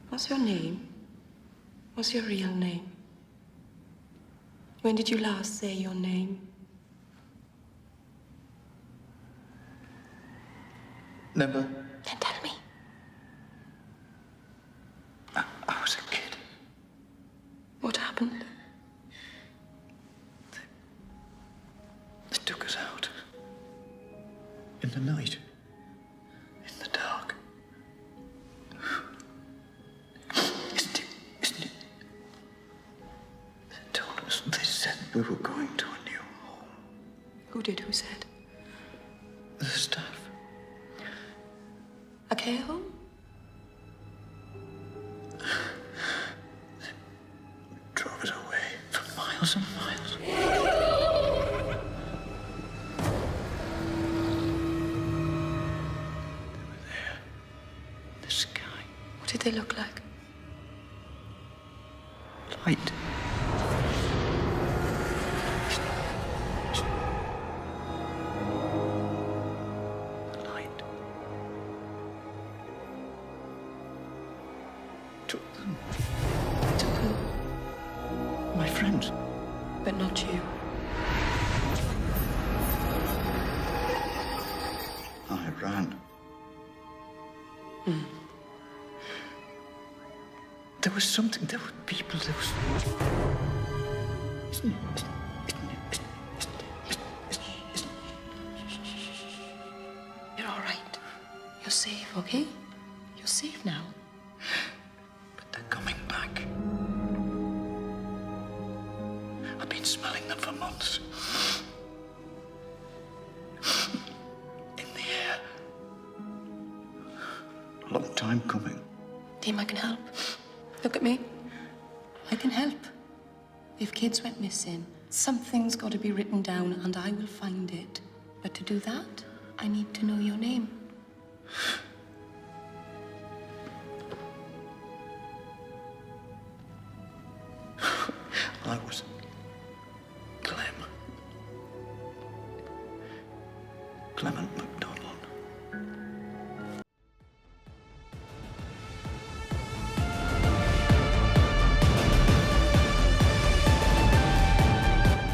What's your name? What's your real name? When did you last say your name? Never. Then tell me. I was a kid. What happened? They took us out. In the night. In the dark. Isn't it? They told us, they said we were going to a new home. Who did? Who said? The staff. A care home? They drove us away for miles and miles. They were there. In the sky. What did they look like? Light. Light. Took them. Took who? My friends. But not you. I ran. There was something, there were people, there was... You're all right. You're safe, okay? You're safe now. But they're coming back. I've been smelling them for months. In the air. A long time coming. Team, I can help. Look at me. I can help. If kids went missing, something's got to be written down and I will find it. But to do that, I need to know your name. I was Clem. Clement MacDonald.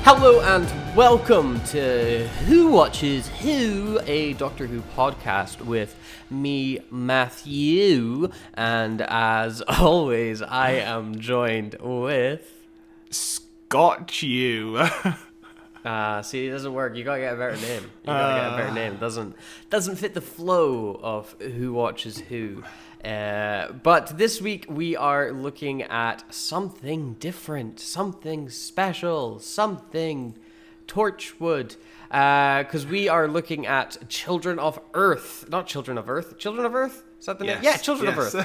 Hello and welcome to Who Watches Who, a Doctor Who podcast with me, Mathew, and as always, I am joined with... Scotch you. See, it doesn't work. You gotta get a better name. You gotta get a better name. Doesn't fit the flow of Who Watches Who. But this week we are looking at something different, something special, something Torchwood. Because we are looking at Children of Earth. Not Children of Earth. Children of Earth? Is that the name? Yeah, Children of Earth.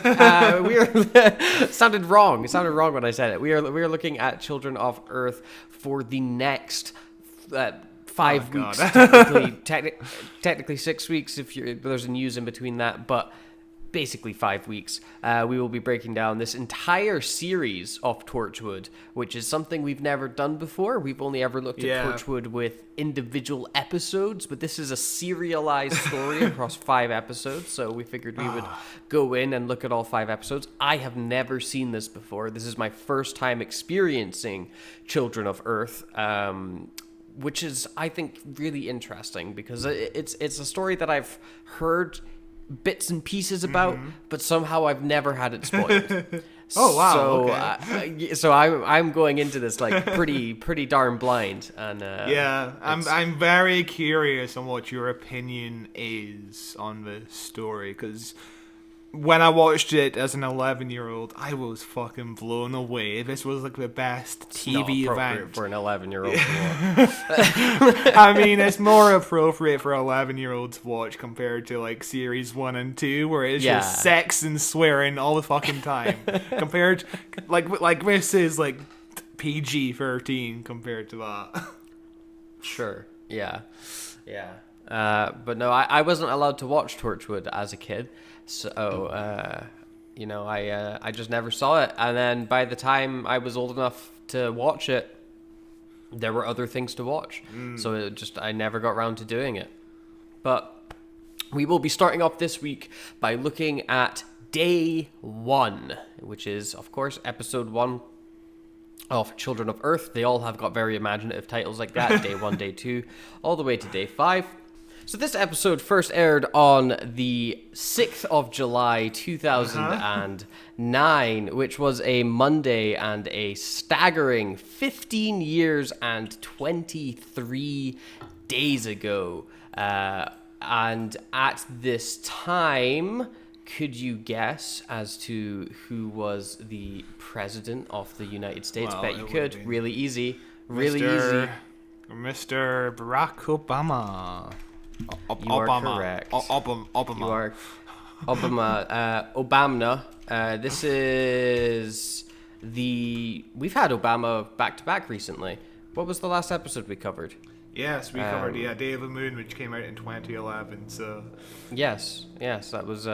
We are sounded wrong. It sounded wrong when I said it. We are looking at Children of Earth for the next 5 weeks. Technically 6 weeks if there's a news in between that, but basically 5 weeks. We will be breaking down this entire series of Torchwood, which is something we've never done before. We've only ever looked at Torchwood with individual episodes, but this is a serialized story across 5 episodes, so we figured we would go in and look at all 5 episodes. I have never seen this before. This is my first time experiencing Children of Earth, which is, I think, really interesting because it's a story that I've heard bits and pieces about, but somehow I've never had it spoiled. Oh wow! So, okay. So I'm going into this like pretty darn blind, and I'm very curious on what your opinion is on the story because when I watched it as an 11-year-old, I was fucking blown away. This was like the best TV event for an 11-year-old. I mean, it's more appropriate for 11-year-olds to watch compared to like series 1 and 2, where it's just sex and swearing all the fucking time. Compared, like this is like PG-13 compared to that. Sure. Yeah. But no, I wasn't allowed to watch Torchwood as a kid. So, I just never saw it. And then by the time I was old enough to watch it, there were other things to watch. So I never got around to doing it. But we will be starting off this week by looking at Day 1, which is, of course, episode 1 of Children of Earth. They all have got very imaginative titles like that. Day 1, Day 2, all the way to Day 5. So this episode first aired on the 6th of July, 2009, which was a Monday, and a staggering 15 years and 23 days ago. And at this time, could you guess as to who was the president of the United States? Well, Bet you could. Really easy. Really easy. Mr. Barack Obama. You are correct. Obama. You are Obama. Obama. This is we've had Obama back to back recently. What was the last episode we covered? Yes, we covered Day of the Moon, which came out in 2011. So yes, that was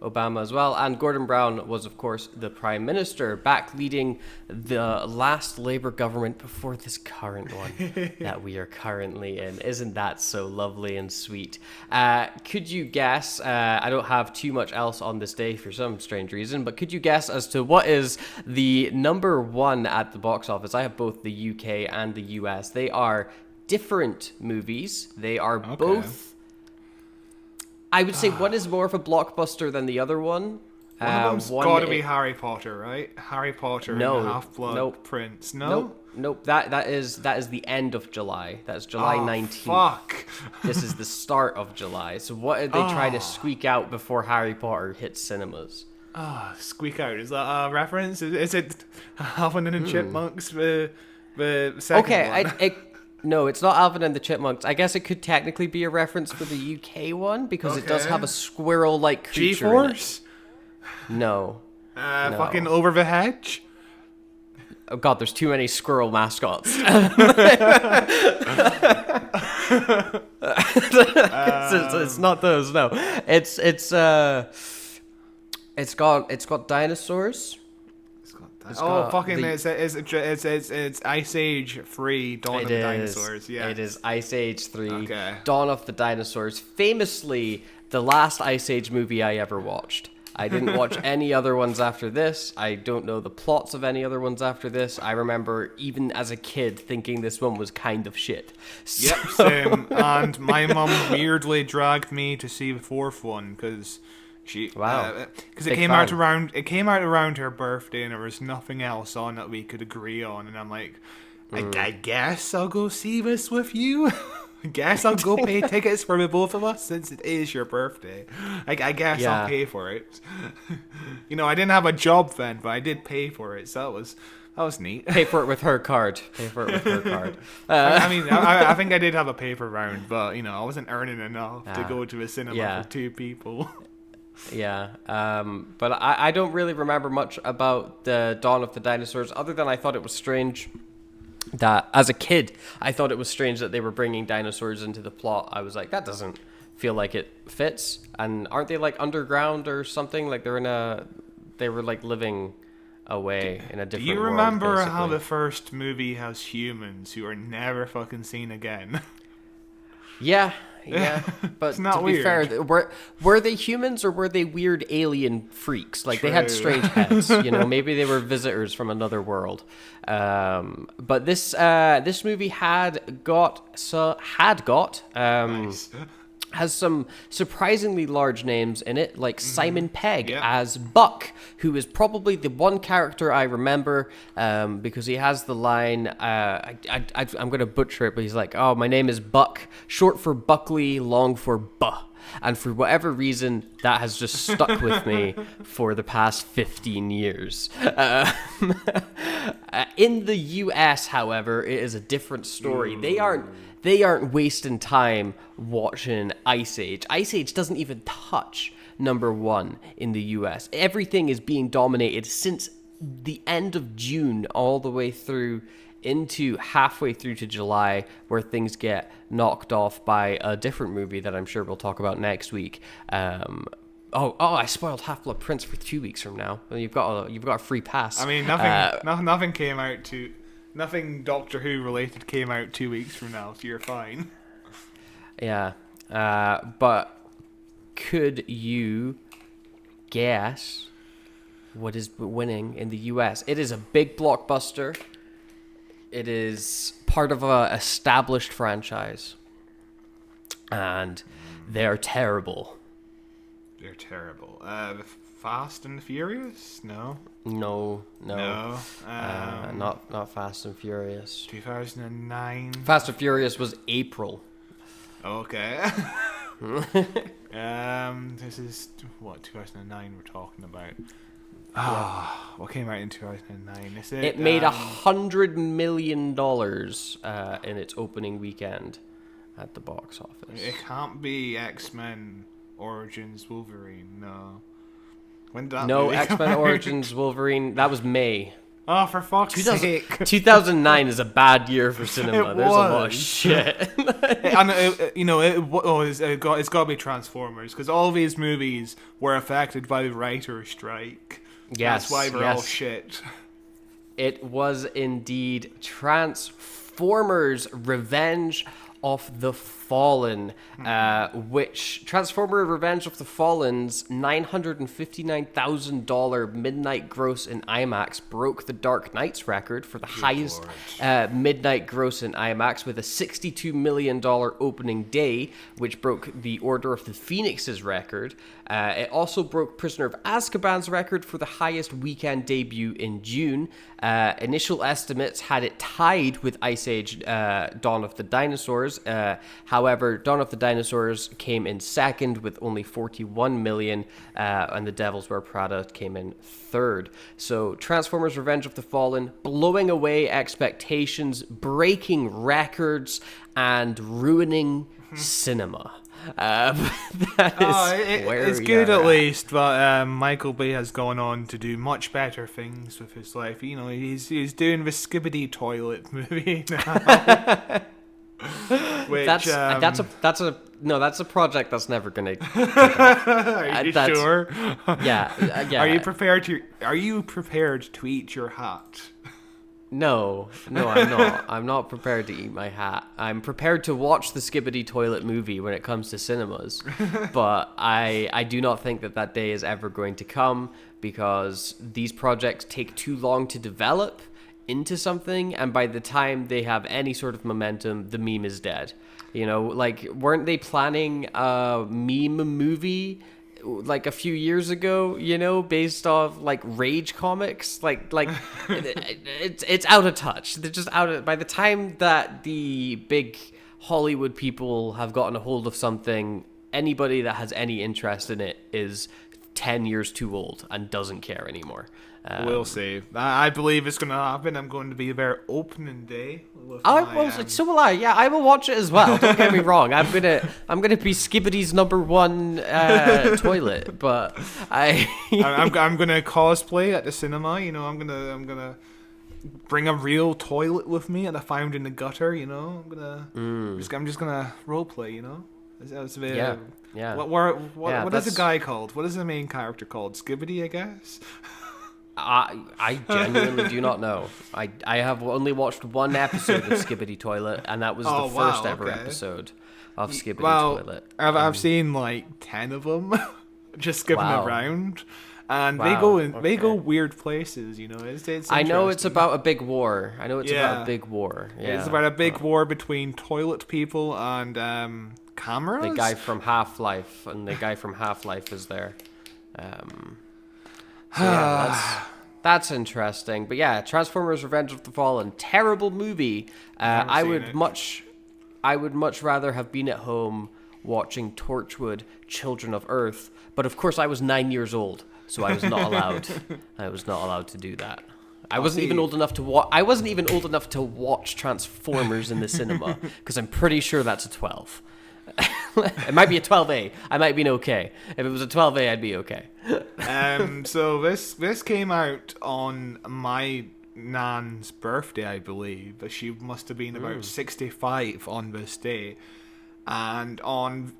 Obama as well. And Gordon Brown was, of course, the Prime Minister, back leading the last Labour government before this current one that we are currently in. Isn't that so lovely and sweet? Could you guess, I don't have too much else on this day for some strange reason, but could you guess as to what is the number 1 at the box office? I have both the UK and the US. They are different movies. They are both... I would say one is more of a blockbuster than the other one. One of them's got to be Harry Potter, right? Harry Potter and Half-Blood Prince. No? Nope. That is the end of July. That's July 19th. Fuck. This is the start of July. So what did they try to squeak out before Harry Potter hits cinemas? Squeak out. Is that a reference? Is it Alvin and the Chipmunks? The second one? No, it's not Alvin and the Chipmunks. I guess it could technically be a reference for the UK one, because it does have a squirrel-like creature G-Force? in it. No. Fucking Over the Hedge? Oh god, there's too many squirrel mascots. It's not those, no. It's got dinosaurs. It's Ice Age 3, Dawn of the Dinosaurs. Yeah, it is Ice Age 3, okay. Dawn of the Dinosaurs. Famously, the last Ice Age movie I ever watched. I didn't watch any other ones after this. I don't know the plots of any other ones after this. I remember, even as a kid, thinking this one was kind of shit. Yep, same. And my mum weirdly dragged me to see the 4th one, because... because it came out around her birthday, and there was nothing else on that we could agree on, and I'm like, I guess I'll go see this with you. I guess I'll go pay tickets for the both of us, since it is your birthday. I guess I'll pay for it. I didn't have a job then, but I did pay for it, so that was neat. Pay for it with her card. I think I did have a paper round, but I wasn't earning enough to go to a cinema for 2 people. Yeah, but I don't really remember much about the Dawn of the Dinosaurs, other than I thought it was strange that, as a kid, I thought it was strange that they were bringing dinosaurs into the plot. I was like, that doesn't feel like it fits. And aren't they like underground or something? Like they were like living away in a different world. Do you remember basically. how the first movie has humans who are never fucking seen again? Yeah, but it's not to be weird. fair, were they humans or were they weird alien freaks? Like, True. They had strange heads, maybe they were visitors from another world. But this movie Nice. has some surprisingly large names in it, like Simon Pegg as Buck, who is probably the one character I remember, because he has the line, I'm going to butcher it, but he's like, oh, my name is Buck, short for Buckley, long for Buh. And for whatever reason, that has just stuck with me for the past 15 years. In the US, however, it is a different story. They aren't wasting time watching Ice Age. Ice Age doesn't even touch number 1 in the US. Everything is being dominated since the end of June all the way through into halfway through to July, where things get knocked off by a different movie that I'm sure we'll talk about next week. I spoiled Half-Blood Prince for 2 weeks from now. You've got a free pass. I mean, nothing Doctor Who related came out 2 weeks from now, so you're fine. Yeah, but could you guess what is winning in the US? It is a big blockbuster. It is part of a established franchise. And they're terrible. They're terrible. Fast and Furious? No. No. Not Fast and Furious. 2009. Fast and Furious was April. Okay. This is what 2009 we're talking about. What came out in 2009? Is it? It made $100 million in its opening weekend at the box office. It can't be X-Men Origins Wolverine. No. When did that No, movie come X-Men out? Origins Wolverine. That was May. Oh, for fuck's sake! 2009 is a bad year for cinema. It There's a lot of was. shit. And it's got to be Transformers because all these movies were affected by the writer's strike. Yes, That's why they're all shit. It was indeed Transformers Revenge of the Fallen, which Transformer Revenge of the Fallen's $959,000 midnight gross in IMAX broke the Dark Knight's record for the highest midnight gross in IMAX with a $62 million opening day, which broke the Order of the Phoenix's record. It also broke Prisoner of Azkaban's record for the highest weekend debut in June. Initial estimates had it tied with Ice Age Dawn of the Dinosaurs. However, Dawn of the Dinosaurs came in second with only 41 million, and The Devils Wear Prada came in third. So Transformers Revenge of the Fallen blowing away expectations, breaking records, and ruining cinema. It's good at least, but Michael Bay has gone on to do much better things with his life. You know, he's doing the Skibbity Toilet movie now. Which, that's a project that's never gonna. Are you sure? Yeah. Are you prepared to eat your hat? No, I'm not. I'm not prepared to eat my hat. I'm prepared to watch the Skibbity Toilet movie when it comes to cinemas, but I do not think that day is ever going to come because these projects take too long to develop into something, and by the time they have any sort of momentum, the meme is dead. You know, like, weren't they planning a meme movie like a few years ago, you know, based off like Rage comics? Like it's out of touch. They're just out of, by the time that the big Hollywood people have gotten a hold of something, anybody that has any interest in it is 10 years too old and doesn't care anymore. We'll see. I believe it's going to happen. I'm going to be there opening day. So will I. Yeah, I will watch it as well. Don't get me wrong. I'm gonna be Skibbity's number one toilet. But I'm gonna cosplay at the cinema. You know, I'm gonna bring a real toilet with me that I found in the gutter. You know, I'm just gonna roleplay. You know, that's yeah. What is the guy called? What is the main character called? Skibbity, I guess. I genuinely do not know. I have only watched one episode of Skibbity Toilet, and that was the first ever episode of Skibbity Toilet. I've seen like 10 of them, just skipping around, and they go weird places. You know, it's I know it's about a big war. About a big war. Yeah. It's about a big war between toilet people and cameras. The guy from Half-Life, and the guy from Half-Life is there. So yeah, that's interesting. But yeah, Transformers Revenge of the Fallen, terrible movie. I would much rather have been at home watching Torchwood, Children of Earth. But of course I was 9 years old, so I was not allowed. I was not allowed to do that. I wasn't even old enough to watch Transformers in the cinema, because I'm pretty sure that's a 12. It might be a 12A. I might be okay. If it was a 12A, I'd be okay. So this came out on my nan's birthday, I believe. She must have been about 65 on this day. And on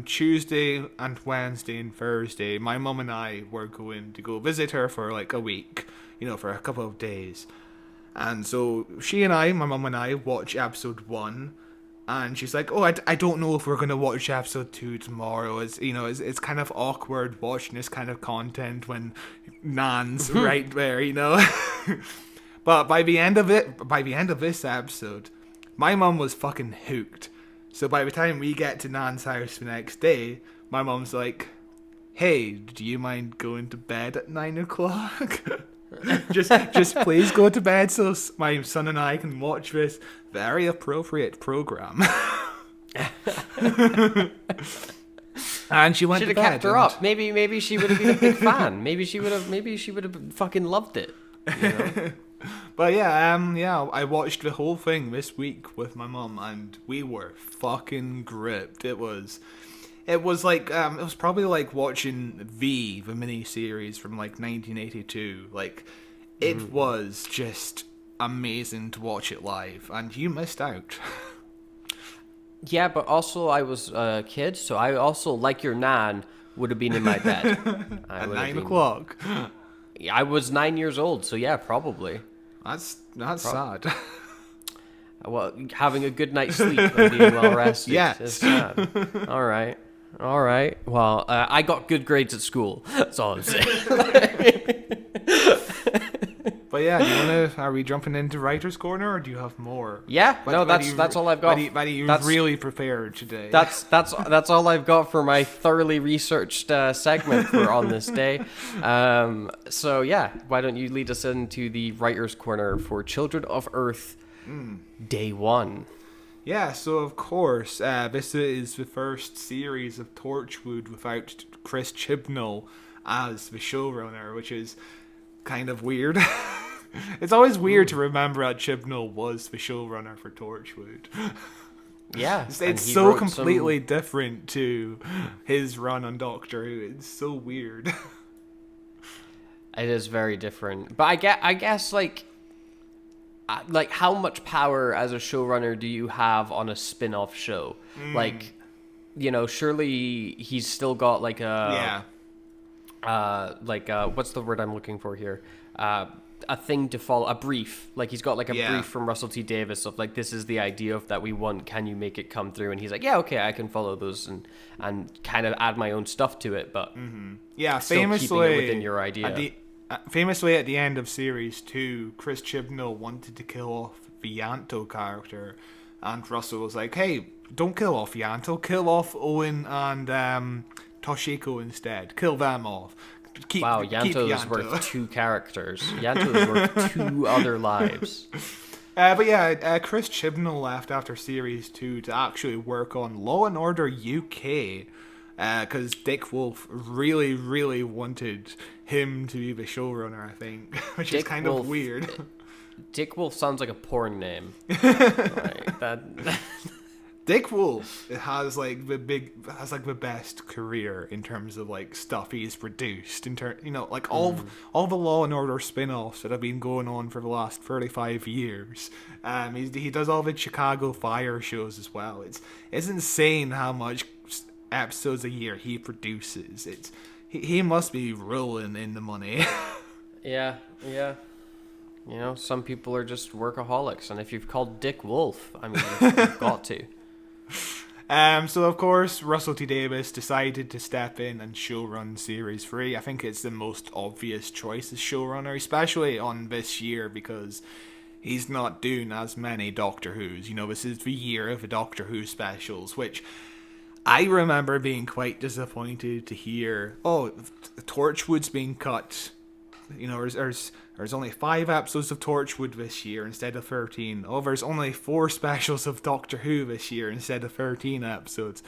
Tuesday and Wednesday and Thursday, my mum and I were going to go visit her for like a week, you know, for a couple of days. And so my mum and I, watched episode 1. And she's like, oh, I don't know if we're going to watch episode 2 tomorrow. It's kind of awkward watching this kind of content when Nan's right there, But by the end of this episode, my mum was fucking hooked. So by the time we get to Nan's house the next day, my mum's like, hey, do you mind going to bed at 9 o'clock? just please go to bed so my son and I can watch this very appropriate program. And she went to bed. Should have kept her up. Maybe she would have been a big fan. Maybe she would have fucking loved it. But yeah, I watched the whole thing this week with my mum, and we were fucking gripped. It was like it was probably like watching the mini series from like 1982. Like it was just amazing to watch it live, and you missed out. Yeah, but also I was a kid, so I also, like your Nan, would have been in my bed. At 9 o'clock. I was 9 years old, so yeah, probably. That's sad. Well, having a good night's sleep and being well rested is sad. All right. Well, I got good grades at school. That's all I'm saying. But yeah, are we jumping into Writer's Corner, or do you have more? Yeah, that's all I've got. You've really prepared today. That's all I've got for my thoroughly researched segment for on this day. So yeah, why don't you lead us into the Writer's Corner for Children of Earth, Day 1. Yeah, so of course, this is the first series of Torchwood without Chris Chibnall as the showrunner, which is kind of weird. It's always weird to remember that Chibnall was the showrunner for Torchwood. Yeah. It's so completely different to his run on Doctor Who. It's so weird. It is very different. But I guess like how much power as a showrunner do you have on a spin-off show? Like, surely he's still got like a what's the word I'm looking for here? A thing to follow, a brief. Like he's got like a brief from Russell T Davies of like, this is the idea of that we want. Can you make it come through? And he's like, yeah, okay, I can follow those and kind of add my own stuff to it, but famously keeping it within your idea. Famously, at the end of series 2, Chris Chibnall wanted to kill off the Yanto character, and Russell was like, "Hey, don't kill off Yanto. Kill off Owen and Toshiko instead. Kill them off." Yanto is worth 2 characters. Yanto is worth 2 other lives. But yeah, Chris Chibnall left after Series 2 to actually work on Law and Order UK, because Dick Wolf really, really wanted him to be the showrunner, I think, which is kind of weird. Dick Wolf sounds like a porn name. Dick Wolf has the best career in terms of like stuff he's produced. All the Law and Order spin-offs that have been going on for the last 35 years. He does all the Chicago Fire shows as well. It's insane how much episodes a year he produces. He must be rolling in the money. Yeah. Some people are just workaholics, and if you've called Dick Wolf, I mean, you've got to. So of course Russell T Davies decided to step in and showrun Series 3. I think it's the most obvious choice as showrunner, especially on this year, because he's not doing as many Doctor Who's. This is the year of the Doctor Who specials, which I remember being quite disappointed to hear, Torchwood's being cut. There's only 5 episodes of Torchwood this year instead of 13. There's only 4 specials of Doctor Who this year instead of 13 episodes.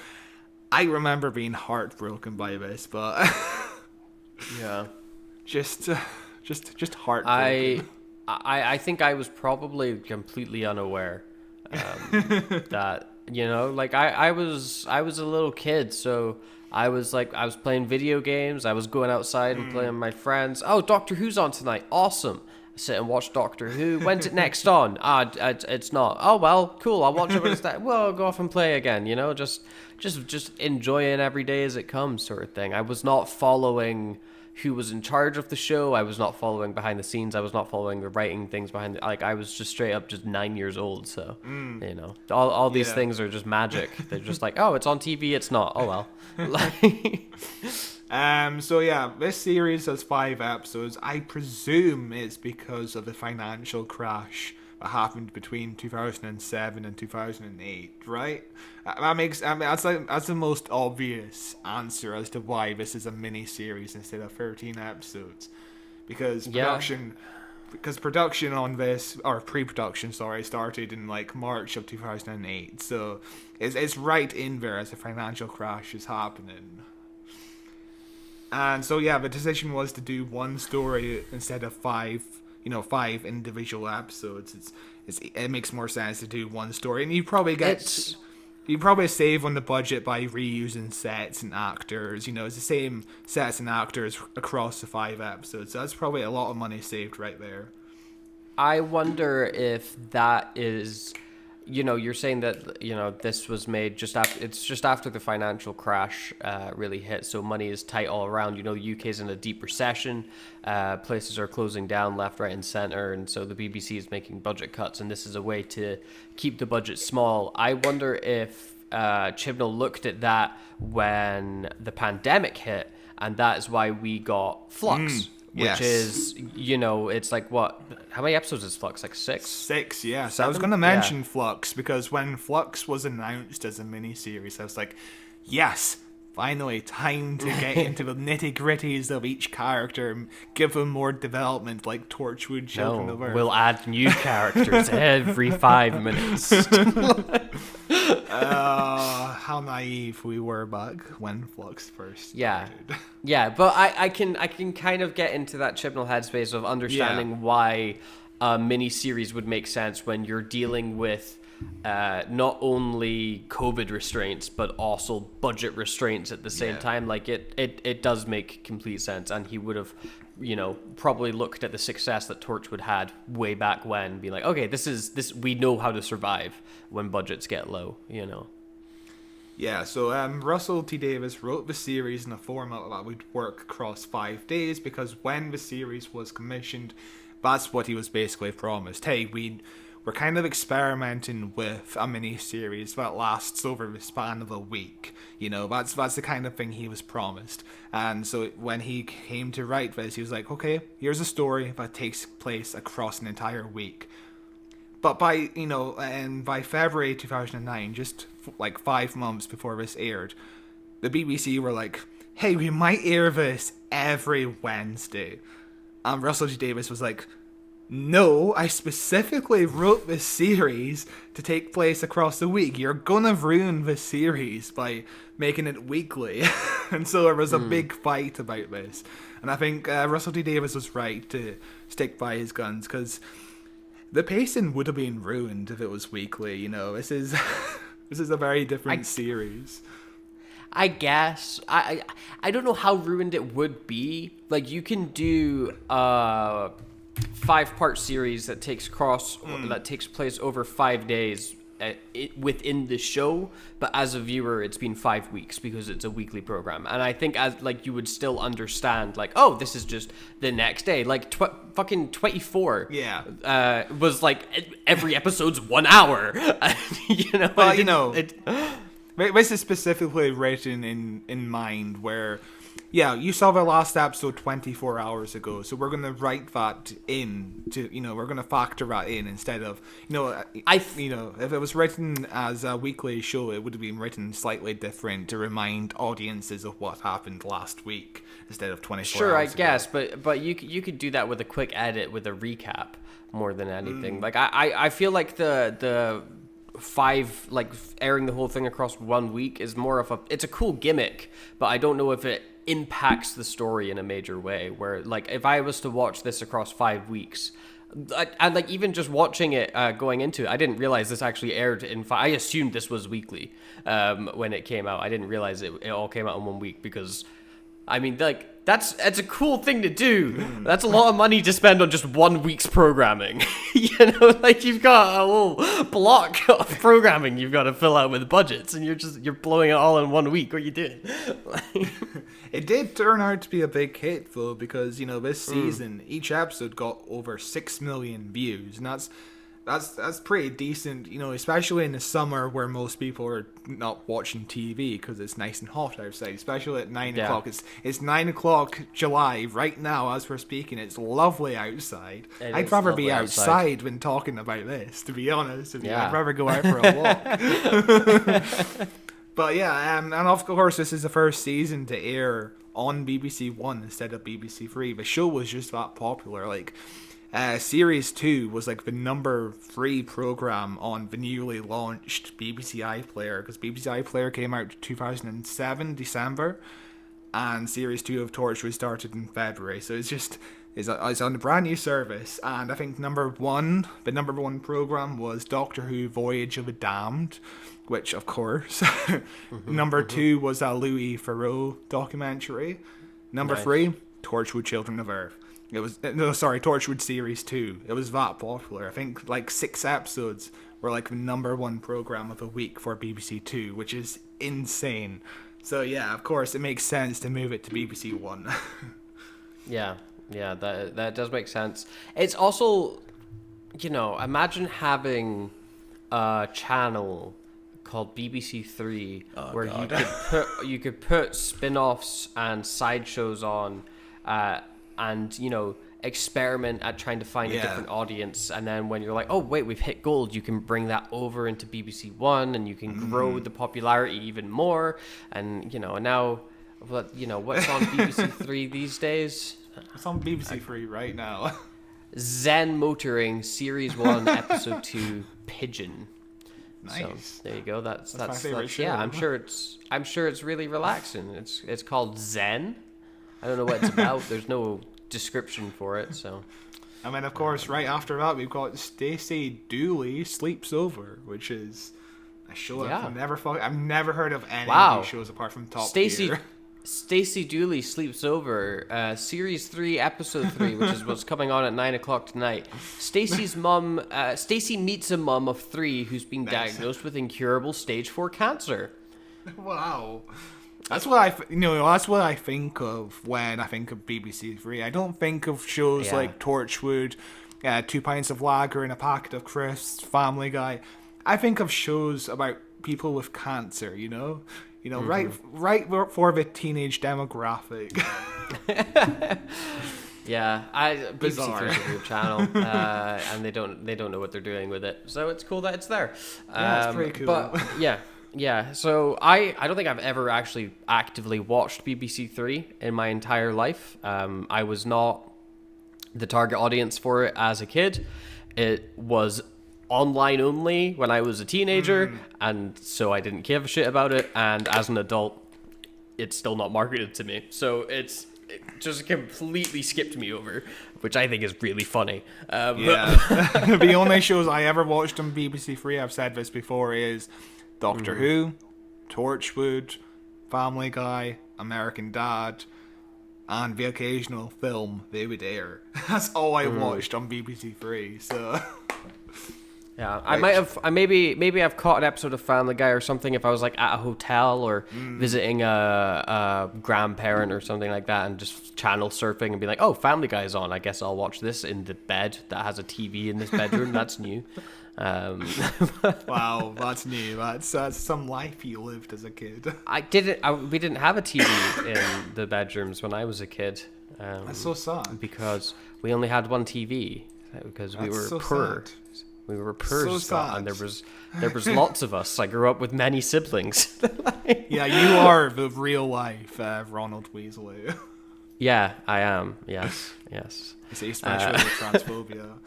I remember being heartbroken by this, but yeah, just heartbroken. I think I was probably completely unaware that I was a little kid, so I was playing video games. I was going outside and playing with my friends. Oh, Doctor Who's on tonight. Awesome. I sit and watch Doctor Who. When's it next on? It's not. Oh, well, cool. I'll watch it when it's that. Well, I'll go off and play again, just enjoying every day as it comes sort of thing. I was not following who was in charge of the show. I was not following behind the scenes. I was not following the writing things behind it. Like, I was just straight up just 9 years old. So, you know, all these things are just magic. They're just like, oh, it's on TV. It's not. Oh, well. So yeah, this series has 5 episodes. I presume it's because of the financial crash that happened between 2007 and 2008, right? That's the most obvious answer as to why this is a mini series instead of 13 episodes, because production on this, or pre-production, sorry, started in like March of 2008, so it's right in there as the financial crash is happening. And so yeah, the decision was to do one story instead of 5 individual episodes. It makes more sense to do one story, and you probably save on the budget by reusing sets and actors. You know, it's the same sets and actors across the 5 episodes, so that's probably a lot of money saved right there. I wonder if that is, you know, you're saying that, you know, this was made just after the financial crash really hit, so money is tight all around. You know, the UK's in a deep recession, places are closing down left, right, and centre, and so the BBC is making budget cuts, and this is a way to keep the budget small. I wonder if Chibnall looked at that when the pandemic hit, and that is why we got Flux. Which is, you know, it's like, what? How many episodes is Flux? Like 6? 6, yes. 7? I was going to mention Flux, because when Flux was announced as a mini-series, I was like, yes, finally, time to get into the nitty-gritties of each character and give them more development, like Torchwood, Children of Earth. We'll add new characters every 5 minutes. How naive we were back when Flux first started. Yeah, yeah, but I can kind of get into that Chibnall headspace of understanding why a mini-series would make sense when you're dealing with not only COVID restraints but also budget restraints at the same time. Like it does make complete sense, and he would have, you know, probably looked at the success that Torchwood had way back when, be like, okay, this we know how to survive when budgets get low, you know. Yeah, so Russell T Davies wrote the series in a format that would work across 5 days, because when the series was commissioned, that's what he was basically promised. Hey, we're kind of experimenting with a mini-series that lasts over the span of a week. You know, that's the kind of thing he was promised. And so when he came to write this, he was like, okay, here's a story that takes place across an entire week. But by February 2009, just like 5 months before this aired, the BBC were like, hey, we might air this every Wednesday. And Russell T Davies was like, no, I specifically wrote this series to take place across the week. You're gonna ruin the series by making it weekly. And so there was a big fight about this. And I think Russell T Davies was right to stick by his guns, because the pacing would have been ruined if it was weekly. You know, this is a very different series. I guess I don't know how ruined it would be. Like, you can do 5-part series that takes place over 5 days within the show, but as a viewer it's been 5 weeks because it's a weekly program. And I think as like you would still understand, like, oh, this is just the next day. Like fucking 24 was like every episode's 1 hour. You know, well, you know, this is specifically written in mind where, yeah, you saw the last episode 24 hours ago, so we're going to write that in to, you know, we're going to factor that in instead of, you know, if it was written as a weekly show, it would have been written slightly different to remind audiences of what happened last week instead of 24 sure, hours I guess, but you could do that with a quick edit with a recap more than anything. Like, I feel like the 5, like, airing the whole thing across 1 week is more of it's a cool gimmick, but I don't know if it impacts the story in a major way, where, like, if I was to watch this across 5 weeks, and like even just watching it going into it, I didn't realize this actually aired in I assumed this was weekly when it came out. I didn't realize it all came out in 1 week, because I mean, like, It's a cool thing to do. That's a lot of money to spend on just 1 week's programming. Like you've got a little block of programming you've got to fill out with budgets, and you're blowing it all in 1 week. What are you doing? It did turn out to be a big hit though, because this season each episode got over 6 million views, and that's pretty decent, especially in the summer where most people are not watching TV because it's nice and hot outside, especially at 9 o'clock. It's 9 o'clock July right now as we're speaking. It's lovely outside. I'd rather be outside when talking about this, to be honest with you. I'd rather go out for a walk. But yeah, and of course this is the first season to air on BBC One instead of BBC Three. The show was just that popular. Like, Series 2 was like the number 3 program on the newly launched BBC iPlayer, because BBC iPlayer came out 2007 December, and Series 2 of Torchwood started in February. So it's on a brand new service, and I think the number one program was Doctor Who Voyage of the Damned, which of course. Number 2 was a Louis Theroux documentary. Number 3, Torchwood Children of Earth. Torchwood Series 2. It was that popular. I think like 6 episodes were like the number 1 program of the week for BBC 2, which is insane. So yeah, of course it makes sense to move it to BBC One. Yeah, that does make sense. It's also, imagine having a channel called BBC Three where you could put spin-offs and sideshows on, and experiment at trying to find a different audience, and then when you're like, oh wait, we've hit gold, you can bring that over into BBC One, and you can grow the popularity even more. And and now, what's on BBC Three these days? It's on BBC Three right now. Zen Motoring Series 1 Episode 2 Pigeon. Nice. So there you go. That's my favorite show. Yeah, I'm sure it's really relaxing. It's called Zen. I don't know what it's about. There's no description for it, so. And then of course, right after that, we've got Stacey Dooley Sleeps Over, which is a show I've never heard of any of these shows apart from Top Gear. Stacey Dooley Sleeps Over, Series 3, Episode 3, which is what's coming on at 9 o'clock tonight. Stacey meets a mum of 3 who's been diagnosed with incurable stage 4 cancer. Wow. That's what I think of when I think of BBC Three. I don't think of shows like Torchwood, 2 pints of lager and a packet of crisps, Family Guy. I think of shows about people with cancer, right for the teenage demographic. Yeah, BBC Three is a weird channel, and they don't know what they're doing with it. So it's cool that it's there. It's pretty cool. But yeah. So I don't think I've ever actually actively watched BBC Three in my entire life. I was not the target audience for it as a kid. It was online only when I was a teenager, and so I didn't give a shit about it. And as an adult, it's still not marketed to me. So it just completely skipped me over, which I think is really funny. The only shows I ever watched on BBC Three, I've said this before, is Doctor Who, Torchwood, Family Guy, American Dad, and the occasional film they would air. That's all I watched on BBC Three. So yeah, I might have. Maybe I've caught an episode of Family Guy or something if I was like at a hotel or visiting a grandparent or something like that, and just channel surfing and be like, "Oh, Family Guy is on. I guess I'll watch this in the bed that has a TV in this bedroom. That's new." Wow, that's new. That's some life you lived as a kid. We didn't have a TV in the bedrooms when I was a kid. That's so sad. Because we only had one TV because we were poor. Sad. We were poor, So Scott, sad. and there was lots of us. I grew up with many siblings. Yeah, you are the real life Ronald Weasley. Yeah, I am. Yes. Especially with transphobia.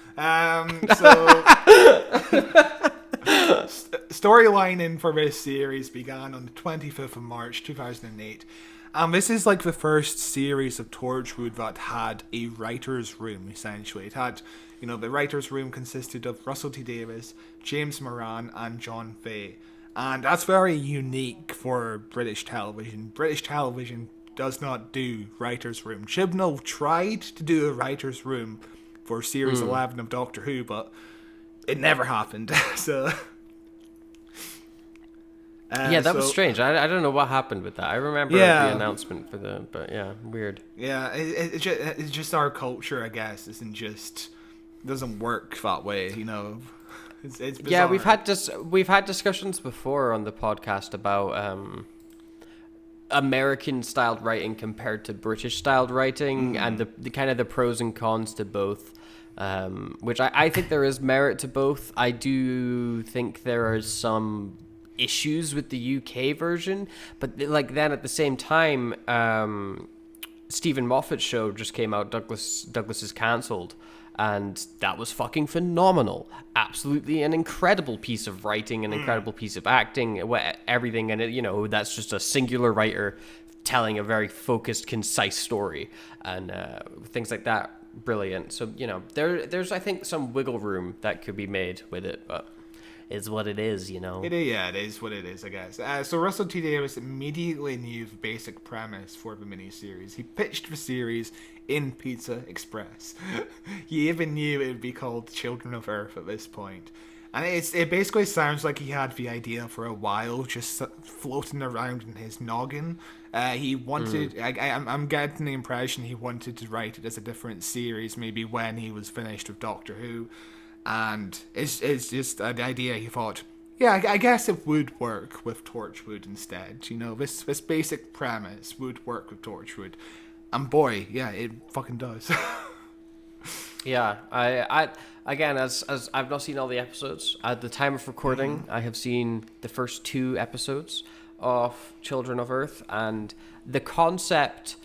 Storylining for this series began on the 25th of March 2008. And this is like the first series of Torchwood that had a writer's room, essentially. It had, the writer's room consisted of Russell T Davies, James Moran, and John Fay. And that's very unique for British television. British television does not do writer's room. Chibnall tried to do a writer's room for Series 11 of Doctor Who, but it never happened. So... that was strange. I don't know what happened with that. I remember the announcement for but yeah, weird. Yeah, it's just our culture, I guess. Doesn't work that way, you know. It's bizarre. Yeah, we've had discussions before on the podcast about American styled writing compared to British styled writing, and the kind of the pros and cons to both. Which I think there is merit to both. I do think there are some issues with the UK version, but like then at the same time, Stephen Moffat's show just came out. Douglas is cancelled, and that was fucking phenomenal. Absolutely an incredible piece of writing, an incredible piece of acting, everything. And it, that's just a singular writer telling a very focused, concise story, and things like that. Brilliant. So there's I think some wiggle room that could be made with it, but it's what it is, It is what it is, I guess. So Russell T Davies immediately knew the basic premise for the miniseries. He pitched the series in Pizza Express. He even knew it would be called Children of Earth at this point. And it basically sounds like he had the idea for a while, just floating around in his noggin. He wanted... I'm getting the impression he wanted to write it as a different series, maybe when he was finished with Doctor Who. And it's just an idea he thought, yeah, I guess it would work with Torchwood instead. This basic premise would work with Torchwood. And boy, yeah, it fucking does. Yeah, I again, as I've not seen all the episodes. At the time of recording, I have seen the first 2 episodes of Children of Earth, and the concept,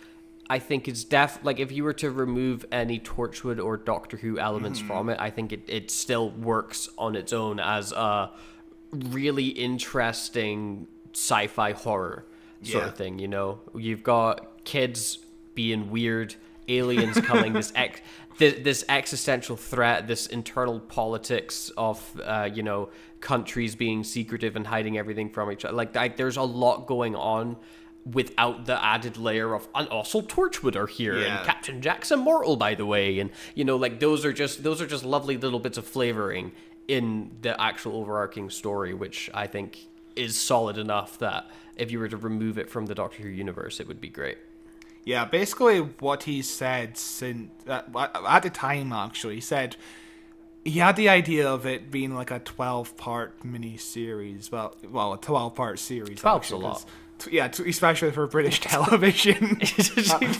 I think, is like if you were to remove any Torchwood or Doctor Who elements from it, I think it still works on its own as a really interesting sci-fi horror sort of thing. You've got kids being weird, aliens coming, this existential threat, this internal politics of countries being secretive and hiding everything from each other. Like there's a lot going on without the added layer of, and also Torchwood are here, and Captain Jack's immortal, by the way, and those are just lovely little bits of flavoring in the actual overarching story, which I think is solid enough that if you were to remove it from the Doctor Who universe, it would be great. Yeah, basically what he said at the time, actually, he said he had the idea of it being like a 12-part mini-series. Well, a 12-part series. 12's a lot. Yeah, especially for British television.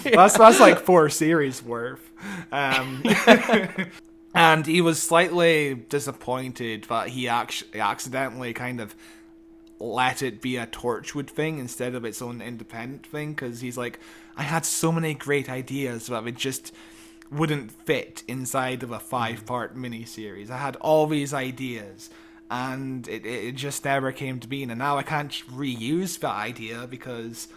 That's like 4 series worth. And he was slightly disappointed that he actually accidentally kind of let it be a Torchwood thing instead of its own independent thing, because he's like, I had so many great ideas that it just wouldn't fit inside of a 5-part miniseries. I had all these ideas, and it just never came to being, and now I can't reuse that idea because,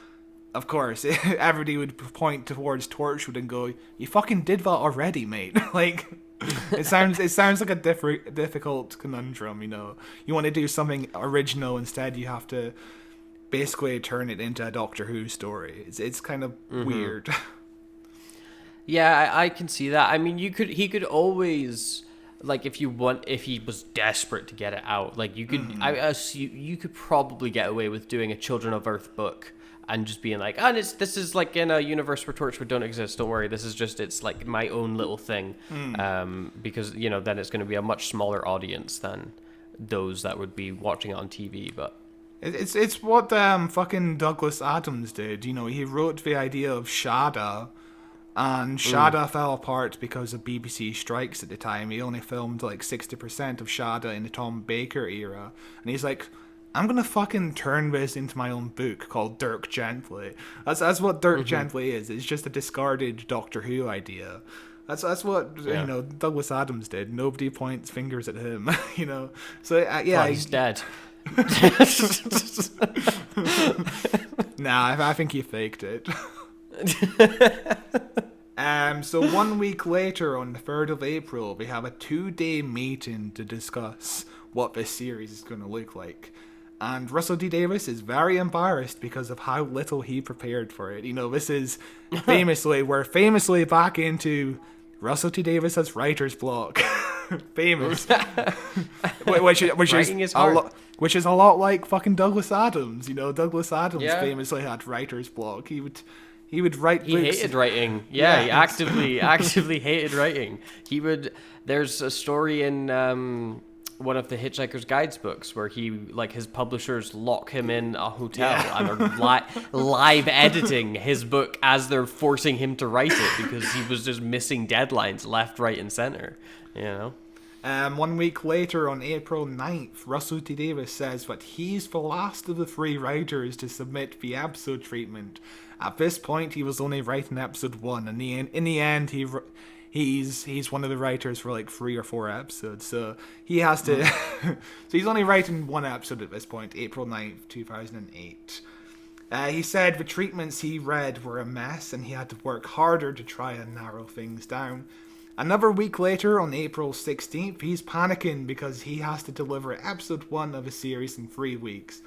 of course, everybody would point towards Torchwood and go, you fucking did that already, mate. Like, it sounds like a difficult conundrum, You want to do something original, instead you have to basically turn it into a Doctor Who story. It's kind of weird. Yeah, I can see that. I mean, he could always, like, if he was desperate to get it out, like, you could, you could probably get away with doing a Children of Earth book and just being like, this is like in a universe where Torchwood don't exist, don't worry, it's like my own little thing. Because, then it's going to be a much smaller audience than those that would be watching it on TV, but... It's what fucking Douglas Adams did. He wrote the idea of Shada, and Shada fell apart because of BBC strikes at the time. He only filmed like 60% of Shada in the Tom Baker era, and he's like, I'm gonna fucking turn this into my own book called Dirk Gently. That's what Dirk Gently is. It's just a discarded Doctor Who idea. That's what Douglas Adams did. Nobody points fingers at him. So yeah, he's dead. Nah, I think he faked it. So 1 week later, on the 3rd of April, we have a 2-day meeting to discuss what this series is going to look like. And Russell T Davies is very embarrassed because of how little he prepared for it. You know, this is we're famously back into Russell T Davies as writer's block. Famous. which is a lot like fucking Douglas Adams. You know, Douglas Adams famously had writer's block. He would write books. He hated writing. Yeah, he actively hated writing. There's a story in one of the Hitchhiker's Guides books where his publishers lock him in a hotel and are live editing his book as they're forcing him to write it because he was just missing deadlines left, right, and center. You know. 1 week later, on April 9th, Russell T Davies says that he's the last of the 3 writers to submit the episode treatment. At this point, he was only writing episode 1, and in the end, he's one of the writers for like 3 or 4 episodes, so he has to. So he's only writing 1 episode at this point, April 9th, 2008. He said the treatments he read were a mess, and he had to work harder to try and narrow things down. Another week later, on April 16th, he's panicking because he has to deliver episode 1 of a series in 3 weeks.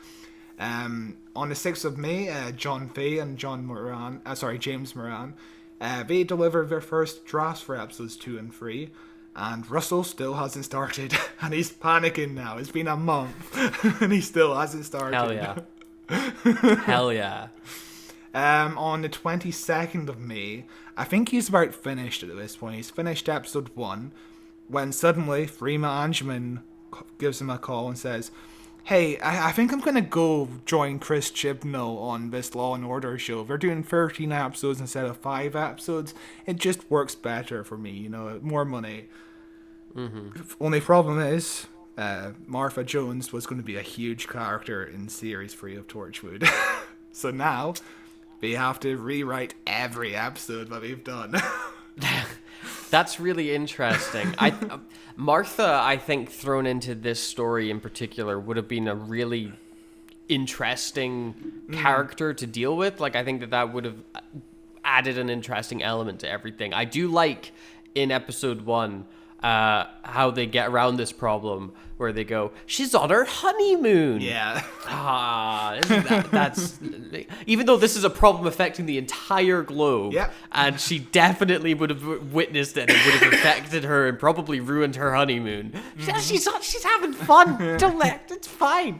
On the 6th of May, John Fay and James Moran, they delivered their first drafts for episodes 2 and 3, and Russell still hasn't started, and he's panicking now. It's been a month, and he still hasn't started. Hell yeah. Hell yeah. On the 22nd of May, I think he's about finished at this point. He's finished episode 1, when suddenly Freema Anjuman gives him a call and says, "Hey, I think I'm going to go join Chris Chibnall on this Law & Order show. They're doing 13 episodes instead of 5 episodes. It just works better for me, you know, more money." Mm-hmm. Only problem is, Martha Jones was going to be a huge character in Series 3 of Torchwood. So now, they have to rewrite every episode that they've done. That's really interesting. Martha, I think, thrown into this story in particular would have been a really interesting character to deal with. Like, I think that would have added an interesting element to everything. I do like in episode 1 how they get around this problem where they go, "She's on her honeymoon." Yeah. That's even though this is a problem affecting the entire globe, and she definitely would have witnessed it and it would have affected her and probably ruined her honeymoon. She's having fun. Don't let it's fine.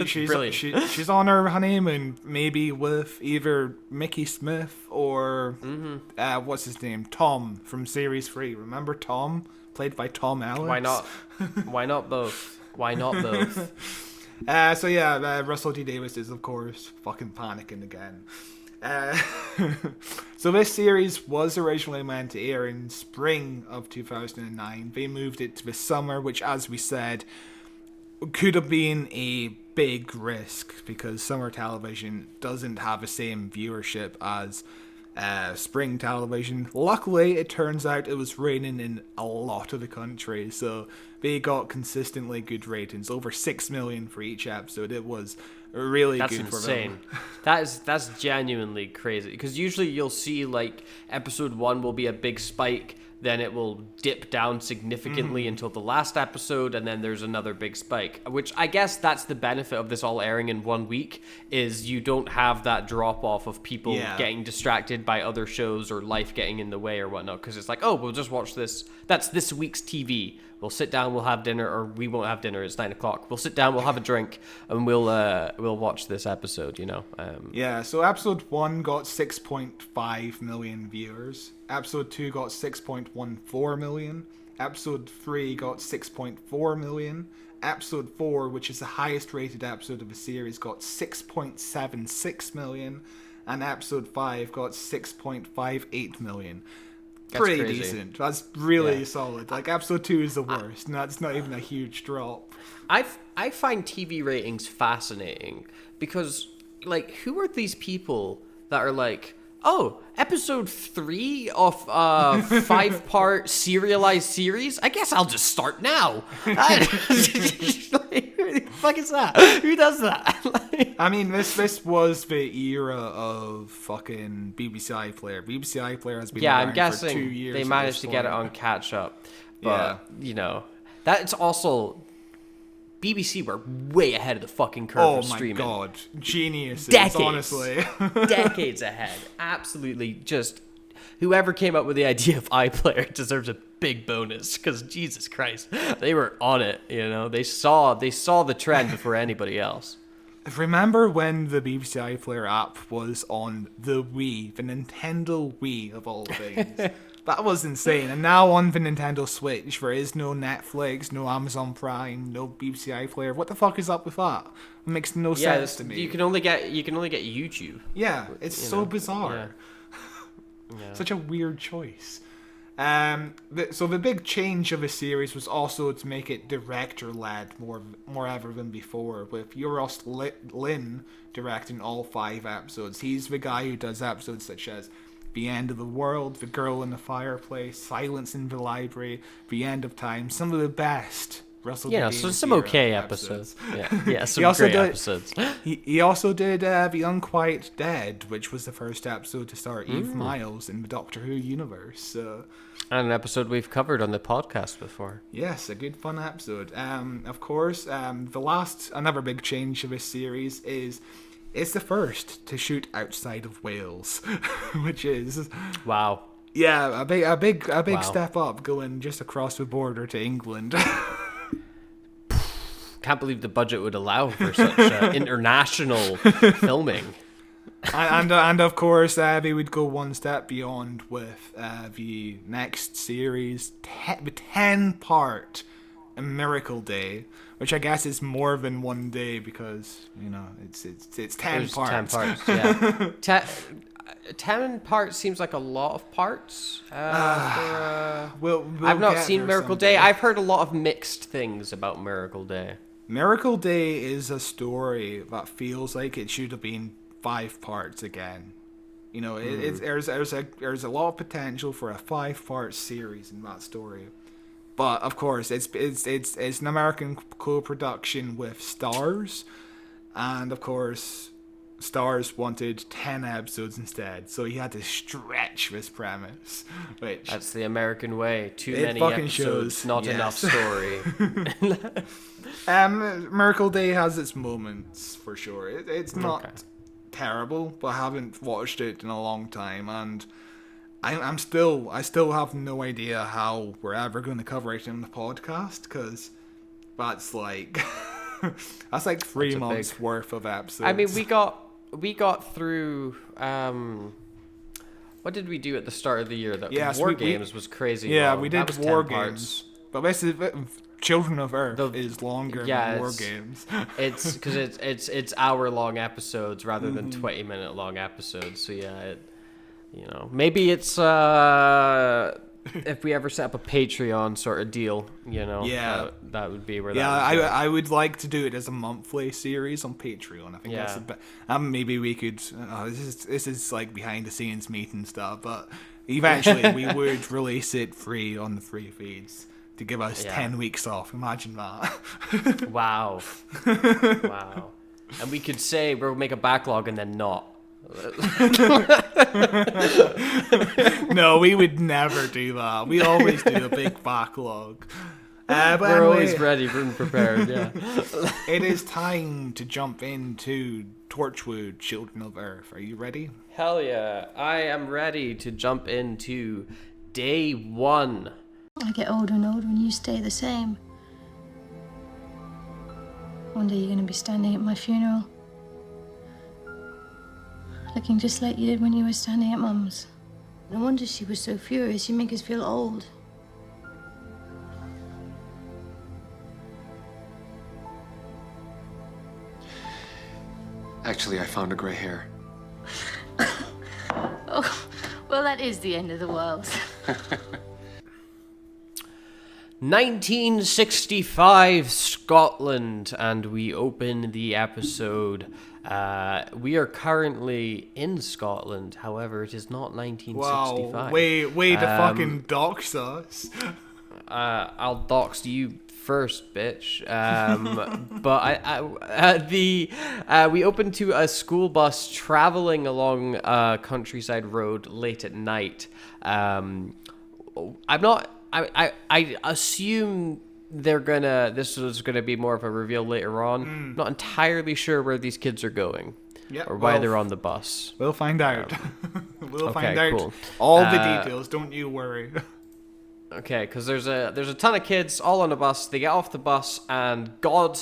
She's brilliant. She's on her honeymoon, maybe with either Mickey Smith or what's his name, Tom from Series 3. Remember Tom, played by Tom Ellis? Why not? Why not both? Why not both? Russell T Davies is, of course, fucking panicking again. So this series was originally meant to air in spring of 2009. They moved it to the summer, which, as we said, could have been a big risk because summer television doesn't have the same viewership as spring television. Luckily, it turns out it was raining in a lot of the country, so they got consistently good ratings, over 6 million for each episode. It was really good for them. That's insane. That's genuinely crazy, because usually you'll see like episode 1 will be a big spike, then it will dip down significantly until the last episode, and then there's another big spike, which I guess that's the benefit of this all airing in 1 week, is you don't have that drop-off of people getting distracted by other shows or life getting in the way or whatnot, because it's like, oh, we'll just watch this. That's this week's TV. We'll sit down, we'll have dinner, or we won't have dinner, it's 9 o'clock. We'll sit down, we'll have a drink, and we'll watch this episode, you know? So episode 1 got 6.5 million viewers. Episode 2 got 6.14 million. Episode 3 got 6.4 million. Episode 4, which is the highest rated episode of the series, got 6.76 million. And episode 5 got 6.58 million. Pretty decent. That's really solid. Like, episode 2 is the worst, and that's not even a huge drop. I find TV ratings fascinating because, like, who are these people that are like, oh, episode 3 of a 5-part serialized series? I guess I'll just start now. Like, who the fuck is that? Who does that? I mean, this was the era of fucking BBC iPlayer. BBC iPlayer has been around I'm guessing for 2 years. they managed to get it on catch up. But, you know, that's also BBC were way ahead of the fucking curve Oh of my streaming. god, geniuses, Decades. honestly. Decades ahead. Absolutely just... Whoever came up with the idea of iPlayer deserves a big bonus, because Jesus Christ, they were on it, you know? They saw the trend before anybody else. Remember when the BBC iPlayer app was on the Wii, the Nintendo Wii of all things? That was insane. And now on the Nintendo Switch, there is no Netflix, no Amazon Prime, no BBC iPlayer. What the fuck is up with that? It makes no sense to me. You can only get YouTube. Yeah, it's so bizarre. Yeah. Yeah. Such a weird choice. So the big change of the series was also to make it director-led more ever than before, with Euros Lin directing all 5 episodes. He's the guy who does episodes such as The End of the World, The Girl in the Fireplace, Silence in the Library, The End of Time, some of the best Russell so some okay episodes. Yeah, some great episodes. He also did The Unquiet Dead, which was the first episode to star Eve Miles in the Doctor Who universe. And an episode we've covered on the podcast before. Yes, a good fun episode. Of course, another big change of this series is it's the first to shoot outside of Wales, which is wow. Yeah, a big Wow. step up going just across the border to England. Can't believe the budget would allow for such international filming. and of course, they would go one step beyond with the next series, the 10-part Miracle Day, which I guess is more than one day because it's 10 parts. 10 parts, yeah. 10 parts seems like a lot of parts. We'll I've not get seen there Miracle someday. Day. I've heard a lot of mixed things about Miracle Day. Miracle Day is a story that feels like it should have been 5 parts again. There's a lot of potential for a 5-part series in that story. But of course, it's an American co-production with Starz, and of course, Starz wanted 10 episodes instead, so he had to stretch this premise. Which That's the American way. Too it many fucking episodes, shows, not yes. enough story. Miracle Day has its moments for sure. It's not terrible, but I haven't watched it in a long time, and I still have no idea how we're ever going to cover it in the podcast, because that's like 3 months worth of episodes. I mean, we got through. What did we do at the start of the year? War Games was crazy. Yeah, long. we That did was War 10 Games, parts. but basically, Children of Earth is longer than War Games. It's because it's hour-long episodes rather than 20-minute long episodes. So yeah, maybe it's if we ever set up a Patreon sort of deal, that would be where. I would like to do it as a monthly series on Patreon. I think that's maybe we could. This is like behind the scenes meeting stuff, but eventually we would release it free on the free feeds to give us 10 weeks off. Imagine that. Wow. And we could say we'll make a backlog and then not. No, we would never do that. We always do a big backlog. But we're always ready and prepared, yeah. It is time to jump into Torchwood, Children of Earth. Are you ready? Hell yeah. I am ready to jump into day 1. I get older and older and you stay the same. One day you're going to be standing at my funeral, looking just like you did when you were standing at Mum's. No wonder she was so furious. You make us feel old. Actually, I found a gray hair. Oh, well, that is the end of the world. 1965 Scotland, and we open the episode. We are currently in Scotland, however, it is not 1965. Wow, way to fucking dox us. I'll dox you first, bitch. But we open to a school bus traveling along a countryside road late at night. I assume this is gonna be more of a reveal later on. Not entirely sure where these kids are going. Yep, Or why they're on the bus. We'll find out. We'll find out cool. all the details. Don't you worry. Okay, because there's a ton of kids all on a bus. They get off the bus, and God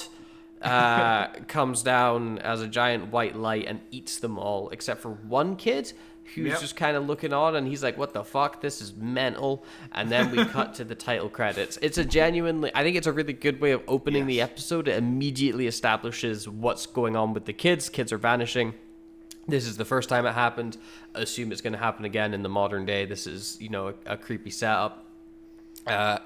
comes down as a giant white light and eats them all, except for one kid who's just kind of looking on, and he's like, "What the fuck? This is mental." And then we cut to the title credits. It's a genuinely, I think it's a really good way of opening the episode. It immediately establishes what's going on with the kids. Kids are vanishing. This is the first time it happened. Assume it's going to happen again in the modern day. This is, a creepy setup. And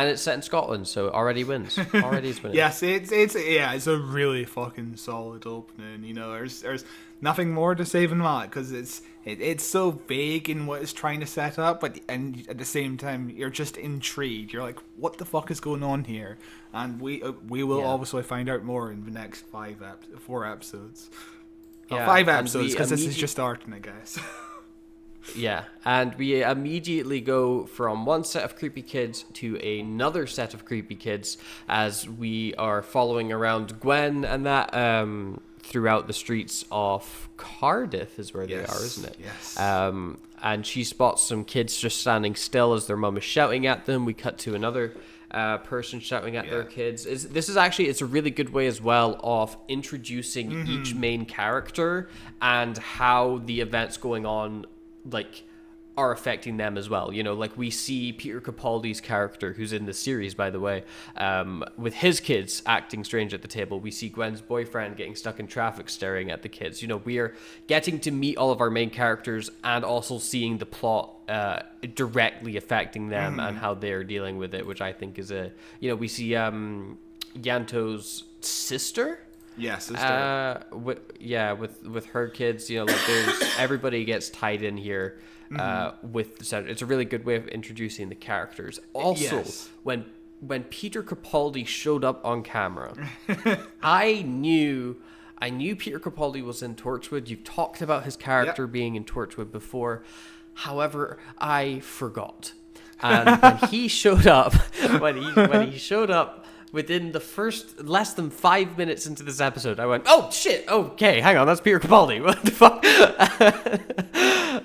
it's set in Scotland, so it already wins. Already is winning. Yes, it's a really fucking solid opening. There's nothing more to say than that, because it's so vague in what it's trying to set up, and at the same time you're just intrigued. You're like, what the fuck is going on here? And we will obviously find out more in the next 4 episodes. 5 episodes, because this is just starting, I guess. Yeah, and we immediately go from one set of creepy kids to another set of creepy kids as we are following around Gwen and that throughout the streets of Cardiff is where they are, isn't it? Yes. And she spots some kids just standing still as their mum is shouting at them. We cut to another person shouting at their kids. It's a really good way as well of introducing each main character and how the events going on are affecting them as well. We see Peter Capaldi's character, who's in the series, by the way, with his kids acting strange at the table. We see Gwen's boyfriend getting stuck in traffic staring at the kids. We are getting to meet all of our main characters and also seeing the plot directly affecting them and how they're dealing with it, which I think is we see Yanto's sister. Yeah, sister. With her kids, there's everybody gets tied in here with the center. It's a really good way of introducing the characters. Also, when Peter Capaldi showed up on camera, I knew Peter Capaldi was in Torchwood. You've talked about his character being in Torchwood before. However, I forgot. And when he showed up, within the first less than 5 minutes into this episode, I went, "Oh shit! Okay, hang on, that's Peter Capaldi. What the fuck?"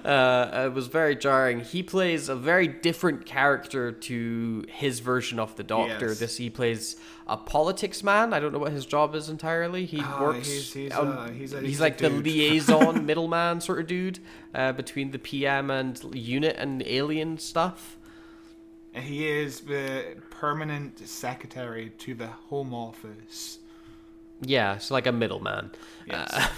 It was very jarring. He plays a very different character to his version of the Doctor. Yes. He plays a politics man. I don't know what his job is entirely. He works. He's like the liaison middleman sort of dude between the PM and unit and alien stuff. He is the permanent secretary to the Home Office. Yeah, so like a middleman. Yes.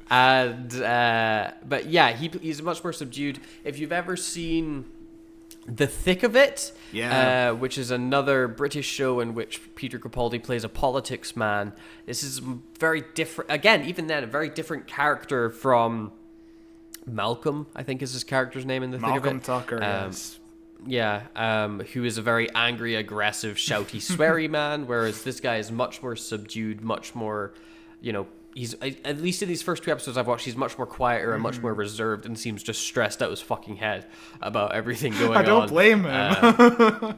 But yeah, he's much more subdued. If you've ever seen The Thick of It, which is another British show in which Peter Capaldi plays a politics man, this is very different. Again, even then, a very different character from Malcolm, I think is his character's name in The Thick of It. Malcolm Tucker, yes. Yeah, who is a very angry, aggressive, shouty, sweary man, whereas this guy is much more subdued, much more, he's, at least in these first 2 episodes I've watched, he's much more quieter and much more reserved and seems just stressed out his fucking head about everything going on. I don't blame him.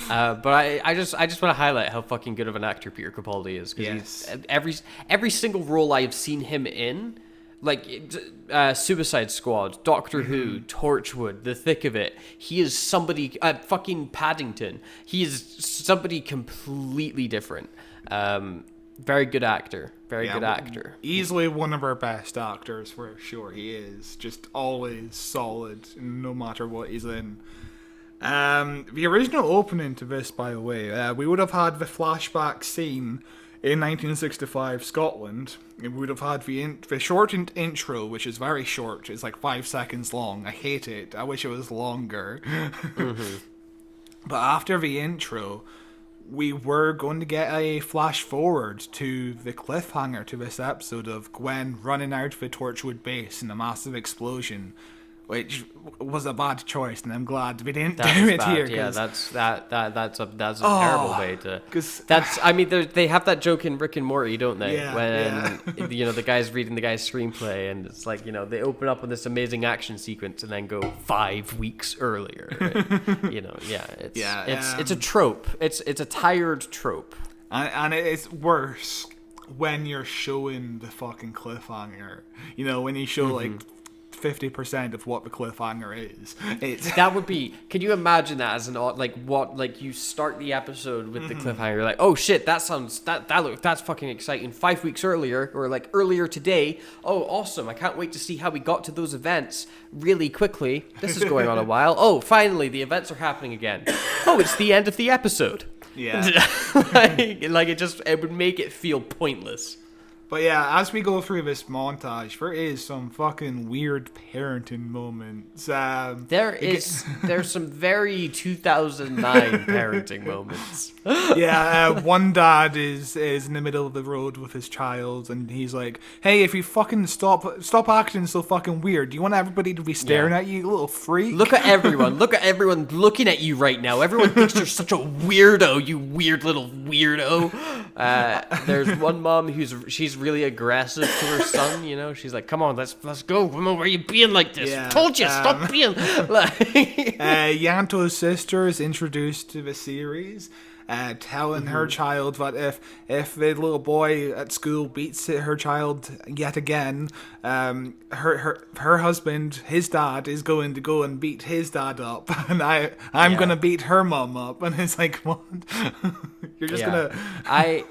But I just want to highlight how fucking good of an actor Peter Capaldi is, because every single role I've seen him in, like Suicide Squad, Doctor Who, Torchwood, The Thick of It, he is somebody, fucking Paddington, he is somebody completely different. Very good actor. Very good actor. Easily one of our best actors, for sure. He is just always solid, no matter what he's in. The original opening to this, by the way, we would have had the flashback scene in 1965 Scotland. We would have had the shortened intro, which is very short. It's like 5 seconds long. I hate it. I wish it was longer. But after the intro, we were going to get a flash forward to the cliffhanger to this episode of Gwen running out of the Torchwood base in a massive explosion, which was a bad choice, and I'm glad we didn't do That is it bad. here. Yeah, 'cause- that's a terrible way to. 'cause- That's I mean they have that joke in Rick and Morty, don't they? Yeah, when the guy's reading the guy's screenplay, and it's like they open up with this amazing action sequence and then go 5 weeks earlier. Right? It's a trope. It's a tired trope. And it's worse when you're showing the fucking cliffhanger. When you show like 50% of what the cliffhanger is. That would be. Can you imagine that as you start the episode with the cliffhanger, you're like, oh shit, that's fucking exciting. 5 weeks earlier, or like earlier today. Oh, awesome! I can't wait to see how we got to those events really quickly. This is going on a while. Oh, finally, the events are happening again. Oh, it's the end of the episode. Yeah. it would make it feel pointless. But yeah, as we go through this montage, there is some fucking weird parenting moments. There's some very 2009 parenting moments. One dad is in the middle of the road with his child, and he's like, "Hey, if you fucking stop acting so fucking weird, do you want everybody to be staring at you, you little freak?" Look at everyone looking at you right now. Everyone thinks you're such a weirdo, you weird little weirdo. There's one mom she's really aggressive to her son. She's like, "Come on, let's go. Come on, why are you being like this? Yeah, Told you, stop being." Yanto's sister is introduced to the series, telling her child that if the little boy at school beats her child yet again, her husband, his dad, is going to go and beat his dad up, and I'm gonna beat her mom up. And it's like, what? You're just gonna. I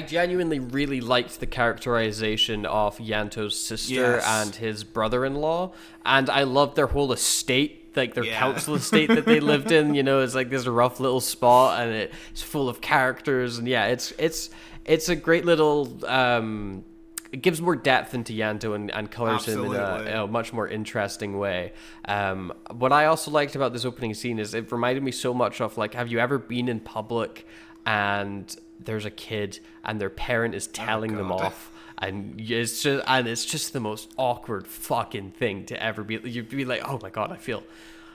genuinely really liked the characterization of Yanto's sister and his brother-in-law, and I loved their whole estate, like their council estate that they lived in. It's like this rough little spot, and it's full of characters, and it's a great little. It gives more depth into Yanto and colors him in a much more interesting way. What I also liked about this opening scene is it reminded me so much of, like, have you ever been in public and there's a kid and their parent is telling them off, and it's just the most awkward fucking thing to ever be. You'd be like, oh my god, I feel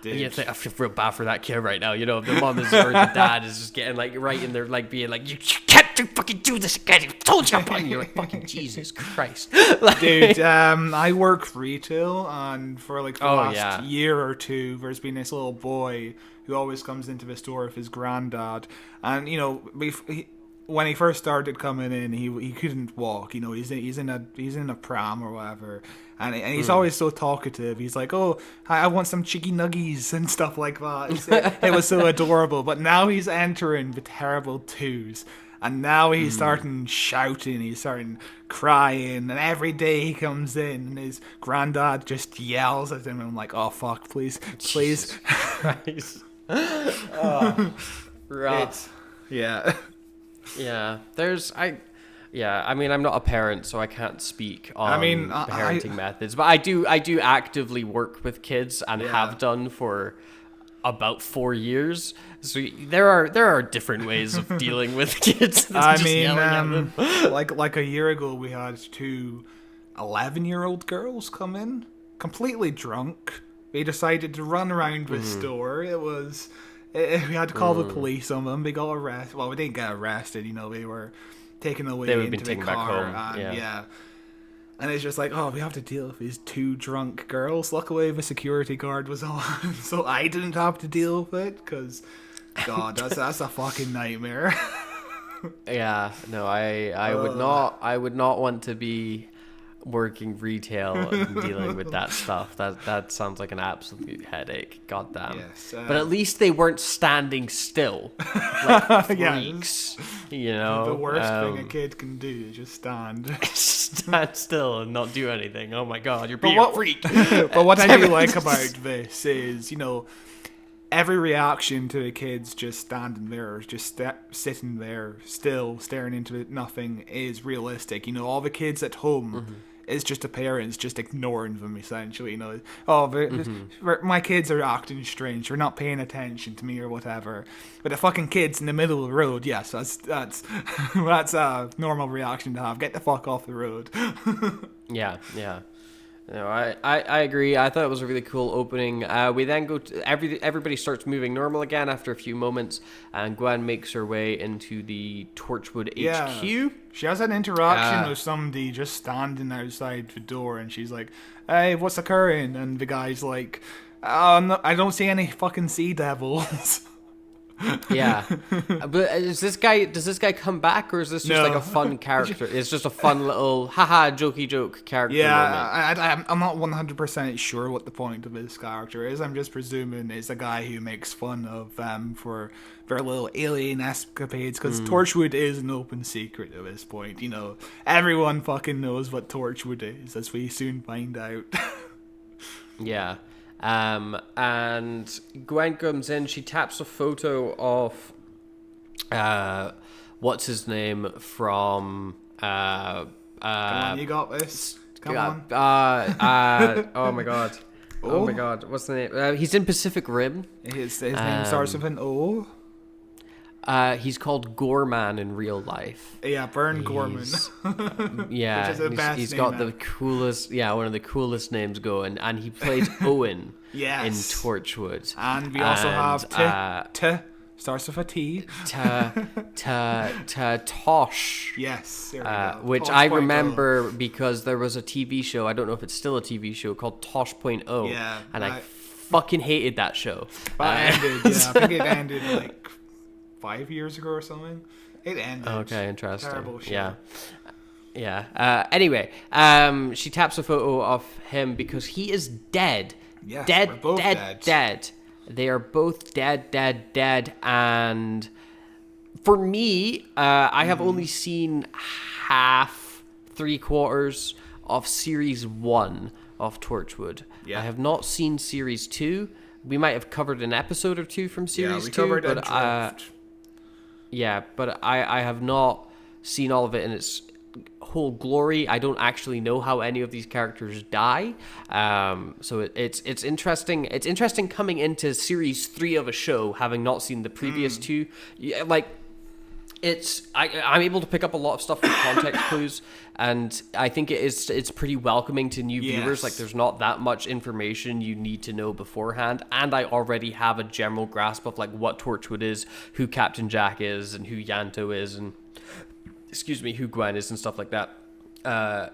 real bad for that kid right now. If the mom or the dad is just getting like right in there, like being like, you can't fucking do this again. I told you. And you're like, fucking Jesus Christ, dude. I work retail, and for like the last year or two, there's been this little boy who always comes into the store with his granddad, and when he first started coming in, he couldn't walk. He's in a pram or whatever, and he's always so talkative. He's like, "Oh, I want some chicky nuggies" and stuff like that. It was so adorable. But now he's entering the terrible twos, and now he's starting shouting. He's starting crying, and every day he comes in, and his granddad just yells at him. And I'm like, "Oh fuck, please." Jesus Christ. Rough. Yeah. I mean, I'm not a parent, so I can't speak on parenting methods, but I do actively work with kids and have done for about 4 years. So there are different ways of dealing with kids. Yelling at them. like a year ago, we had 2 11-year-old girls come in, completely drunk. They decided to run around the store. We had to call the police on them. They got arrested. Well, we didn't get arrested. They were taken away into the car. Back home. And it's just like, oh, we have to deal with these 2 drunk girls. Luckily, the security guard was on, so I didn't have to deal with it. Because, God, that's a fucking nightmare. I would not want to be working retail and dealing with that stuff. That sounds like an absolute headache. Goddamn. Yes, but at least they weren't standing still like freaks. The worst thing a kid can do is just stand still and not do anything. Oh my god, you're being a freak. But what I do like about this is, every reaction to the kids just standing there, just sitting there, still staring into nothing, is realistic. All the kids at home, it's just the parents just ignoring them, essentially. My kids are acting strange, they're not paying attention to me or whatever. But the fucking kids in the middle of the road, yes, that's that's a normal reaction to have. Get the fuck off the road. Yeah. No, I agree. I thought it was a really cool opening. We then go to everybody starts moving normal again after a few moments, and Gwen makes her way into the Torchwood HQ. She has an interaction with somebody just standing outside the door, and she's like, "Hey, what's occurring?" And the guy's like, I don't see any fucking sea devils." Yeah, but does this guy come back, or is this just like a fun character? It's just a fun little jokey joke character. Yeah, I'm not 100% sure what the point of this character is. I'm just presuming it's a guy who makes fun of them for their little alien escapades, because Torchwood is an open secret at this point. You know, everyone fucking knows what Torchwood is, as we soon find out. Yeah. And Gwen comes in, she taps a photo of what's his name from Come on, you got this. Come on. Oh my god. Oh my god, what's the name? He's in Pacific Rim. His name starts with an O. He's called Gorman in real life. Yeah, Gorman. Yeah, which is the best he's name got ever. the coolest, one of the coolest names going, and he plays Owen Yes. in Torchwood. And we also have T, starts with a T. Tosh. Yes, there we go. Which Tosh I 0.0. remember because there was a TV show, I don't know if it's still a TV show, called Tosh.0. Yeah, and I fucking hated that show. That ended, I think it ended like 5 years ago or something. It ended. Okay, interesting. Terrible show. Yeah. Anyway, she taps a photo of him because he is dead. Yes, dead, we're both dead. They are both dead. And for me, I have only seen half, 3/4 of series 1 of Torchwood. Yeah. I have not seen series 2. We might have covered an episode or two from series 2. Covered but Drift. yeah, but I have not seen all of it in its whole glory. I don't actually know how any of these characters die. So it's interesting. It's interesting coming into series 3 of a show, having not seen the previous two. Yeah, like I'm able to pick up a lot of stuff with context clues, and I think it's pretty welcoming to new viewers. Yes. Like there's not that much information you need to know beforehand, and I already have a general grasp of like what Torchwood is, who Captain Jack is, and who Yanto is, and who Gwen is and stuff like that.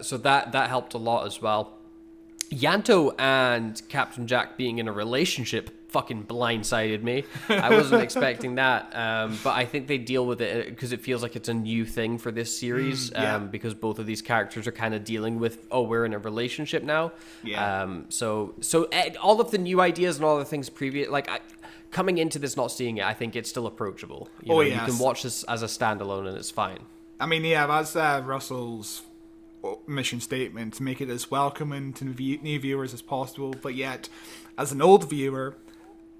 So that helped a lot as well. Yanto and Captain Jack being in a relationship fucking blindsided me. I wasn't expecting that, but I think they deal with it because it feels like it's a new thing for this series, because both of these characters are kind of dealing with, we're in a relationship now. So all of the new ideas and all the things previous, coming into this not seeing it, I think it's still approachable. You can watch this as a standalone and it's fine. I mean, yeah, that's Russell's mission statement, to make it as welcoming to new viewers as possible, but yet, as an old viewer,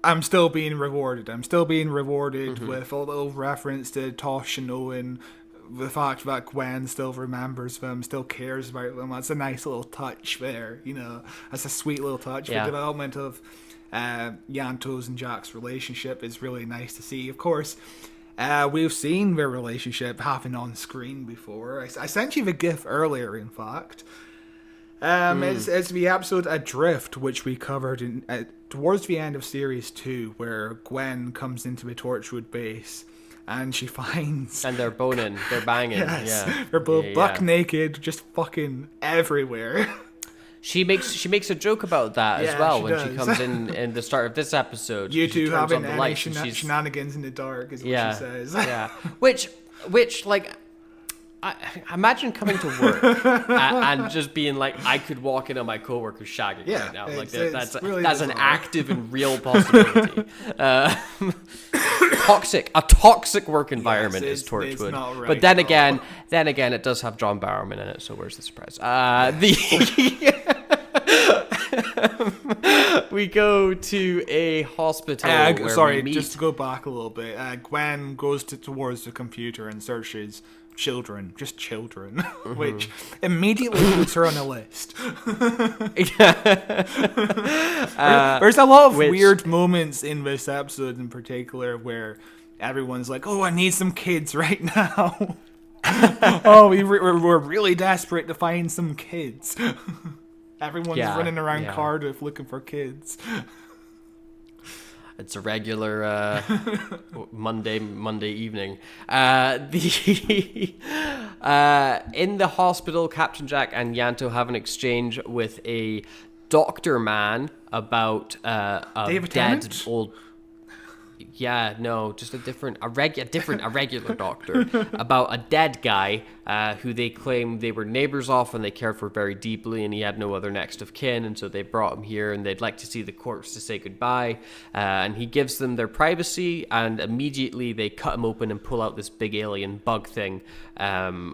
I'm still being rewarded. With a little reference to Tosh and Owen, the fact that Gwen still remembers them, still cares about them. That's a nice little touch there, That's a sweet little touch. The development of Yanto's and Jack's relationship is really nice to see. Of course, we've seen their relationship happen on screen before. I sent you the GIF earlier, in fact. It's the episode Adrift, which we covered in towards the end of series 2, where Gwen comes into the Torchwood base and she finds... And they're boning, they're banging. Yes, yeah. they're both buck naked, just fucking everywhere. She makes a joke about that as well when she comes in the start of this episode. You two having any she's shenanigans in the dark, is what she says. Yeah, which I imagine coming to work and just being like, I could walk in on my coworker shagging right now. Like that's an active and real possibility. A toxic work environment is Torchwood. Right, but then again, it does have John Bowerman in it. So where's the surprise? We go to a hospital. Just to go back a little bit. Gwen goes towards the computer and searches children, which immediately puts her on a list. There's a lot of weird moments in this episode in particular where everyone's like, I need some kids right now. We're really desperate to find some kids. Everyone's running around Cardiff looking for kids. It's a regular Monday evening. In the hospital, Captain Jack and Yanto have an exchange with a doctor man about a David dead Tennant? old. Yeah, no, just a regular doctor about a dead guy who they claim they were neighbors of and they cared for very deeply, and he had no other next of kin, and so they brought him here and they'd like to see the corpse to say goodbye. And he gives them their privacy, and immediately they cut him open and pull out this big alien bug thing,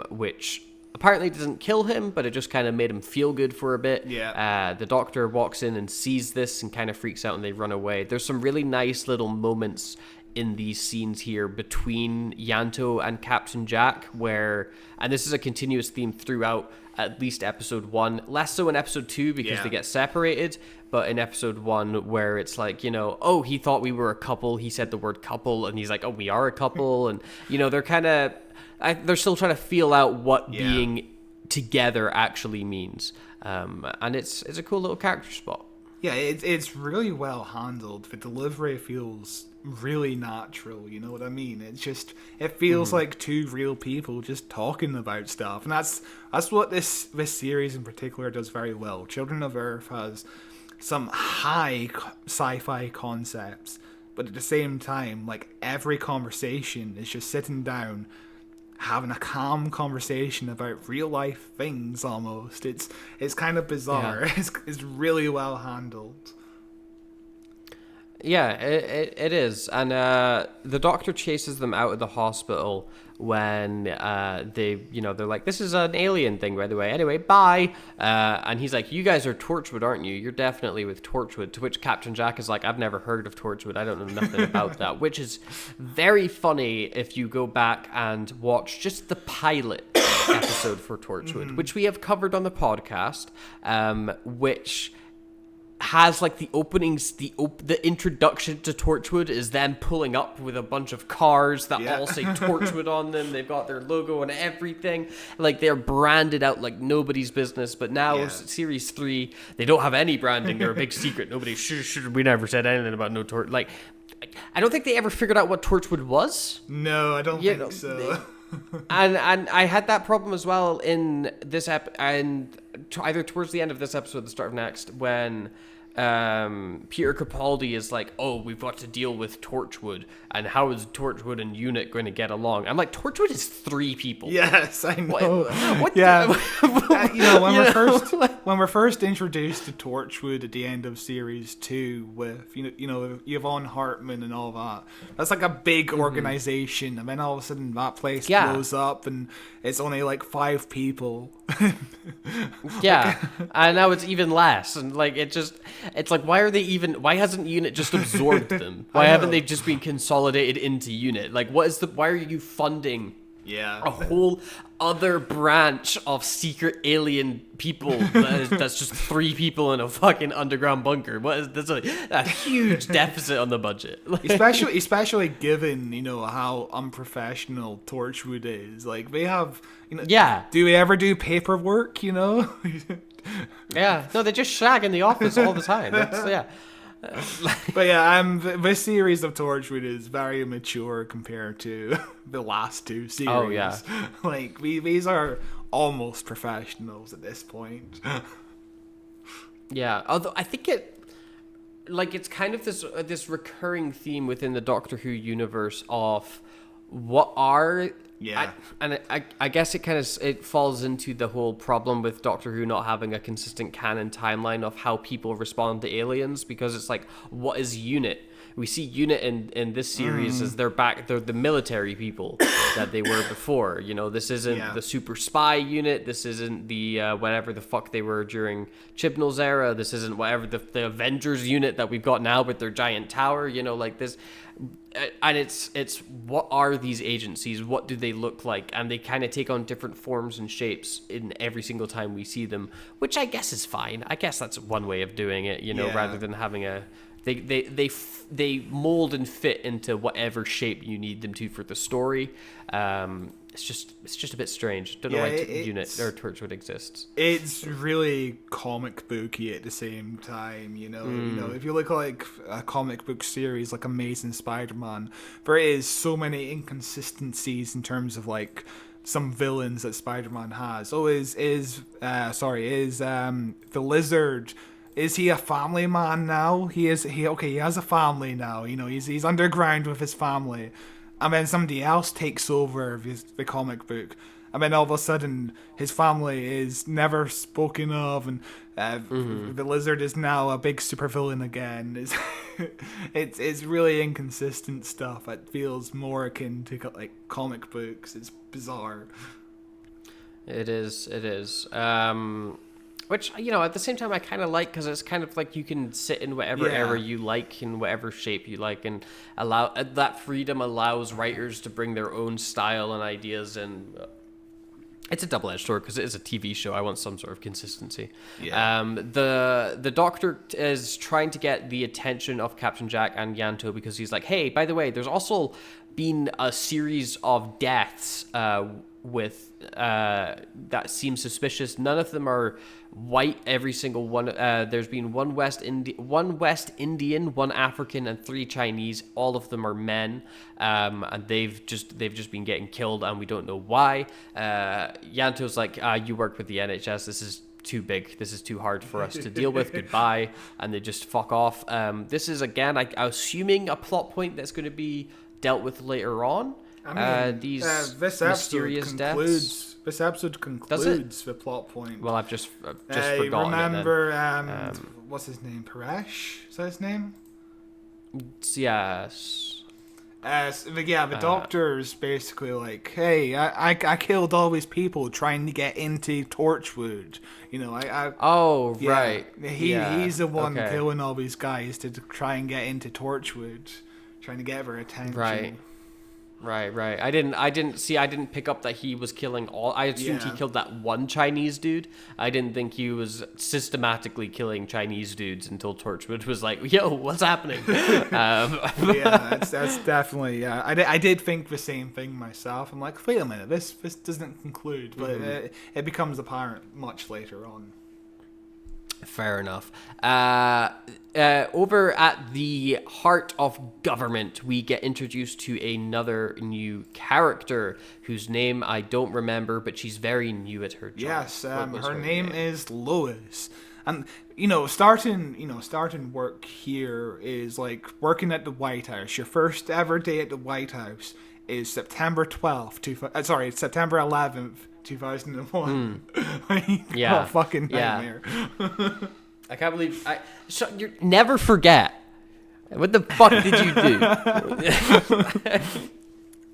which apparently doesn't kill him, but it just kind of made him feel good for a bit. Yeah. The doctor walks in and sees this and kind of freaks out, and they run away. There's some really nice little moments in these scenes here between Yanto and Captain Jack where, and this is a continuous theme throughout at least episode 1, less so in episode 2 because they get separated, but in episode 1 where it's like, you know, oh, he thought we were a couple, he said the word couple, and he's like, oh, we are a couple, and, you know, they're kind of... they're still trying to feel out what being together actually means, and it's a cool little character spot. Yeah, it's really well handled. The delivery feels really natural, you know what I mean? It feels like two real people just talking about stuff, and that's what this series in particular does very well. Children of Earth has some high sci-fi concepts, but at the same time, like, every conversation is just sitting down having a calm conversation about real life things almost. It's kind of bizarre. Yeah. It's really well handled. Yeah, it is. And the doctor chases them out of the hospital when they're like, this is an alien thing, by the way. Anyway, bye. And he's like, you guys are Torchwood, aren't you? You're definitely with Torchwood. To which Captain Jack is like, I've never heard of Torchwood. I don't know nothing about that. Which is very funny if you go back and watch just the pilot episode for Torchwood, which we have covered on the podcast, which... has like the openings, the introduction to Torchwood is them pulling up with a bunch of cars that all say Torchwood on them. They've got their logo and everything. Like, they're branded out like nobody's business. But now series 3, they don't have any branding. They're a big secret. Nobody we never said anything about no Torch. Like, I don't think they ever figured out what Torchwood was. No, I don't think so. And I had that problem as well in this and either towards the end of this episode, the start of next, when Peter Capaldi is like, oh, we've got to deal with Torchwood, and how is Torchwood and Unit going to get along? I'm like, Torchwood is 3 people. Yes, I know. What you know, when we're first introduced to Torchwood at the end of series 2 with you know Yvonne Hartman and all that, that's like a big organization, and then all of a sudden that place blows up and it's only like 5 people. And now it's even less, and like it's like, why hasn't Unit just absorbed them? Why haven't they just been consolidated into Unit? Like, why are you funding a whole other branch of secret alien people that's just 3 people in a fucking underground bunker? That's a huge deficit on the budget. especially given, you know, how unprofessional Torchwood is. Like, they have, you know, do we ever do paperwork, you know? No, they just shag in the office all the time. But this series of Torchwood is very mature compared to the last 2 series. Oh yeah, like these are almost professionals at this point. Yeah, although I think it's kind of this recurring theme within the Doctor Who universe of what are. Yeah, I guess it falls into the whole problem with Doctor Who not having a consistent canon timeline of how people respond to aliens, because it's like, what is Unit? We see Unit in this series as they're the military people that they were before. You know, this isn't the super spy unit. This isn't the whatever the fuck they were during Chibnall's era. This isn't whatever the Avengers unit that we've got now with their giant tower. You know, like this. And it's what are these agencies? What do they look like? And they kind of take on different forms and shapes in every single time we see them, which I guess is fine. I guess that's one way of doing it, you know, rather than having they mold and fit into whatever shape you need them to for the story. it's just a bit strange. Don't know why Unit or Torchwood exists. It's really comic booky at the same time, you know. If you look at like a comic book series like Amazing Spider-Man, there is so many inconsistencies in terms of like some villains that Spider-Man has. Is the Lizard? Is he a family man now? He has a family now. You know, he's underground with his family. And then somebody else takes over the comic book. And then all of a sudden, his family is never spoken of, and the Lizard is now a big supervillain again. It's really inconsistent stuff. It feels more akin to like comic books. It's bizarre. It is. Which, you know, at the same time I kind of like, because it's kind of like you can sit in whatever era you like, in whatever shape you like, and allow that freedom allows writers to bring their own style and ideas, and it's a double-edged sword because it is a TV show. I want some sort of consistency. Yeah. The Doctor is trying to get the attention of Captain Jack and Yanto because he's like, hey, by the way, there's also been a series of deaths with that seem suspicious. None of them are white. Every single one. There's been one West Indian, one African, and 3 Chinese. All of them are men, and they've just been getting killed, and we don't know why. Yanto's like, you work with the NHS. This is too big. This is too hard for us to deal with. Goodbye, and they just fuck off. This is again, I'm assuming, a plot point that's going to be dealt with later on. I mean, this mysterious deaths. This episode concludes the plot point. Well, I've just forgotten. Remember, what's his name? Paresh? Is that his name? Yes. The Doctor's basically like, hey, I killed all these people trying to get into Torchwood. You know, right. He's the one killing all these guys to try and get into Torchwood, trying to get their attention. Right. I didn't pick up that he was killing all. I assumed he killed that one Chinese dude. I didn't think he was systematically killing Chinese dudes until Torchwood was like, yo, what's happening? That's definitely, I did think the same thing myself. I'm like, wait a minute, this doesn't conclude, but it becomes apparent much later on. Fair enough. Over at the heart of government, we get introduced to another new character whose name I don't remember, but she's very new at her job. Yes, her name is Lois. And starting work here is like working at the White House. Your first ever day at the White House is September 11th, 2001. Yeah. Fucking nightmare. I can't believe you never forget. What the fuck did you do?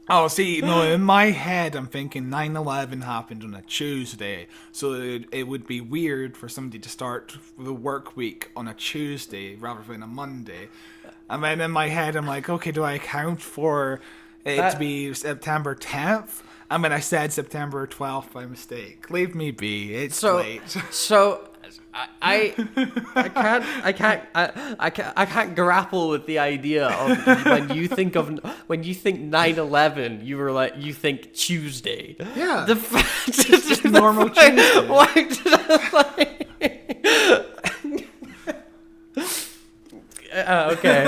Oh, see, no, in my head, I'm thinking 9/11 happened on a Tuesday, so it would be weird for somebody to start the work week on a Tuesday rather than a Monday. And then in my head, I'm like, okay, do I account for it to be September 10th? And then I said September 12th by mistake. Leave me be. It's late. So I can't grapple with the idea of when you think 9/11, you think Tuesday. Yeah. The fact just normal Tuesday. Why did I okay.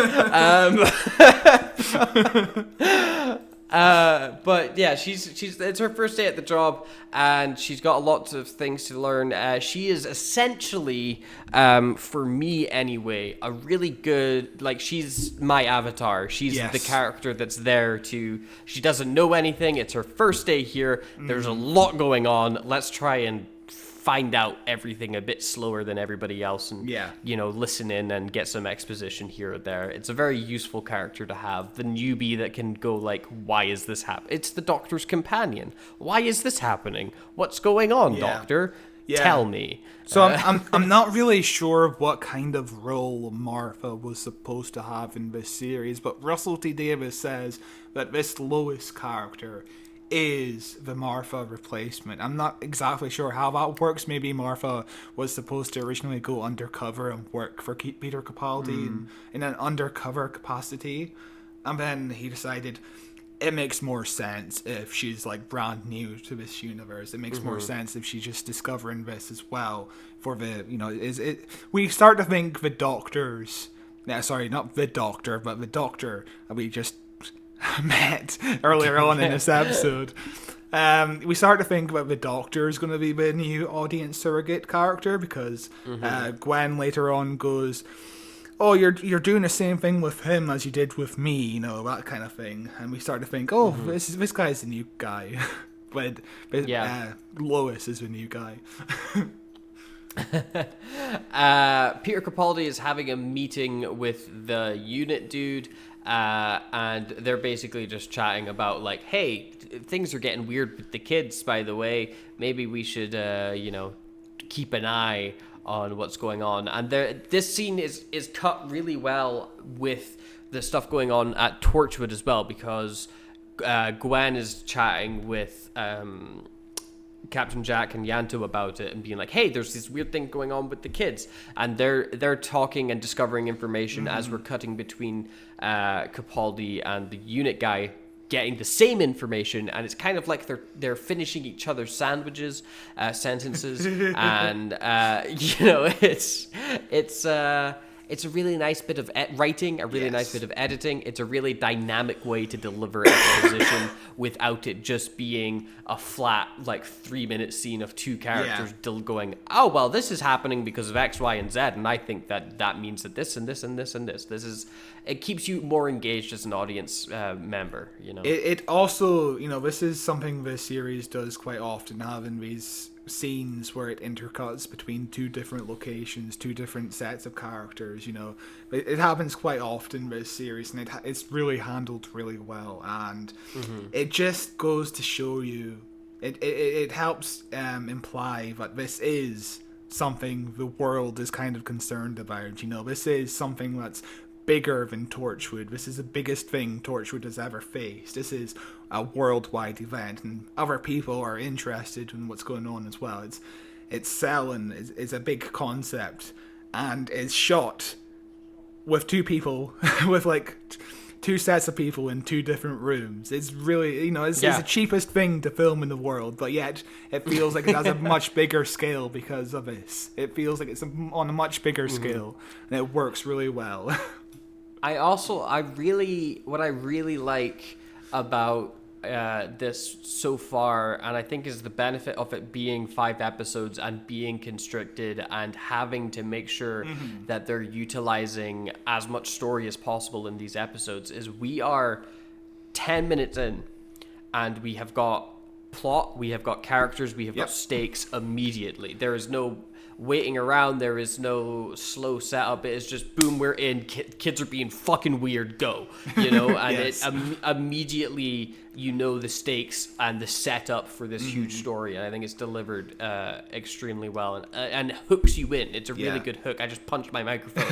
But yeah, she's it's her first day at the job, and she's got a lot of things to learn. She is essentially, for me anyway, a really good, like, she's my avatar. She's the character that's there she doesn't know anything. It's her first day here. There's a lot going on. Let's try and find out everything a bit slower than everybody else, and listen in and get some exposition here or there. It's a very useful character to have, the newbie that can go like, why is this happening? It's the Doctor's companion. Why is this happening? What's going on, Doctor? Tell me. So I'm not really sure what kind of role Martha was supposed to have in this series, but Russell T Davies says that this Lois character is the Martha replacement. I'm not exactly sure how that works. Maybe Martha was supposed to originally go undercover and work for Peter Capaldi in an undercover capacity, and then he decided, it makes more sense if she's like brand new to this universe. It makes more sense if she's just discovering this as well. For the, you know, we start to think the doctors, sorry, not the doctor, but the doctor we just met earlier on in this episode. We start to think that the Doctor is going to be the new audience surrogate character, because Gwen later on goes, "Oh, you're doing the same thing with him as you did with me," you know, that kind of thing. And we start to think, "Oh, this guy's the new guy," but Lois is the new guy. Peter Capaldi is having a meeting with the unit dude. And they're basically just chatting about, like, hey, things are getting weird with the kids, by the way. Maybe we should, keep an eye on what's going on. And this scene is cut really well with the stuff going on at Torchwood as well, because Gwen is chatting with Captain Jack and Yanto about it and being like, hey, there's this weird thing going on with the kids. And they're talking and discovering information as we're cutting between Capaldi and the unit guy getting the same information, and it's kind of like they're finishing each other's sentences, and it's a really nice bit of writing, a really nice bit of editing. It's a really dynamic way to deliver exposition without it just being a flat, like, 3-minute scene of two characters going, oh, well, this is happening because of X, Y, and Z, and I think that means that this and this and this and this. It keeps you more engaged as an audience member, you know. It also, you know, this is something this series does quite often, having these scenes where it intercuts between two different locations, two different sets of characters, you know. It happens quite often with this series, and it's really handled really well, and it just goes to show you, it helps imply that this is something the world is kind of concerned about, you know. This is something that's bigger than Torchwood. This is the biggest thing Torchwood has ever faced. This is a worldwide event, and other people are interested in what's going on as well. It's selling. It's a big concept, and it's shot with two people, with like two sets of people in two different rooms. It's really, you know, it's the cheapest thing to film in the world, but yet it feels like it has a much bigger scale because of this. It feels like it's on a much bigger scale, and it works really well. what I really like about this so far, and I think is the benefit of it being 5 episodes and being constricted and having to make sure that they're utilizing as much story as possible in these episodes, is we are 10 minutes in and we have got plot, we have got characters, we have got stakes immediately. There is no waiting around, there is no slow setup. It is just boom, we're in, kids are being fucking weird, go, you know. And it immediately, you know, the stakes and the setup for this huge story, and I think it's delivered extremely well, and hooks you in. It's a really good hook. I just punched my microphone.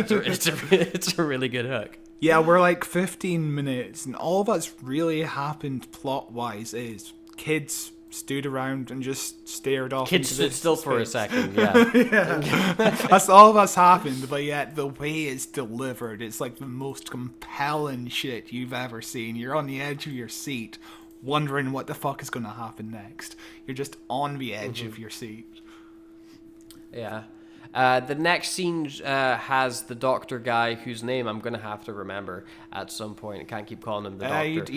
It's a really good hook. Yeah, we're like 15 minutes, and all that's really happened plot-wise is kids stood around and just stared off. Kids stood still for a second, That's all that's happened, but yet the way it's delivered, it's like the most compelling shit you've ever seen. You're on the edge of your seat, wondering what the fuck is going to happen next. You're just on the edge of your seat. Yeah. The next scene has the doctor guy, whose name I'm going to have to remember at some point. I can't keep calling him the doctor.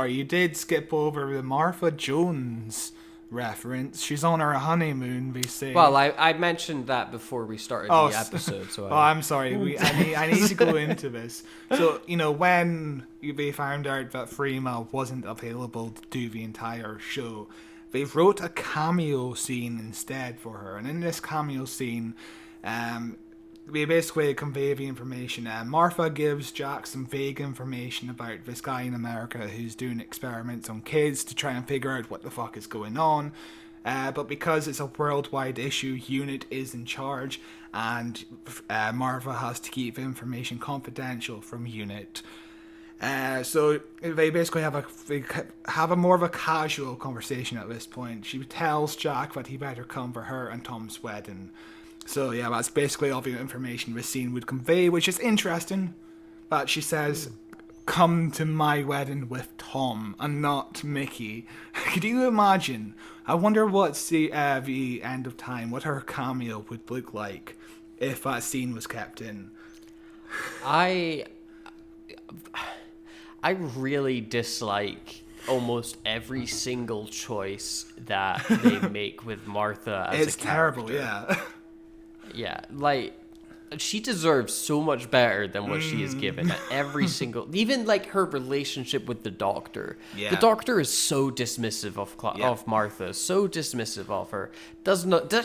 You did skip over the Martha Jones reference. She's on her honeymoon, we say. Well, I mentioned that before we started the episode. So I'm sorry. I need to go into this. So, you know, when they found out that Freema wasn't available to do the entire show, they wrote a cameo scene instead for her, and in this cameo scene, they basically convey the information. Martha gives Jack some vague information about this guy in America who's doing experiments on kids to try and figure out what the fuck is going on. But because it's a worldwide issue, UNIT is in charge, and Martha has to keep information confidential from UNIT. So they basically have a more of a casual conversation at this point. She tells Jack that he better come for her and Tom's wedding. So yeah, that's basically all the information this scene would convey, which is interesting. But she says, come to my wedding with Tom and not Mickey. Could you imagine? I wonder what the end of time, what her cameo would look like if that scene was kept in. I really dislike almost every single choice that they make with Martha as It's a character. terrible, yeah. Yeah, like, she deserves so much better than what she is given at every single... Even, like, her relationship with the Doctor. Yeah. The Doctor is so dismissive of Martha, so dismissive of her.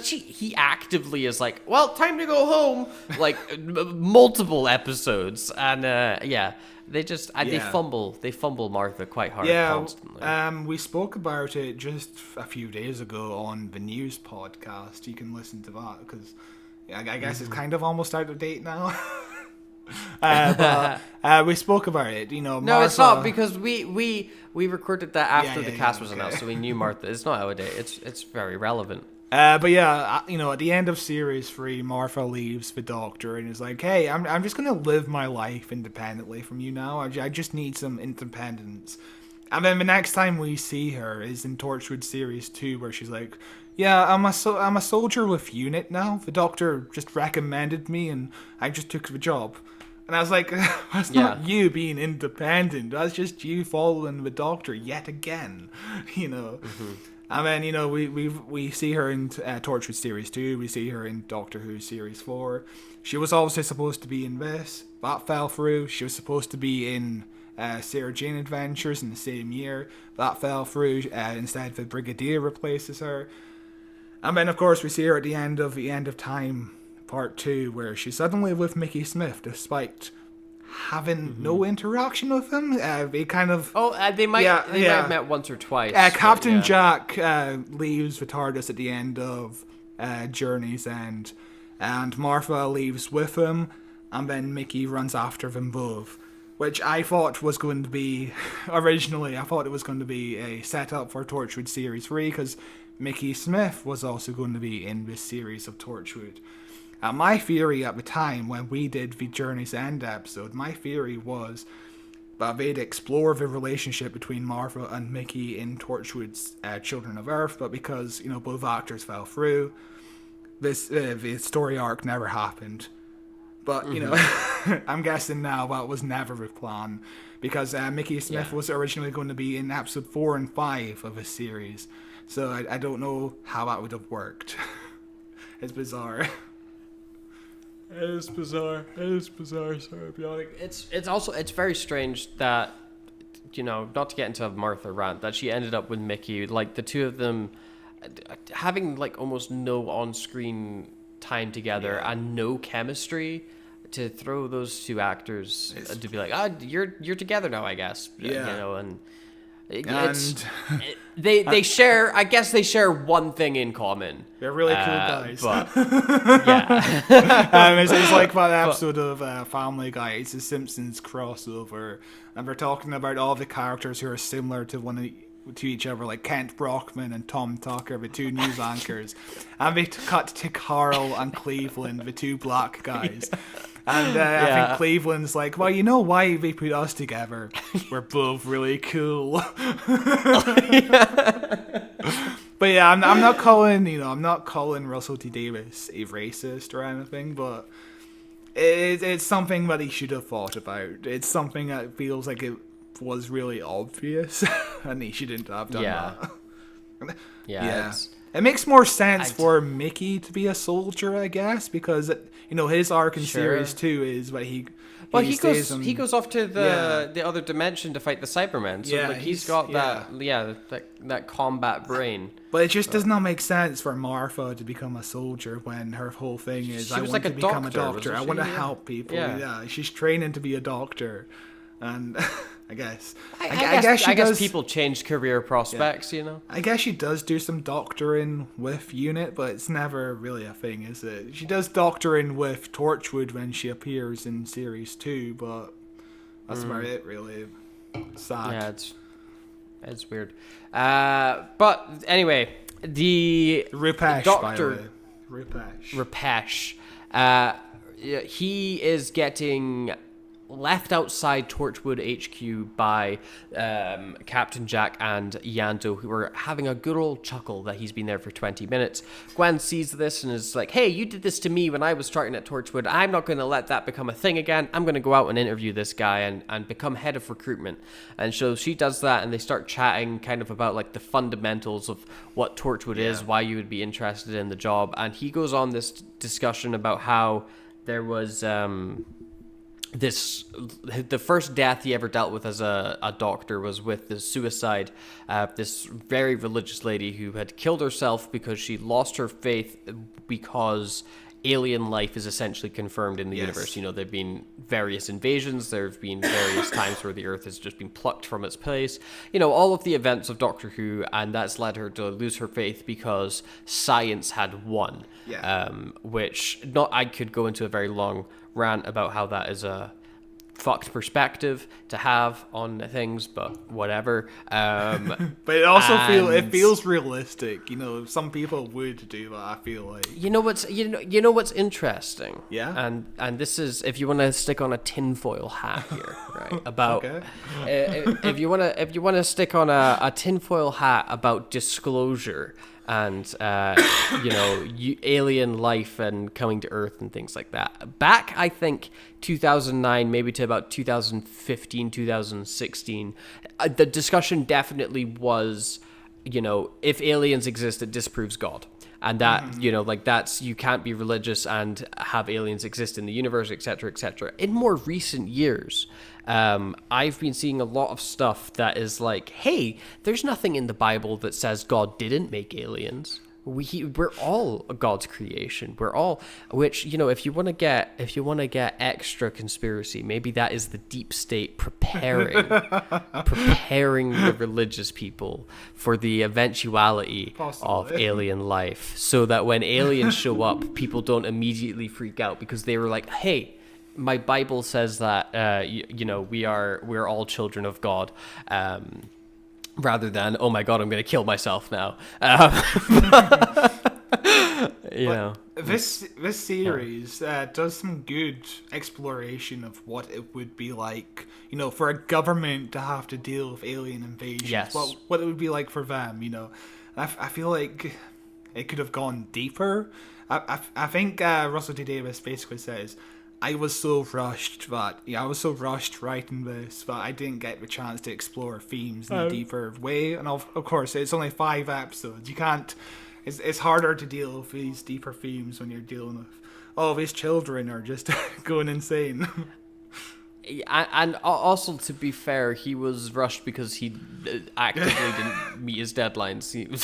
He actively is like, well, time to go home, like, multiple episodes. And, they fumble Martha quite hard constantly. We spoke about it just a few days ago on the news podcast. You can listen to that, because... I guess it's kind of almost out of date now. But we spoke about it, Martha... No, it's not, because we recorded that after the cast was announced, so we knew Martha. It's not out of date. It's very relevant. But yeah, at the end of series 3, Martha leaves the Doctor and is like, hey, I'm just gonna live my life independently from you now. I just need some independence. And then the next time we see her is in Torchwood series 2, where she's like, yeah, I'm a soldier with unit now. The Doctor just recommended me, and I just took the job. And I was like, that's not you being independent. That's just you following the Doctor yet again, Mm-hmm. And then, we see her in Torchwood series 2. We see her in Doctor Who series 4. She was obviously supposed to be in this. That fell through. She was supposed to be in Sarah Jane Adventures in the same year. That fell through. Instead, the Brigadier replaces her. And then, of course, we see her at the end of Time, Part 2, where she's suddenly with Mickey Smith, despite having no interaction with him. They kind of... They might have met once or twice. Captain Jack leaves the TARDIS at the end of Journey's End, and Martha leaves with him, and then Mickey runs after them both. Which I thought was going to be... Originally, I thought it was going to be a setup for Torchwood Series 3, because Mickey Smith was also going to be in this series of Torchwood. My theory at the time, when we did the Journey's End episode, my theory was that they'd explore the relationship between Martha and Mickey in Torchwood's Children of Earth, but because, both actors fell through, the story arc never happened. But, I'm guessing now that was never the plan, because Mickey Smith was originally going to be in episode 4 and 5 of a series. So I don't know how that would have worked. It's bizarre. It is bizarre, sorry, Bjorn. It's very strange that, not to get into a Martha rant, that she ended up with Mickey, like the two of them having like almost no on-screen time together and no chemistry. To throw those two actors to be like, you're together now, I guess. And they share. I guess they share one thing in common. They're really cool guys. But, it's like that episode of Family Guy. It's a Simpsons crossover, and they're talking about all the characters who are similar to each other, like Kent Brockman and Tom Tucker, the two news anchors, and they cut to Carl and Cleveland, the two black guys. And I think Cleveland's like, well, you know why they put us together? We're both really cool. But yeah, I'm not calling Russell T Davies a racist or anything, but it's something that he should have thought about. It's something that feels like it was really obvious, and he shouldn't have done that. It makes more sense for Mickey to be a soldier, I guess, because his arc in series 2 is that he goes off to the other dimension to fight the Cybermen. So he's got that combat brain. But it just does not make sense for Martha to become a soldier when her whole thing is I want to become a doctor. I want to help people. Yeah, she's training to be a doctor, and I guess people change career prospects, I guess she does do some doctoring with UNIT, but it's never really a thing, is it? She does doctoring with Torchwood when she appears in series 2, but that's about it, really. Sad. Yeah, it's weird. But anyway, the Rupesh, Doctor, by the way. Rupesh, he is getting left outside Torchwood HQ by Captain Jack and Yanto, who are having a good old chuckle that he's been there for 20 minutes. Gwen sees this and is like, hey, you did this to me when I was starting at Torchwood. I'm not going to let that become a thing again. I'm going to go out and interview this guy and become head of recruitment. And so she does that, and they start chatting kind of about like the fundamentals of what Torchwood is, why you would be interested in the job. And he goes on this discussion about how there was... the first death he ever dealt with as a doctor was with the suicide, this very religious lady who had killed herself because she lost her faith because alien life is essentially confirmed in the universe. You know, there have been various invasions, there have been various times where the Earth has just been plucked from its place. You know, all of the events of Doctor Who, and that's led her to lose her faith because science had won. Which, I could go into a very long rant about how that is a fucked perspective to have on things, but whatever. But it also feels realistic. You know, some people would do that, I feel like. You know what's interesting? Yeah. And this is, if you want to stick on a tinfoil hat here, right? About if you want to stick on a tinfoil hat about disclosure and alien life and coming to Earth and things like that. Back, I think, 2009, maybe to about 2015, 2016, the discussion definitely was, if aliens exist, it disproves God. And that, that's, you can't be religious and have aliens exist in the universe, etc., etc. In more recent years, I've been seeing a lot of stuff that is like, hey, there's nothing in the Bible that says God didn't make aliens. We're all God's creation. We're all, which, if you want to get extra conspiracy, maybe that is the deep state preparing the religious people for the eventuality of alien life, so that when aliens show up, people don't immediately freak out because they were like, hey, my Bible says that we're all children of God. Rather than, oh my God, I'm going to kill myself now. This series does some good exploration of what it would be like, for a government to have to deal with alien invasions. Yes. What it would be like for them, I feel like it could have gone deeper. I think Russell T. Davies basically says, I was so rushed writing this that I didn't get the chance to explore themes in a deeper way. And of course, it's only 5 episodes. You can't. It's harder to deal with these deeper themes when you're dealing with, these children are just going insane. And also, to be fair, he was rushed because he actively didn't meet his deadlines. He was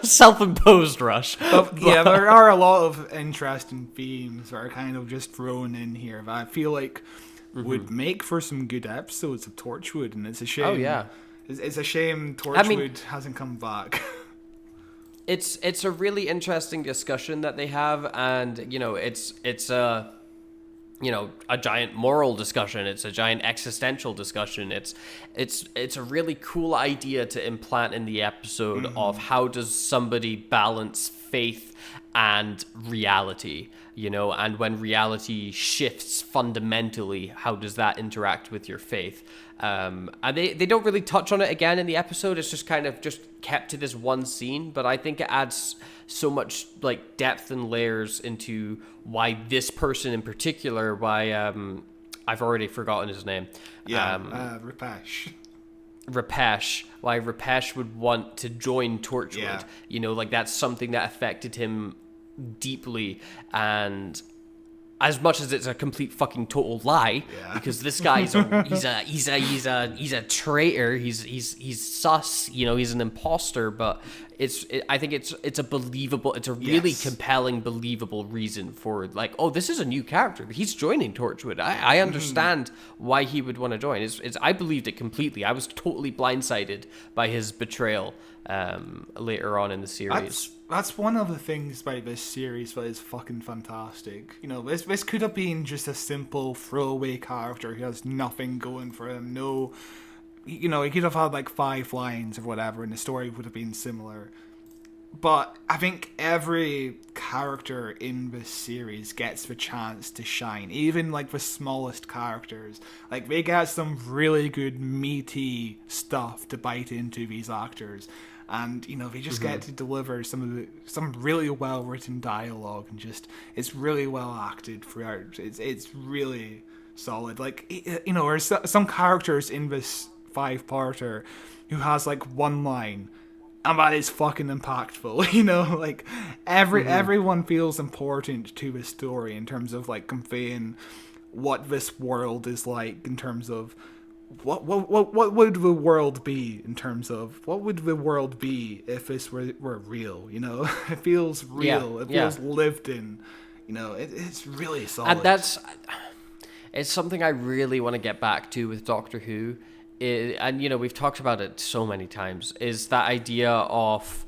self-imposed rush. But there are a lot of interesting themes that are kind of just thrown in here that I feel like would make for some good episodes of Torchwood, and it's a shame. Oh yeah, it's a shame Torchwood hasn't come back. It's a really interesting discussion that they have, and it's a giant moral discussion. It's a giant existential discussion. It's a really cool idea to implant in the episode of how does somebody balance faith and reality, and when reality shifts fundamentally, how does that interact with your faith? And they don't really touch on it again in the episode. It's just kind of just kept to this one scene, but I think it adds so much like depth and layers into why this person in particular, why I've already forgotten his name. Rupesh. Why Rupesh would want to join Torchwood. That's something that affected him deeply, and as much as it's a complete fucking total lie, because this guy's he's a traitor. He's sus. He's an imposter. But I think it's a believable. It's a really compelling, believable reason for like, oh, this is a new character. He's joining Torchwood. I understand why he would want to join. I believed it completely. I was totally blindsided by his betrayal later on in the series. That's one of the things about this series that is fucking fantastic. This could have been just a simple throwaway character who has nothing going for him. No, he could have had like 5 lines or whatever, and the story would have been similar. But I think every character in this series gets the chance to shine. Even like the smallest characters. Like they get some really good meaty stuff to bite into, these actors. And, you know, they just get to deliver some really well written dialogue, and just it's really well acted throughout. It's really solid. Like, you know, there's some characters in this 5-parter who has like one line, and that is fucking impactful, you know? Like, everyone feels important to the story in terms of, like, conveying what this world is like, in terms of what would the world be, in terms of what would the world be if this were real, you know? It feels real. It feels lived in, you know? It's really solid. And it's something I really want to get back to with Doctor Who. And, you know, we've talked about it so many times, is that idea of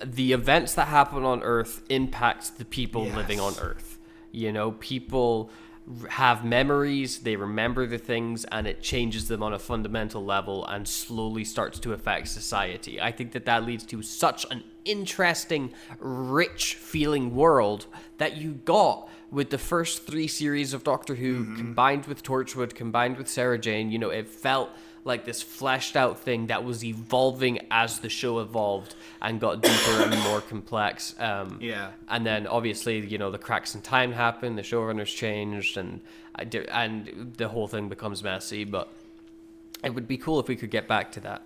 the events that happen on Earth impact the people living on Earth. You know, people have memories, they remember the things, and it changes them on a fundamental level and slowly starts to affect society. I think that leads to such an interesting, rich feeling world that you got with the first 3 series of Doctor Who, combined with Torchwood, combined with Sarah Jane. You know, it felt like this fleshed out thing that was evolving as the show evolved and got deeper and more complex. And then obviously, you know, the cracks in time happen, the showrunners changed, and the whole thing becomes messy. But it would be cool if we could get back to that.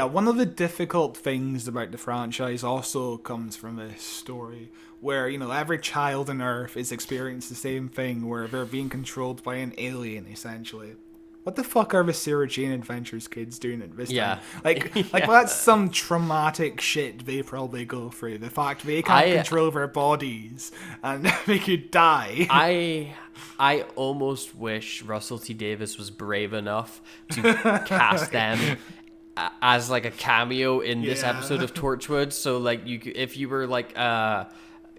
One of the difficult things about the franchise also comes from this story, where, you know, every child on Earth is experiencing the same thing, where they're being controlled by an alien, essentially. What the fuck are the Sarah Jane Adventures kids doing at this time? Like that's some traumatic shit they probably go through. The fact they can't control their bodies and they could die. I almost wish Russell T Davies was brave enough to cast them as like a cameo in this episode of Torchwood. So like if you were like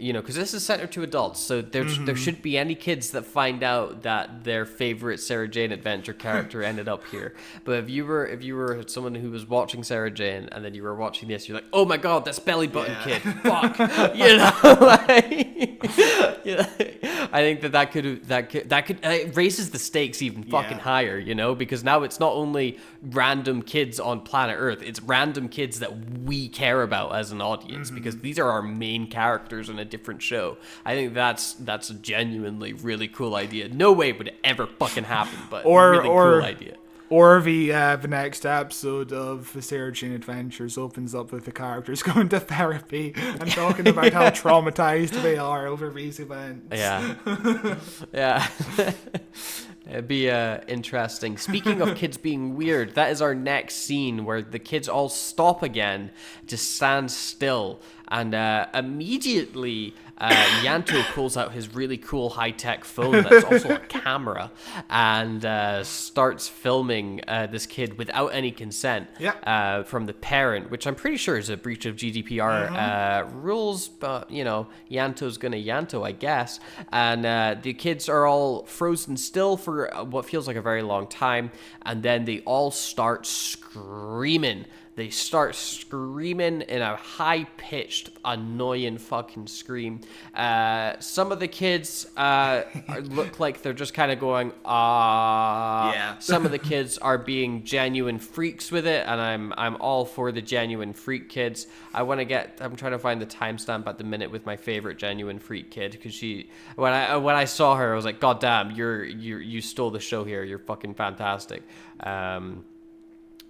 you know, because this is centered to adults, so there shouldn't be any kids that find out that their favorite Sarah Jane Adventure character ended up here. But if you were someone who was watching Sarah Jane and then you were watching this, you're like, oh my god, that's Belly Button Kid. Fuck, you know, like, you know, I think that could it raises the stakes even fucking higher, you know, because now it's not only random kids on planet Earth, it's random kids that we care about as an audience, because these are our main characters in a different show. I think that's a genuinely really cool idea. No way would it ever fucking happen, but really cool idea. Or the next episode of the Sarah Jane Adventures opens up with the characters going to therapy and talking about how traumatized they are over these events. Yeah. It'd be interesting. Speaking of kids being weird, that is our next scene, where the kids all stop again to stand still, and immediately Yanto pulls out his really cool high-tech phone that's also a camera, and starts filming this kid without any consent from the parent, which I'm pretty sure is a breach of GDPR rules, but, you know, Yanto's gonna Yanto, I guess. And the kids are all frozen still for what feels like a very long time, and then they all start screaming. They start screaming in a high-pitched, annoying fucking scream. Some of the kids look like they're just kind of going, ah. Yeah. Some of the kids are being genuine freaks with it, and I'm all for the genuine freak kids. I'm trying to find the timestamp at the minute with my favorite genuine freak kid, because when I saw her, I was like, God damn, you stole the show here. You're fucking fantastic.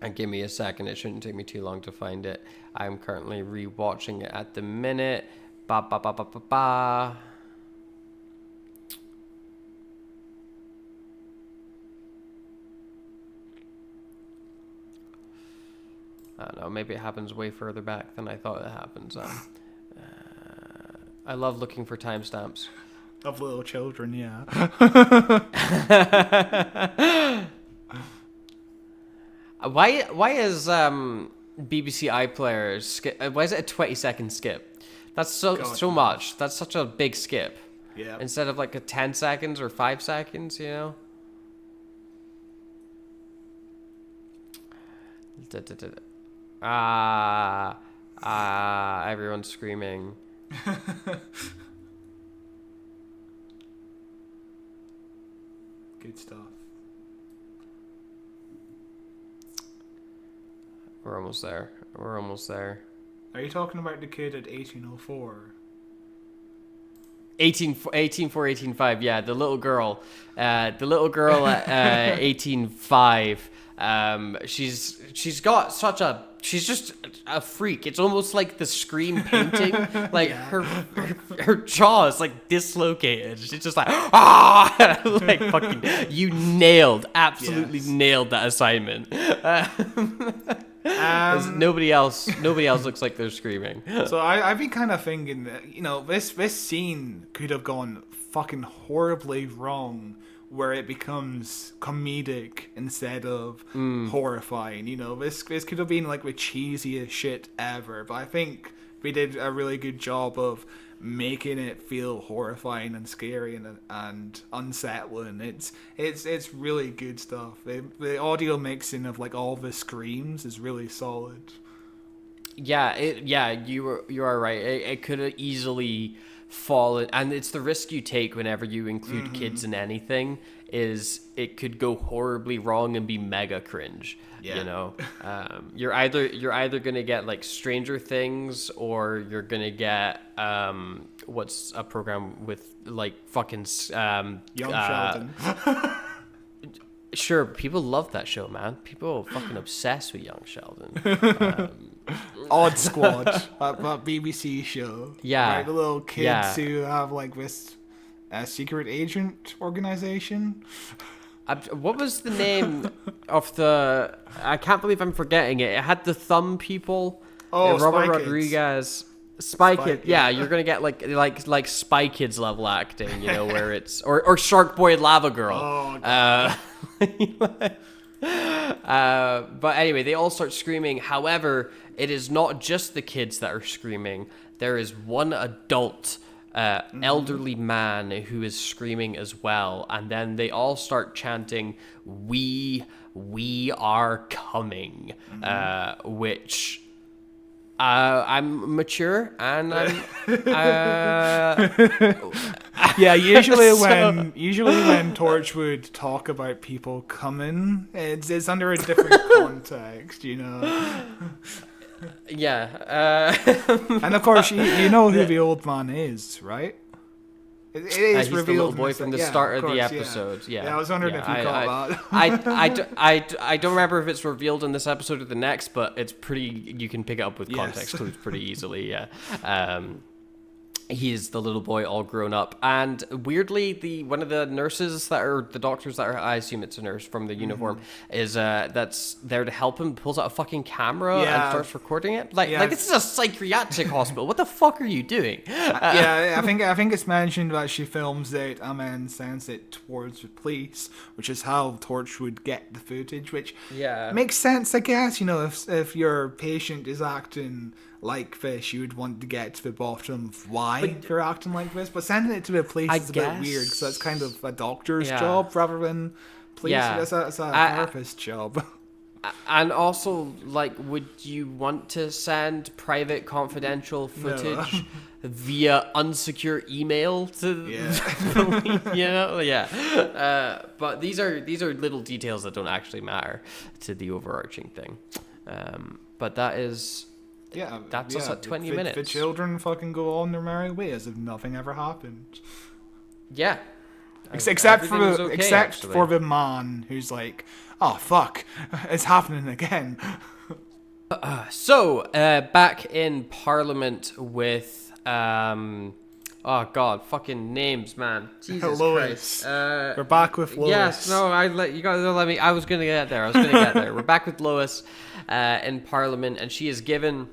And give me a second, it shouldn't take me too long to find it. I'm currently rewatching it at the minute. Ba ba ba ba ba ba. I don't know, maybe it happens way further back than I thought it happens. I love looking for timestamps. Of little children, yeah. Why is BBC iPlayer why is it a 20-second skip? That's so much. That's such a big skip. Yeah. Instead of like a 10 seconds or 5 seconds, you know? Everyone's screaming. Good stuff. We're almost there. We're almost there. Are you talking about the kid at 1804? 18.4, yeah, the little girl at 18.5. She's just a freak. It's almost like the Scream painting. Like her jaw is like dislocated. She's just like like fucking. You absolutely nailed that assignment. Nobody else looks like they're screaming. So I've been kind of thinking that, this scene could have gone fucking horribly wrong, where it becomes comedic instead of horrifying. This could have been like the cheesiest shit ever, but I think we did a really good job of making it feel horrifying and scary and unsettling. It's really good stuff. The audio mixing of like all the screams is really solid. Yeah, you are right. It could have easily fallen, and it's the risk you take whenever you include kids in anything. Is it could go horribly wrong and be mega cringe. Yeah. You're either gonna get like Stranger Things, or you're gonna get what's a program with like fucking Young Sheldon. Sure, people love that show, man. People are fucking obsessed with Young Sheldon. Odd Squad, that BBC show. Yeah, right, the little kids who have like this secret agent organization. What was the name of the? I can't believe I'm forgetting it. It had the thumb people. Oh, Robert Spy Rodriguez. Spy Kid. Yeah. You're gonna get like Spy Kids level acting. Where it's or Shark Boy and Lava Girl. Oh, God. But anyway, they all start screaming. However, it is not just the kids that are screaming. There is one adult, elderly man who is screaming as well. And then they all start chanting, we are coming, which... I'm mature and I'm yeah, usually when Torchwood talk about people coming, it's under a different context, Yeah. And of course you know who the old man is, right? It is he's revealed the little boy from the start of the episode. Yeah, I was wondering if you caught that. I don't remember if it's revealed in this episode or the next, but it's pretty. You can pick it up with context clues pretty easily. Yeah. He is the little boy all grown up, and weirdly, one of the nurses that are the doctors that are, I assume it's a nurse from the uniform, is that's there to help him, pulls out a fucking camera and starts recording it. Like this is a psychiatric hospital. What the fuck are you doing? I think it's mentioned that she films it and then sends it towards the police, which is how Torch would get the footage, which makes sense, I guess. If your patient is acting like this, you would want to get to the bottom of why they're acting like this, but sending it to the police is a bit weird, because that's kind of a doctor's job rather than police. That's a therapist's job. And also, would you want to send private confidential footage via unsecure email to the police? But these are little details that don't actually matter to the overarching thing. But that is... that's us at 20 minutes. The children fucking go on their merry way as if nothing ever happened. Yeah. Except for the man who's like, oh fuck, it's happening again. So back in Parliament with oh god, fucking names, man. Jesus Lois. Christ. We're back with Lois. Yes, no, you gotta let me. I was gonna get there. We're back with Lois in Parliament, and she is given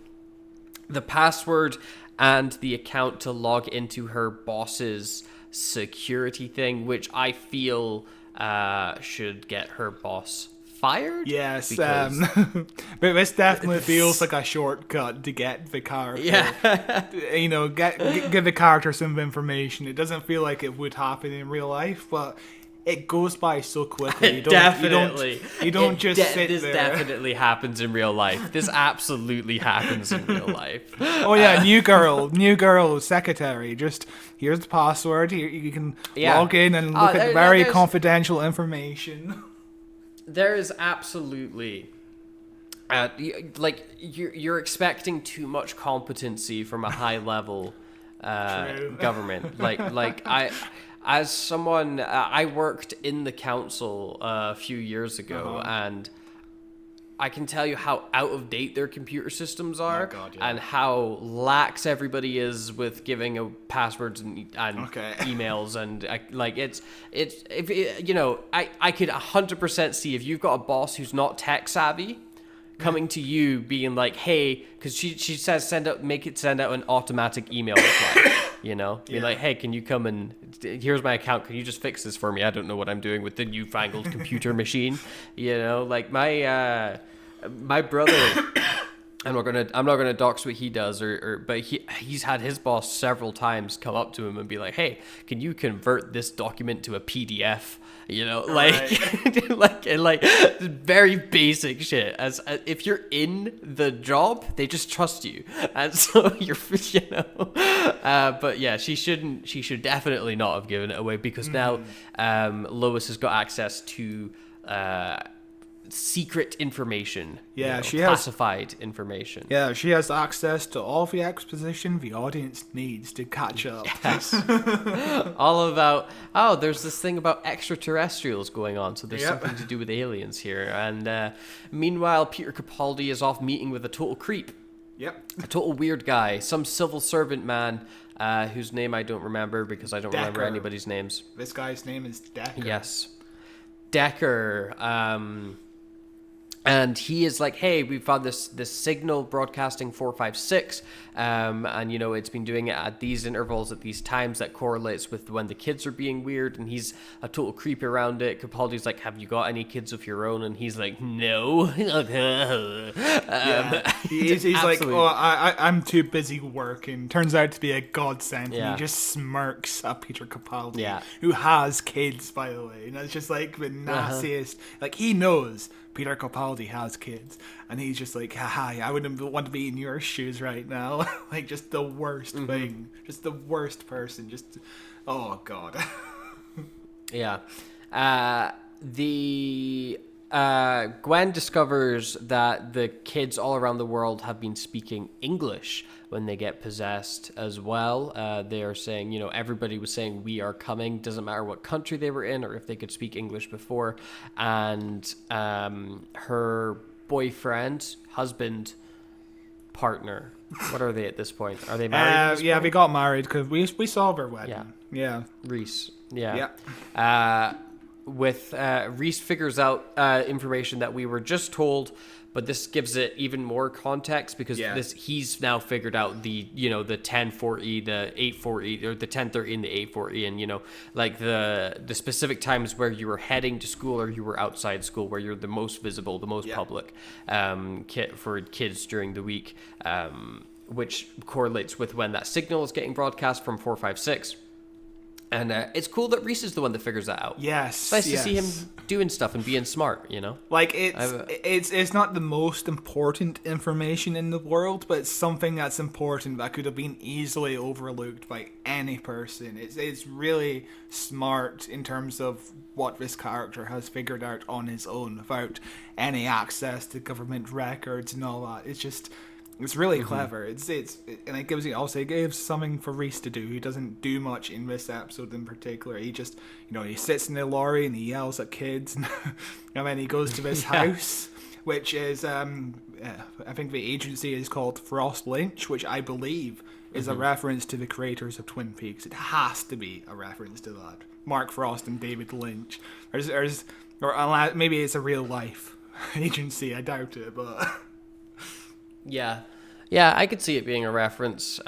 the password and the account to log into her boss's security thing, which I feel should get her boss fired. Yes, because... but this definitely feels like a shortcut to get the character. Yeah. Give the character some information. It doesn't feel like it would happen in real life, but it goes by so quickly. Definitely. You don't just sit this there. This definitely happens in real life. This absolutely happens in real life. Oh yeah, new girl, secretary. Just here's the password. Here you can log in and look at very confidential information. There is absolutely, you're expecting too much competency from a high level government. As someone, I worked in the council a few years ago, and I can tell you how out of date their computer systems are, and how lax everybody is with giving passwords and emails, and I could 100% see if you've got a boss who's not tech savvy coming to you being like, hey, because she says send out an automatic email reply. Be like, hey, can you come and here's my account. Can you just fix this for me? I don't know what I'm doing with the newfangled computer machine. Like my brother. I'm not gonna dox what he does, but he's had his boss several times come up to him and be like, hey, can you convert this document to a PDF? Very basic shit. As if you're in the job, they just trust you, and so you're, But yeah, she should definitely not have given it away, because now Lois has got access to secret information. Yeah, she classified information. Yeah, she has access to all the exposition the audience needs to catch up. Yes. All about, there's this thing about extraterrestrials going on, so there's something to do with aliens here. And meanwhile, Peter Capaldi is off meeting with a total creep. Yep. A total weird guy, some civil servant man, whose name I don't remember because I don't remember anybody's names. This guy's name is Decker. Yes. Decker, and he is like, hey, we found this signal broadcasting 456, and it's been doing it at these intervals at these times that correlates with when the kids are being weird, and he's a total creep around it. Capaldi's like, have you got any kids of your own? And he's like, no. He's like, I'm too busy working. Turns out to be a godsend, and he just smirks at Peter Capaldi, who has kids, by the way, and that's just like the nastiest. Like, he knows Peter Capaldi has kids, and he's just like, haha, I wouldn't want to be in your shoes right now. Like, just the worst thing, just the worst person, just, oh god. Yeah. Gwen discovers that the kids all around the world have been speaking English when they get possessed as well. They are saying, everybody was saying, we are coming. Doesn't matter what country they were in or if they could speak English before. And her boyfriend, husband, partner, what are they at this point? Are they married? Yeah, they got married because we saw their wedding. Yeah. Reese. Yeah. Reese figures out information that we were just told, but this gives it even more context because he's now figured out the 1040, the 840, or the 1030 and the 840, and the specific times where you were heading to school or you were outside school, where you're the most visible, the most public for kids during the week, which correlates with when that signal is getting broadcast from 456. And it's cool that Reese is the one that figures that out. Yes, it's nice to see him doing stuff and being smart, Like, it's not the most important information in the world, but it's something that's important that could have been easily overlooked by any person. It's really smart in terms of what this character has figured out on his own without any access to government records and all that. It's really clever. And it gives something for Reese to do. He doesn't do much in this episode in particular. He just, he sits in the lorry and he yells at kids, and then he goes to this house, which is, I think the agency is called Frost Lynch, which I believe is a reference to the creators of Twin Peaks. It has to be a reference to that. Mark Frost and David Lynch. Or maybe it's a real life agency. I doubt it, but. Yeah, I could see it being a reference.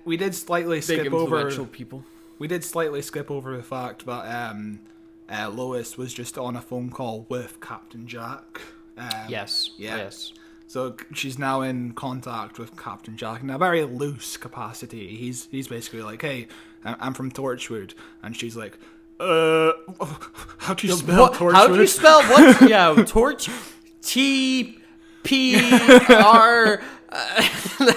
We did slightly skip over people. We did slightly skip over the fact that Lois was just on a phone call with Captain Jack. Yes. So she's now in contact with Captain Jack in a very loose capacity. He's basically like, hey, I'm from Torchwood. And she's like, how do you spell Torchwood? How do you spell what? Yeah, Torch, T-P-R...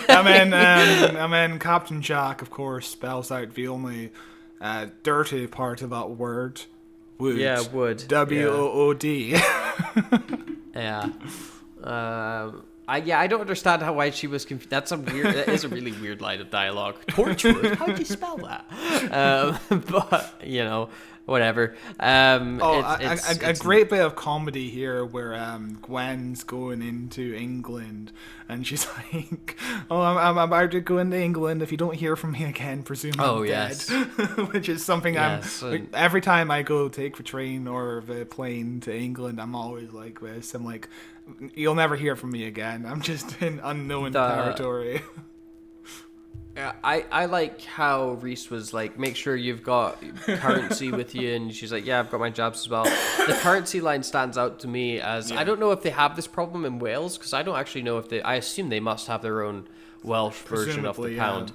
And then Captain Jack, of course, spells out the only dirty part of that word. Wood. Yeah, wood. W-O-O-D. Yeah. I don't understand why she was confused. That is a really weird line of dialogue. Torchwood? How do you spell that? But, whatever. A great bit of comedy here where Gwen's going into England and she's like, I'm about to go into England. If you don't hear from me again, presume I'm dead. Which is something every time I go take the train or the plane to England, I'm always like this. I'm like, you'll never hear from me again. I'm just in unknown territory. I like how Reese was like, make sure you've got currency with you, and she's like, yeah, I've got my jabs as well. The currency line stands out to me as, I don't know if they have this problem in Wales, because I don't actually know if I assume they must have their own Welsh version of the pound.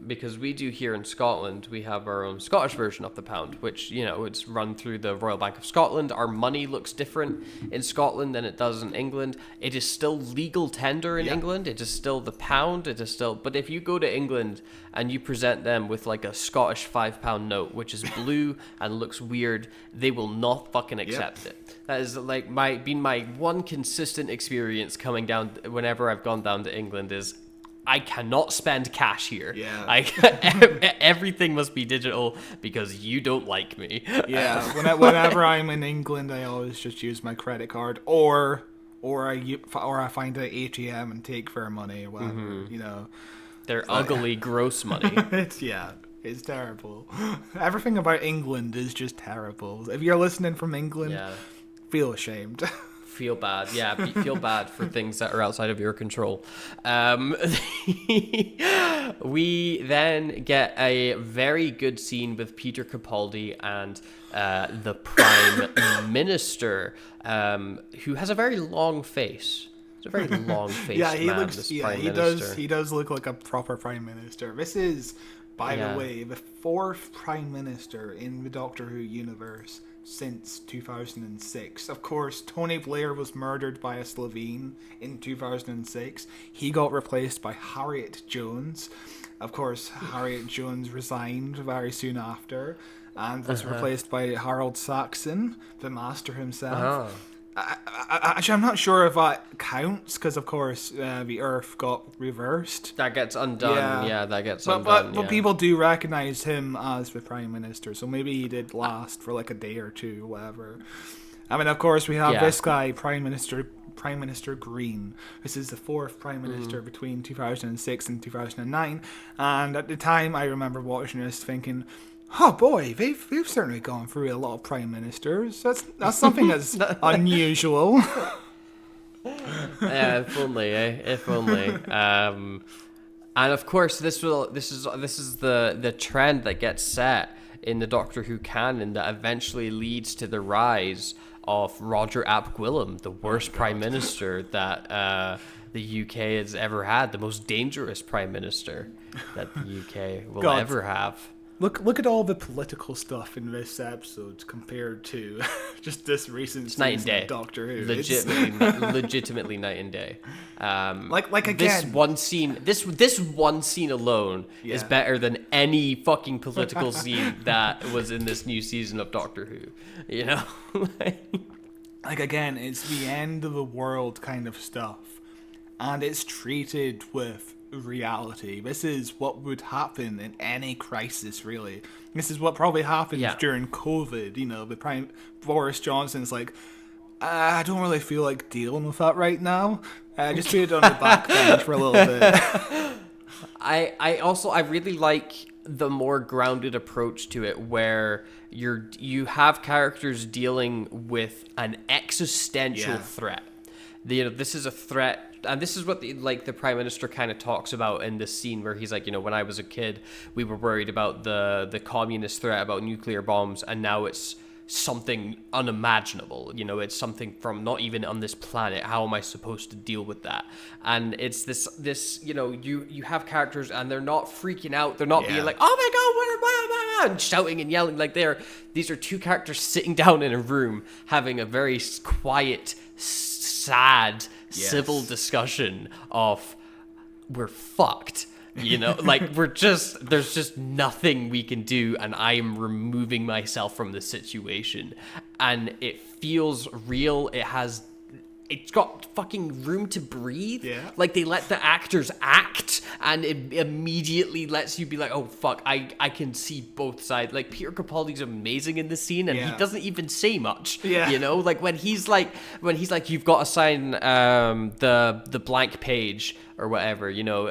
Because we do here in Scotland, we have our own Scottish version of the pound, which, it's run through the Royal Bank of Scotland. Our money looks different in Scotland than it does in England. It is still legal tender in England. It is still the pound. But if you go to England and you present them with like a Scottish £5 note, which is blue and looks weird, they will not fucking accept it. That is like been my one consistent experience coming down whenever I've gone down to England is, I cannot spend cash here. Yeah. Everything must be digital because you don't like me. Yeah. Whenever I'm in England, I always just use my credit card or I find an ATM and take their money or whatever. Their ugly, gross money. It's terrible. Everything about England is just terrible. If you're listening from England, feel ashamed. Feel bad. Feel bad for things that are outside of your control. We then get a very good scene with Peter Capaldi and the Prime Minister, who has a very long face. It's a very long face. He does look like a proper Prime Minister. This is, by the way, the 4th Prime Minister in the Doctor Who universe since 2006. Of course, Tony Blair was murdered by a Slovene in 2006. He got replaced by Harriet Jones. Of course, Harriet Jones resigned very soon after and was replaced by Harold Saxon, the Master himself. Actually, I'm not sure if that counts because, of course, the Earth got reversed. That gets undone. Yeah, that gets undone. But people do recognize him as the Prime Minister, so maybe he did last for like a day or two, whatever. I mean, of course, we have this guy, Prime Minister Green. This is the 4th Prime Minister between 2006 and 2009, and at the time, I remember watching this thinking, oh boy, they've certainly gone through a lot of prime ministers. That's something that's unusual. Yeah, if only, If only. And of course, this is the trend that gets set in the Doctor Who canon that eventually leads to the rise of Roger Ap Gwilym, the worst prime minister that the UK has ever had, the most dangerous prime minister that the UK will ever have. Look at all the political stuff in this episode compared to just this recent season of Doctor Who. Legitimately night and day. Like again, this one scene alone is better than any fucking political scene that was in this new season of Doctor Who. Like again, it's the end of the world kind of stuff, and it's treated with reality. This is what would happen in any crisis, really. This is what probably happens during COVID. The Boris Johnson's like, I don't really feel like dealing with that right now. Just put it on the back bench for a little bit. I really like the more grounded approach to it, where you have characters dealing with an existential threat. This is a threat. And this is what the Prime Minister kind of talks about in this scene where he's like, when I was a kid, we were worried about the communist threat, about nuclear bombs, and now it's something unimaginable. You know, it's something from not even on this planet. How am I supposed to deal with that? And it's this you know, you have characters and they're not freaking out. They're not being like, oh my god, what, and shouting and yelling. Like, these are two characters sitting down in a room having a very quiet, sad, civil discussion of, we're fucked. You know, like, there's just nothing we can do, and I am removing myself from the situation. And it feels real. It's got fucking room to breathe. Yeah. Like, they let the actors act, and it immediately lets you be like, oh, fuck, I can see both sides. Like, Peter Capaldi's amazing in this scene, and he doesn't even say much. Yeah. You know, like, when he's like, you've got to sign the blank page or whatever, you know,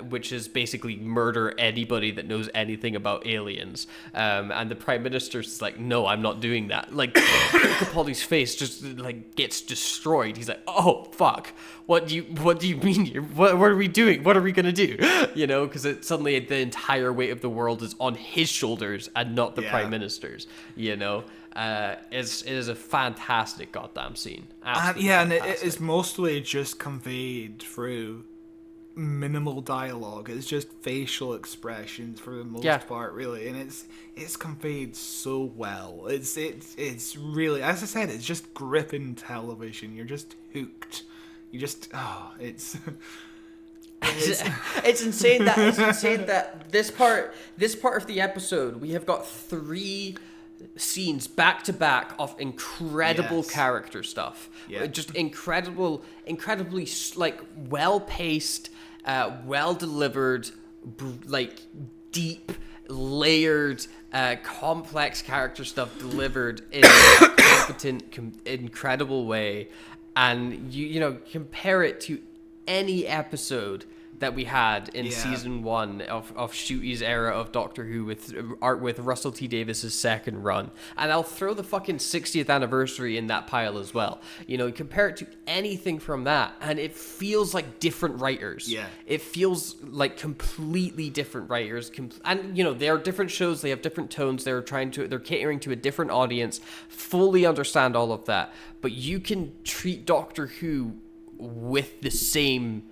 which is basically murder anybody that knows anything about aliens. And the Prime Minister's like, no, I'm not doing that. Like, Peter Capaldi's face just, like, gets destroyed. He's like, oh, fuck. What do you mean here? What are we doing? What are we going to do? You know, because suddenly the entire weight of the world is on his shoulders and not the Prime Minister's, you know? It is a fantastic goddamn scene. Absolutely fantastic. And it is mostly just conveyed through minimal dialogue. It's just facial expressions for the most part, really, and it's conveyed so well. It's really, as I said, it's just gripping television. You're just hooked. You just it's insane that this part of the episode, we have got 3 scenes back to back of incredible character stuff. Just incredibly like well paced, well delivered, like deep, layered, complex character stuff delivered in a competent, incredible way. And you know, compare it to any episode that we had in season 1 of Shuty's era of Doctor Who with Russell T Davis's second run, and I'll throw the fucking 60th anniversary in that pile as well. You know, compare it to anything from that, and it feels like different writers. Yeah, it feels like completely different writers. And you know, they are different shows. They have different tones. They're catering to a different audience. Fully understand all of that, but you can treat Doctor Who with the same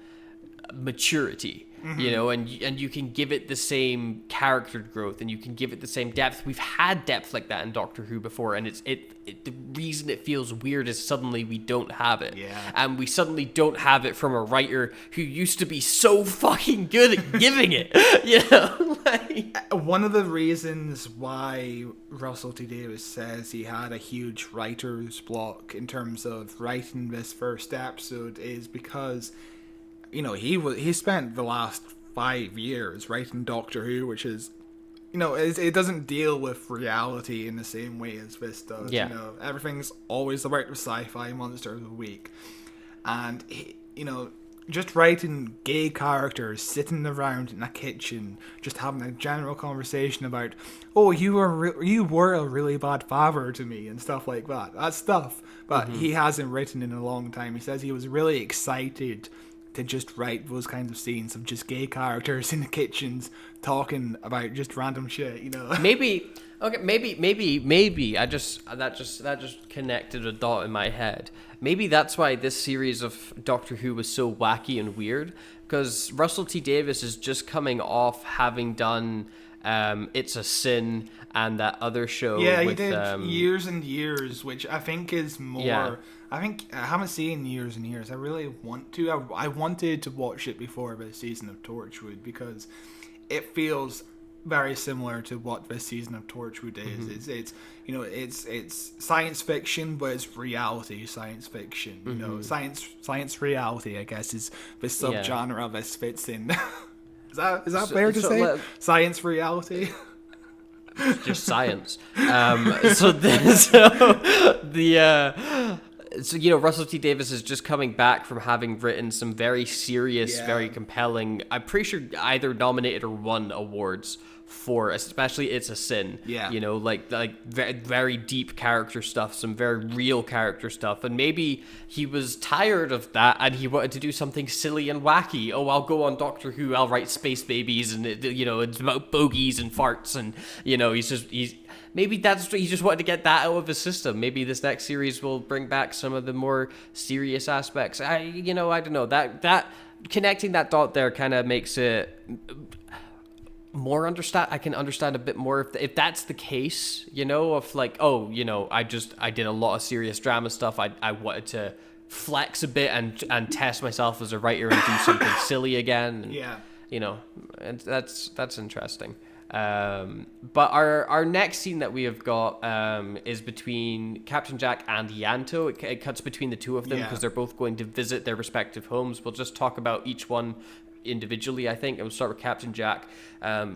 maturity, you know, and you can give it the same character growth, and you can give it the same depth. We've had depth like that in Doctor Who before, and the reason it feels weird is suddenly we don't have it. And we suddenly don't have it from a writer who used to be so fucking good at giving it. You know, like, one of the reasons why Russell T Davis says he had a huge writer's block in terms of writing this first episode is because, you know, he spent the last 5 years writing Doctor Who, which is, you know, it doesn't deal with reality in the same way as this does. You know, everything's always about the sci-fi monster of the week, and you know, just writing gay characters sitting around in a kitchen, just having a general conversation about, oh, you were a really bad father to me and stuff like that. That's stuff, but he hasn't written in a long time. He says he was really excited to just write those kinds of scenes of just gay characters in the kitchens talking about just random shit, you know. Maybe that just connected a dot in my head. Maybe that's why this series of Doctor Who was so wacky and weird, because Russell T Davis is just coming off having done It's a Sin and that other show. Yeah, he did Years and Years, which I think is more... Yeah. I haven't seen Years and Years. I really want to. I wanted to watch it before this season of Torchwood because it feels very similar to what this season of Torchwood is. It's you know, it's science fiction, but it's reality science fiction. You know, science reality, I guess, is the subgenre this fits in. Is that fair to say? Science reality. Just science. So, you know, Russell T Davis is just coming back from having written some very serious, very compelling, I'm pretty sure either nominated or won awards for, especially It's a Sin. Yeah. You know, like very, very deep character stuff, some very real character stuff. And maybe he was tired of that and he wanted to do something silly and wacky. Oh, I'll go on Doctor Who, I'll write space babies and, you know, it's about bogies and farts and, you know, maybe that's what he just wanted to get that out of his system. Maybe this next series will bring back some of the more serious aspects. I don't know. That connecting that dot there kind of makes it more understand. I can understand a bit more if that's the case, of like, I did a lot of serious drama stuff. I wanted to flex a bit and test myself as a writer and do something silly again. And, and that's interesting. But our next scene that we have got is between Captain Jack and Yanto. It cuts between the two of them because they're both going to visit their respective homes. We'll just talk about each one individually, I think. And we'll start with Captain Jack.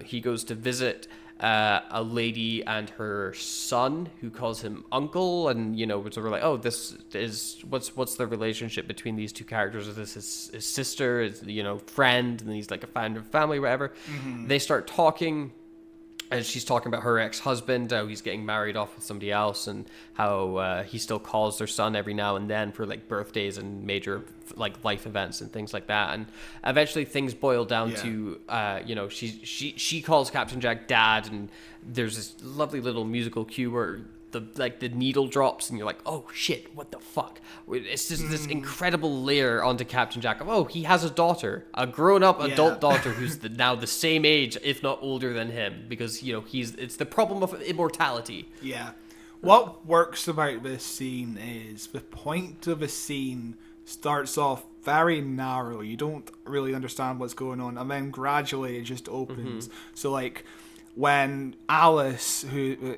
He goes to visit a lady and her son who calls him uncle, and so we're like, oh, this is what's the relationship between these two characters? Is this his sister, is friend, and he's like a founder of family, whatever. They start talking, and she's talking about her ex-husband, how he's getting married off with somebody else, and how he still calls their son every now and then for like birthdays and major like life events and things like that. And eventually things boil down to she calls Captain Jack dad, and there's this lovely little musical cue where the needle drops and you're like, oh shit, what the fuck? It's just this incredible layer onto Captain Jack of, he has a daughter, a grown-up adult daughter who's now the same age, if not older than him, because it's the problem of immortality. What works about this scene is the point of a scene starts off very narrow. You don't really understand what's going on, and then gradually it just opens. So like when Alice,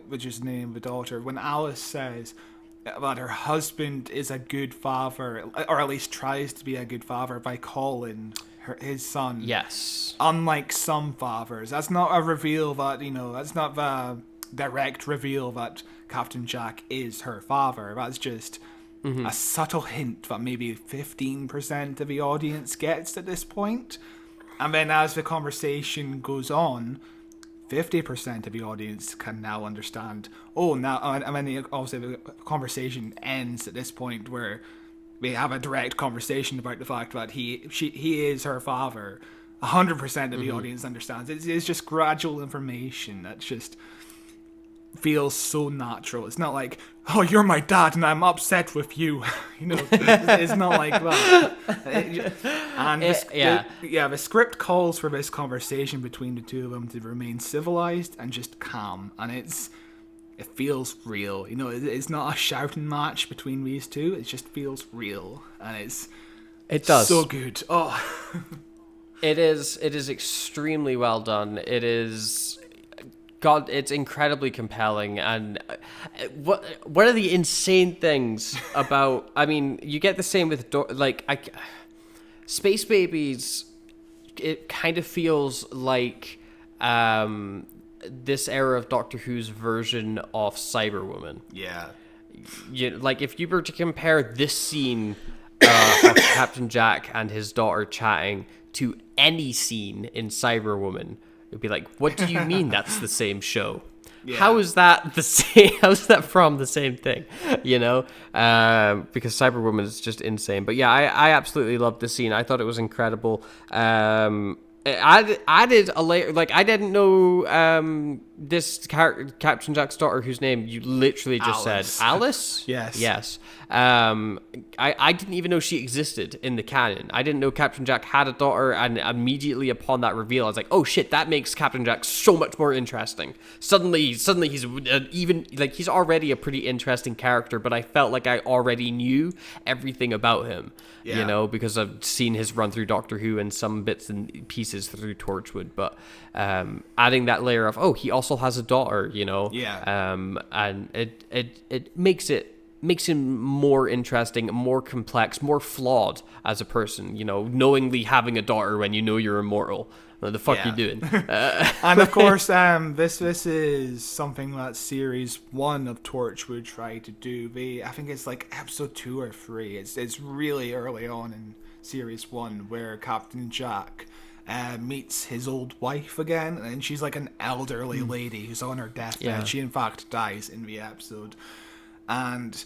which is the name of the daughter, when Alice says that her husband is a good father, or at least tries to be a good father by calling his son. Yes. Unlike some fathers, that's not a reveal that, that's not the direct reveal that Captain Jack is her father. That's just a subtle hint that maybe 15% of the audience gets at this point. And then as the conversation goes on, 50% of the audience can now understand. And then also the conversation ends at this point where we have a direct conversation about the fact that he is her father. 100% of the audience understands. It's just gradual information that just feels so natural. It's not like, oh, you're my dad and I'm upset with you. It's not like that. The script calls for this conversation between the two of them to remain civilized and just calm, and it feels real. It's not a shouting match between these two. It just feels real, and it does so good. It is extremely well done. It is. God, it's incredibly compelling, and what are the insane things about? I mean, you get the same with Space Babies. It kind of feels like this era of Doctor Who's version of Cyberwoman. Yeah, like if you were to compare this scene of Captain Jack and his daughter chatting to any scene in Cyberwoman, it'd be like, what do you mean that's the same show? How is that the same? How is that from the same thing? Because Cyberwoman is just insane. But yeah, I absolutely loved the scene. I thought it was incredible. It added a layer. Like, I didn't know this character, Captain Jack's daughter, whose name you literally just said, Alice. Yes. I didn't even know she existed in the canon. I didn't know Captain Jack had a daughter, and immediately upon that reveal, I was like, oh shit, that makes Captain Jack so much more interesting. Suddenly he's he's already a pretty interesting character, but I felt like I already knew everything about him, because I've seen his run through Doctor Who and some bits and pieces through Torchwood, but adding that layer of, he also has a daughter, and it makes him more interesting, more complex, more flawed as a person, knowingly having a daughter when you know you're immortal. What the fuck are you doing? And of course, this is something that series 1 of Torchwood tried to do. I think it's like episode 2 or 3. It's really early on in series 1 where Captain Jack meets his old wife again, and she's like an elderly lady who's on her deathbed. She in fact dies in the episode, and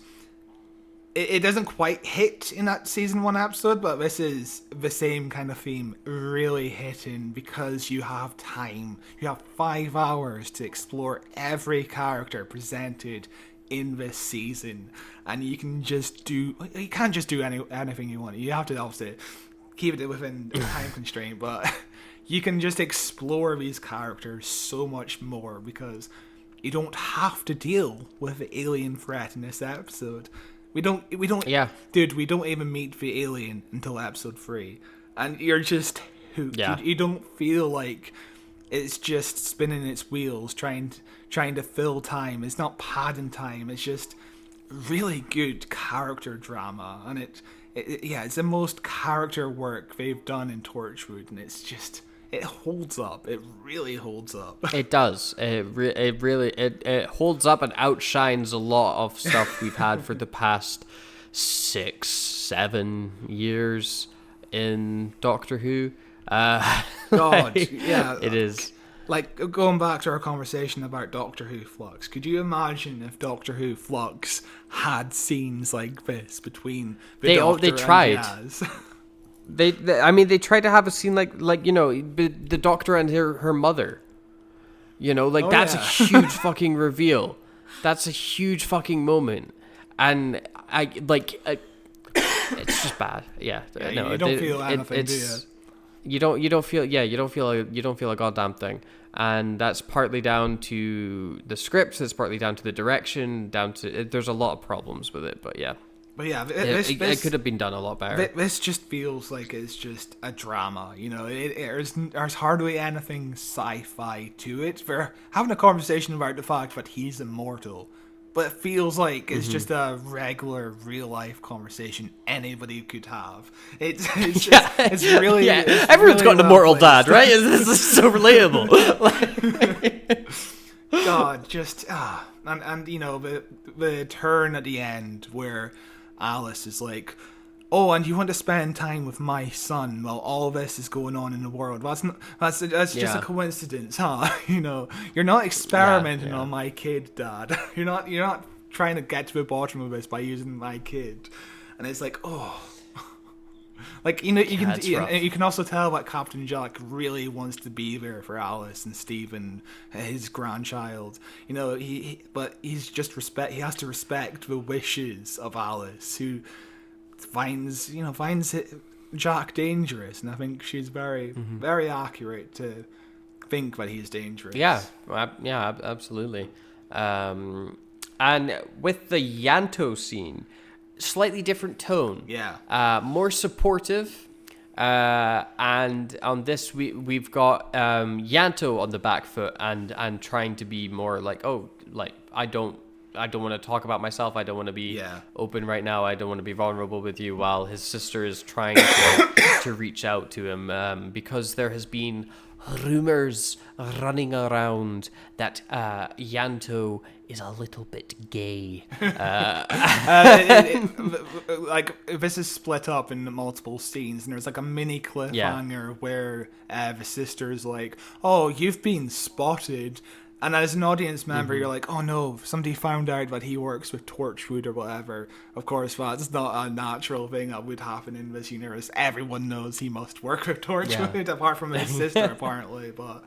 it doesn't quite hit in that season 1 episode, but this is the same kind of theme really hitting because you have time. You have 5 hours to explore every character presented in this season, and you can't just do anything you want. You have to obviously keep it within a time constraint, but you can just explore these characters so much more because you don't have to deal with the alien threat in this episode. We don't dude, we don't even meet the alien until episode 3. And you're just hooked. Yeah. You don't feel like it's just spinning its wheels, trying to fill time. It's not padding time. It's just really good character drama. And it's the most character work they've done in Torchwood, and it holds up. It really holds up. It does. It really holds up and outshines a lot of stuff we've had for the past 6-7 years in Doctor Who. God, yeah. It is. Like, going back to our conversation about Doctor Who Flux, could you imagine if Doctor Who Flux had scenes like this between the Doctor they tried. and Yaz? They tried to have a scene like the Doctor and her mother. That's a huge fucking reveal. That's a huge fucking moment, and it's just bad. Yeah, no, you don't feel anything, do you? You don't feel a goddamn thing, and that's partly down to the script. It's partly down to the direction. There's a lot of problems with it, but yeah. But yeah, it could have been done a lot better. This just feels like it's just a drama, there's hardly anything sci-fi to it. We're having a conversation about the fact that he's immortal, but it feels like it's just a regular real-life conversation anybody could have. It's really... Yeah, it's everyone's really got an immortal well-placed. dad, right? This is so relatable. God, just... And the turn at the end where Alice is like, oh, and you want to spend time with my son while all this is going on in the world. That's just a coincidence, huh? You're not experimenting on my kid, Dad. You're not trying to get to the bottom of this by using my kid. And it's like, oh. Like, you can also tell that Captain Jack really wants to be there for Alice and Stephen, his grandchild. But he has to respect the wishes of Alice, who finds Jack dangerous, and I think she's very, very accurate to think that he's dangerous. Yeah, absolutely. And with the Yanto scene, slightly different tone. Yeah. More supportive. And on this, we've got Yanto on the back foot and trying to be more like, I don't want to talk about myself. I don't want to be open right now. I don't want to be vulnerable with you, while his sister is trying to reach out to him because there has been rumors running around that Yanto is a little bit gay. This is split up in multiple scenes, and there's like a mini cliffhanger where the sister's like, oh, you've been spotted. And as an audience member, you're like, oh no, somebody found out that he works with Torchwood or whatever. Of course, that's not a natural thing that would happen in this universe. Everyone knows he must work with Torchwood, apart from his sister, apparently. But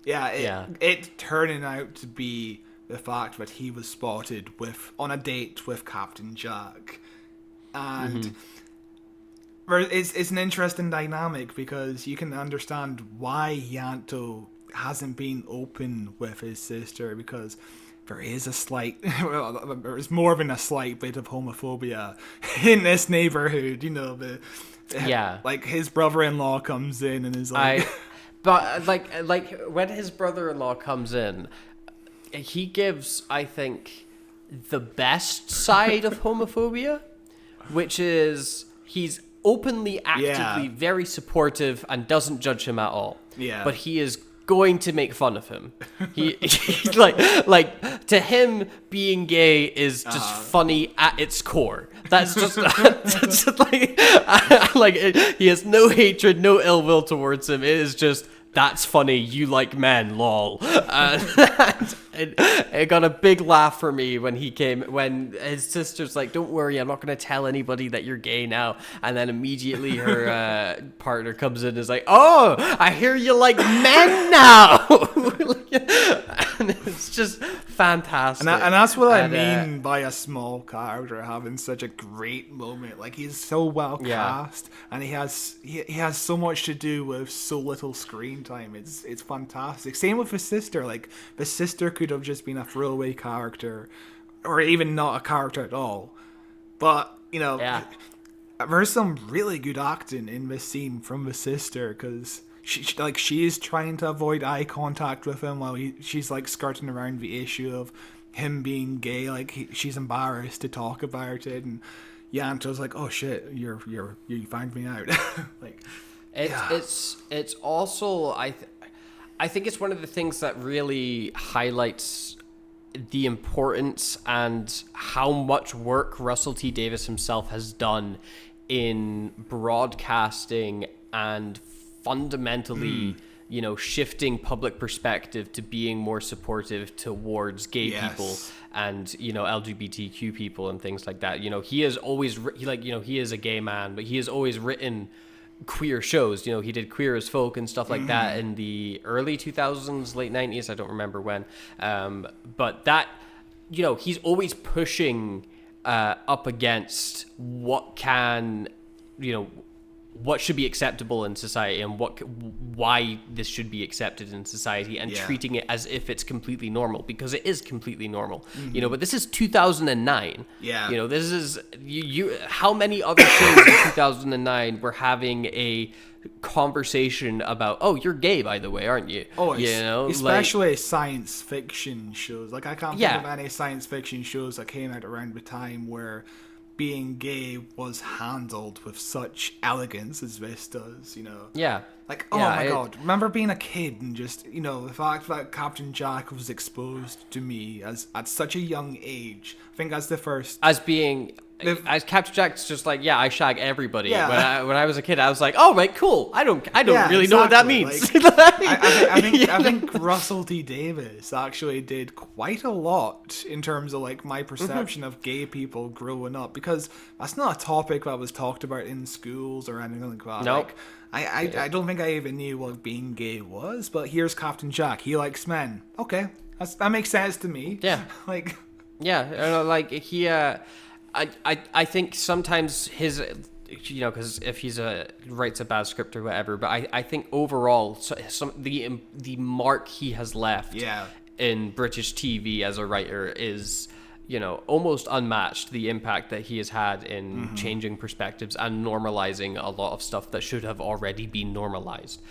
it turning out to be the fact that he was spotted on a date with Captain Jack. And it's an interesting dynamic because you can understand why Yanto hasn't been open with his sister, because there is there's more than a slight bit of homophobia in this neighborhood. Like his brother-in-law comes in and is like, but like when his brother-in-law comes in, he gives, I think, the best side of homophobia, which is he's openly, actively very supportive and doesn't judge him at all. Yeah, but he is going to make fun of him. He's like to him, being gay is just funny at its core. That's just, he has no hatred, no ill will towards him. It is just, that's funny. You like men, lol. It got a big laugh for me when his sister's like, don't worry, I'm not going to tell anybody that you're gay now. And then immediately her partner comes in and is like, oh, I hear you like men now. And it's just fantastic. And that's what I mean by a small character having such a great moment. Like, he's so well cast, and he has so much to do with so little screen time. It's fantastic. Same with his sister. Like, the sister could have just been a throwaway character, or even not a character at all. But, you know, there's some really good acting in this scene from the sister, because she is trying to avoid eye contact with him while she's like skirting around the issue of him being gay. Like, she's embarrassed to talk about it, and Yanto's like, oh shit, you found me out. Like, it's also I think it's one of the things that really highlights the importance and how much work Russell T Davies himself has done in broadcasting and fundamentally, you know, shifting public perspective to being more supportive towards gay people and, you know, LGBTQ people and things like that. You know, he has always, he is a gay man, but he has always written queer shows. You know, he did Queer as Folk and stuff like that in the early 2000s, late 90s, I don't remember when. But that, you know, he's always pushing up against what should be acceptable in society and why this should be accepted in society, and treating it as if it's completely normal, because it is completely normal. You know, but this is 2009. You know, this is how many other shows in 2009 were having a conversation about, oh, you're gay, by the way, aren't you? Oh, you know, especially like, science fiction shows. Like, I can't think of any science fiction shows that came out around the time where being gay was handled with such elegance as this does, you know? Like, oh my god, remember being a kid and just, you know, the fact that Captain Jack was exposed to me at such a young age. I think that's the first... As Captain Jack's just like, I shag everybody. When I was a kid, I was like, oh, right, cool. I don't really know what that means. Like, I think Russell T Davies actually did quite a lot in terms of like my perception of gay people growing up, because that's not a topic that was talked about in schools or anything like that. Nope. Like, I don't think I even knew what being gay was, but here's Captain Jack. He likes men. Okay, that makes sense to me. Yeah. Like. Yeah, like he. I think sometimes his, you know, because if he's writes a bad script or whatever, but I think overall the mark he has left in British TV as a writer is, you know, almost unmatched. The impact that he has had in changing perspectives and normalizing a lot of stuff that should have already been normalized.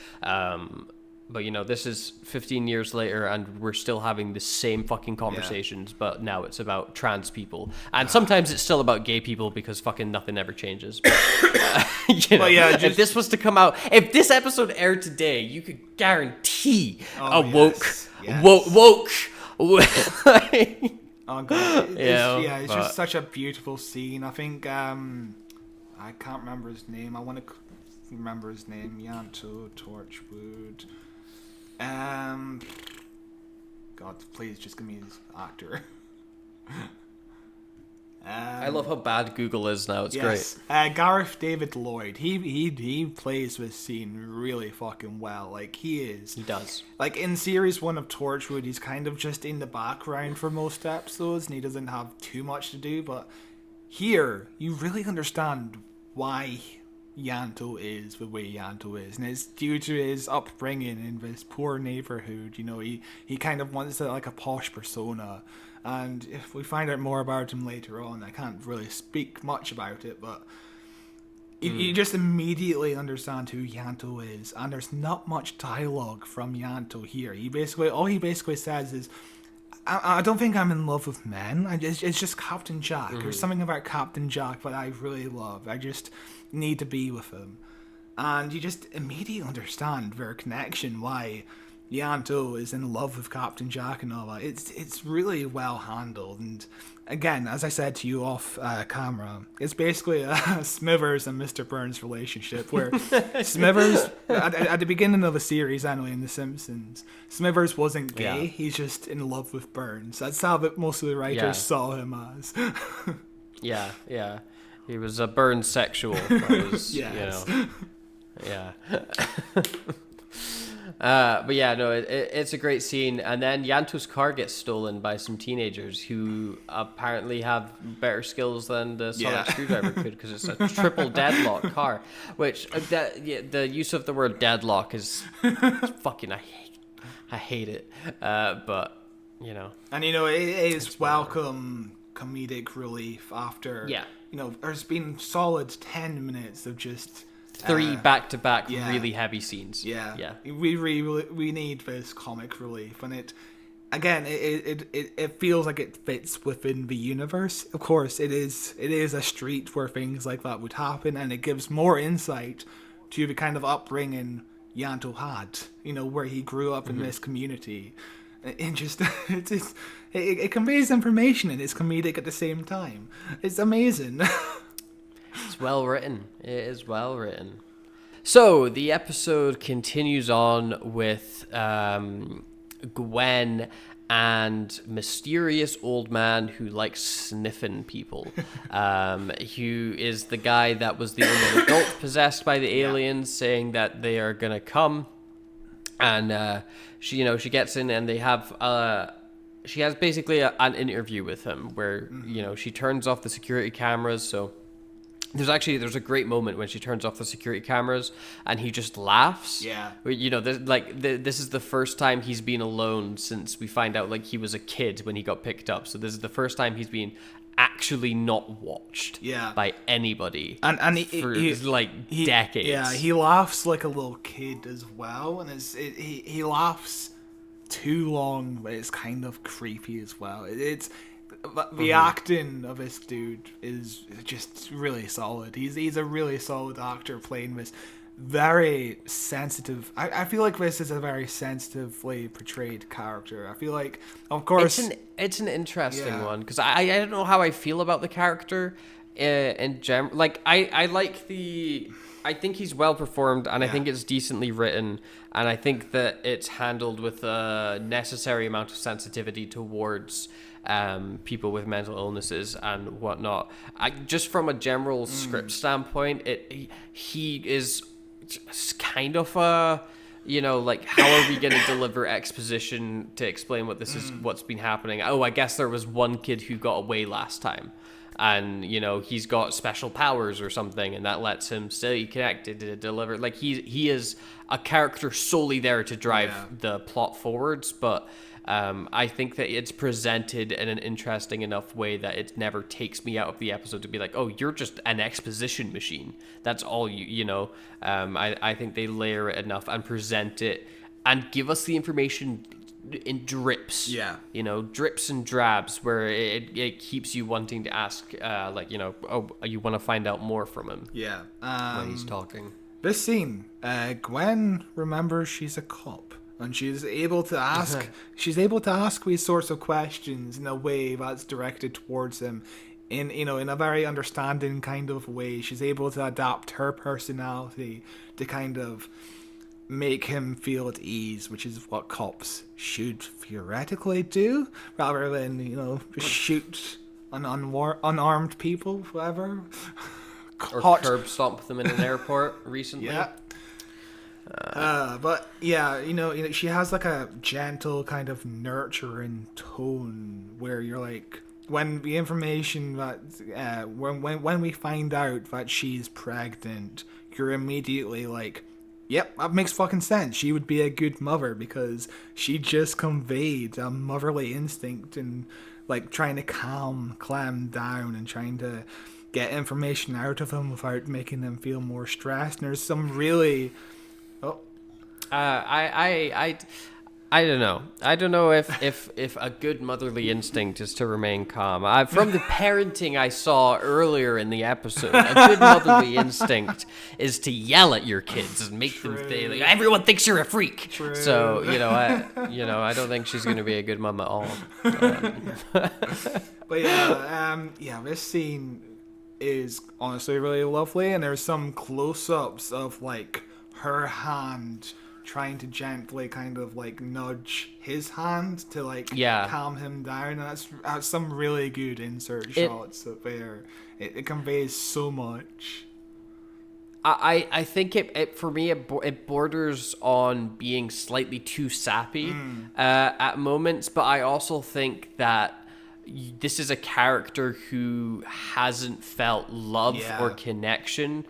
But, you know, this is 15 years later and we're still having the same fucking conversations, but now it's about trans people. And sometimes it's still about gay people because fucking nothing ever changes. But, you know, if this was to come out, if this episode aired today, you could guarantee woke. Oh god, it's just such a beautiful scene. I think I can't remember his name. I want to remember his name. Yanto Torchwood. God, please just give me his actor. I love how bad Google is now. It's great. Gareth David Lloyd. He plays this scene really fucking well. Like, he does. Like, in series 1 of Torchwood, he's kind of just in the background for most episodes, and he doesn't have too much to do. But here, you really understand why Yanto is the way Yanto is, and it's due to his upbringing in this poor neighborhood. You know, he kind of wants like a posh persona, and if we find out more about him later on, I can't really speak much about it, but you just immediately understand who Yanto is, and there's not much dialogue from Yanto here. All he basically says is, I don't think I'm in love with men. It's just Captain Jack. There's something about Captain Jack that I really love. I just need to be with him. And you just immediately understand their connection, why Yanto is in love with Captain Jack and all that. It's really well handled, and again, as I said to you off camera, it's basically a Smithers and Mr. Burns relationship, where Smithers, at the beginning of the series anyway, in The Simpsons, Smithers wasn't gay, he's just in love with Burns. That's how most of the writers saw him as. Yeah. He was a Burns sexual. That was, yes. Yeah. But yeah, no, it's a great scene. And then Yanto's car gets stolen by some teenagers who apparently have better skills than the sonic screwdriver could, because it's a triple deadlock car. Which the use of the word deadlock is fucking I hate it. But you know, and you know, it is welcome comedic relief after. Yeah. You know, there's been solid 10 minutes of just 3 back-to-back really heavy scenes. Yeah. We need this comic relief, and it feels like it fits within the universe. Of course, it is a street where things like that would happen, and it gives more insight to the kind of upbringing Yanto had. You know, where he grew up in this community. And just it conveys information and it's comedic at the same time. It's amazing. It's well written. It is well written. So the episode continues on with Gwen and mysterious old man who likes sniffing people. Who is the guy that was the only adult possessed by the aliens, saying that they are gonna come. And she gets in and they have she has basically an interview with him where she turns off the security cameras. So there's a great moment when she turns off the security cameras and he just laughs. Yeah. This is the first time he's been alone since we find out he was a kid when he got picked up. So this is the first time he's been actually not watched by anybody and for decades. Yeah, he laughs like a little kid as well, and he laughs too long, but it's kind of creepy as well. It's the acting of this dude is just really solid. He's a really solid actor playing this very sensitive. I feel like this is a very sensitively portrayed character. I feel like, of course, it's an interesting one, because I don't know how I feel about the character in general. I think he's well performed, and I think it's decently written, and I think that it's handled with a necessary amount of sensitivity towards people with mental illnesses and whatnot. Just from a general script standpoint, he is kind of how are we going to deliver exposition to explain what this is, what's been happening? Oh, I guess there was one kid who got away last time, and he's got special powers or something, and that lets him stay connected to deliver. He is a character solely there to drive the plot forwards, but I think that it's presented in an interesting enough way that it never takes me out of the episode to be like, oh, you're just an exposition machine. That's all I think they layer it enough and present it and give us the information in drips. Yeah. Drips and drabs where it keeps you wanting to ask, you want to find out more from him. Yeah. When he's talking. This scene, Gwen remembers she's a cop. And she's able to ask these sorts of questions in a way that's directed towards him, in a very understanding kind of way. She's able to adapt her personality to kind of make him feel at ease, which is what cops should theoretically do, rather than just shoot unarmed people, whatever. Or curb stomp them in an airport recently. Yeah. But she has a gentle kind of nurturing tone where you're like, when the information that when we find out that she's pregnant, you're immediately like, yep, that makes fucking sense. She would be a good mother because she just conveyed a motherly instinct and trying to clam down and trying to get information out of him without making them feel more stressed. And there's some really I don't know. I don't know if a good motherly instinct is to remain calm. From the parenting I saw earlier in the episode, a good motherly instinct is to yell at your kids and make them think like, everyone thinks you're a freak. True. So I don't think she's going to be a good mom at all. But this scene is honestly really lovely, and there's some close-ups of like her hand trying to gently kind of like nudge his hand to like calm him down. And that's some really good insert shots up there. It conveys so much. I think it for me it borders on being slightly too sappy at moments, but I also think that this is a character who hasn't felt love or connection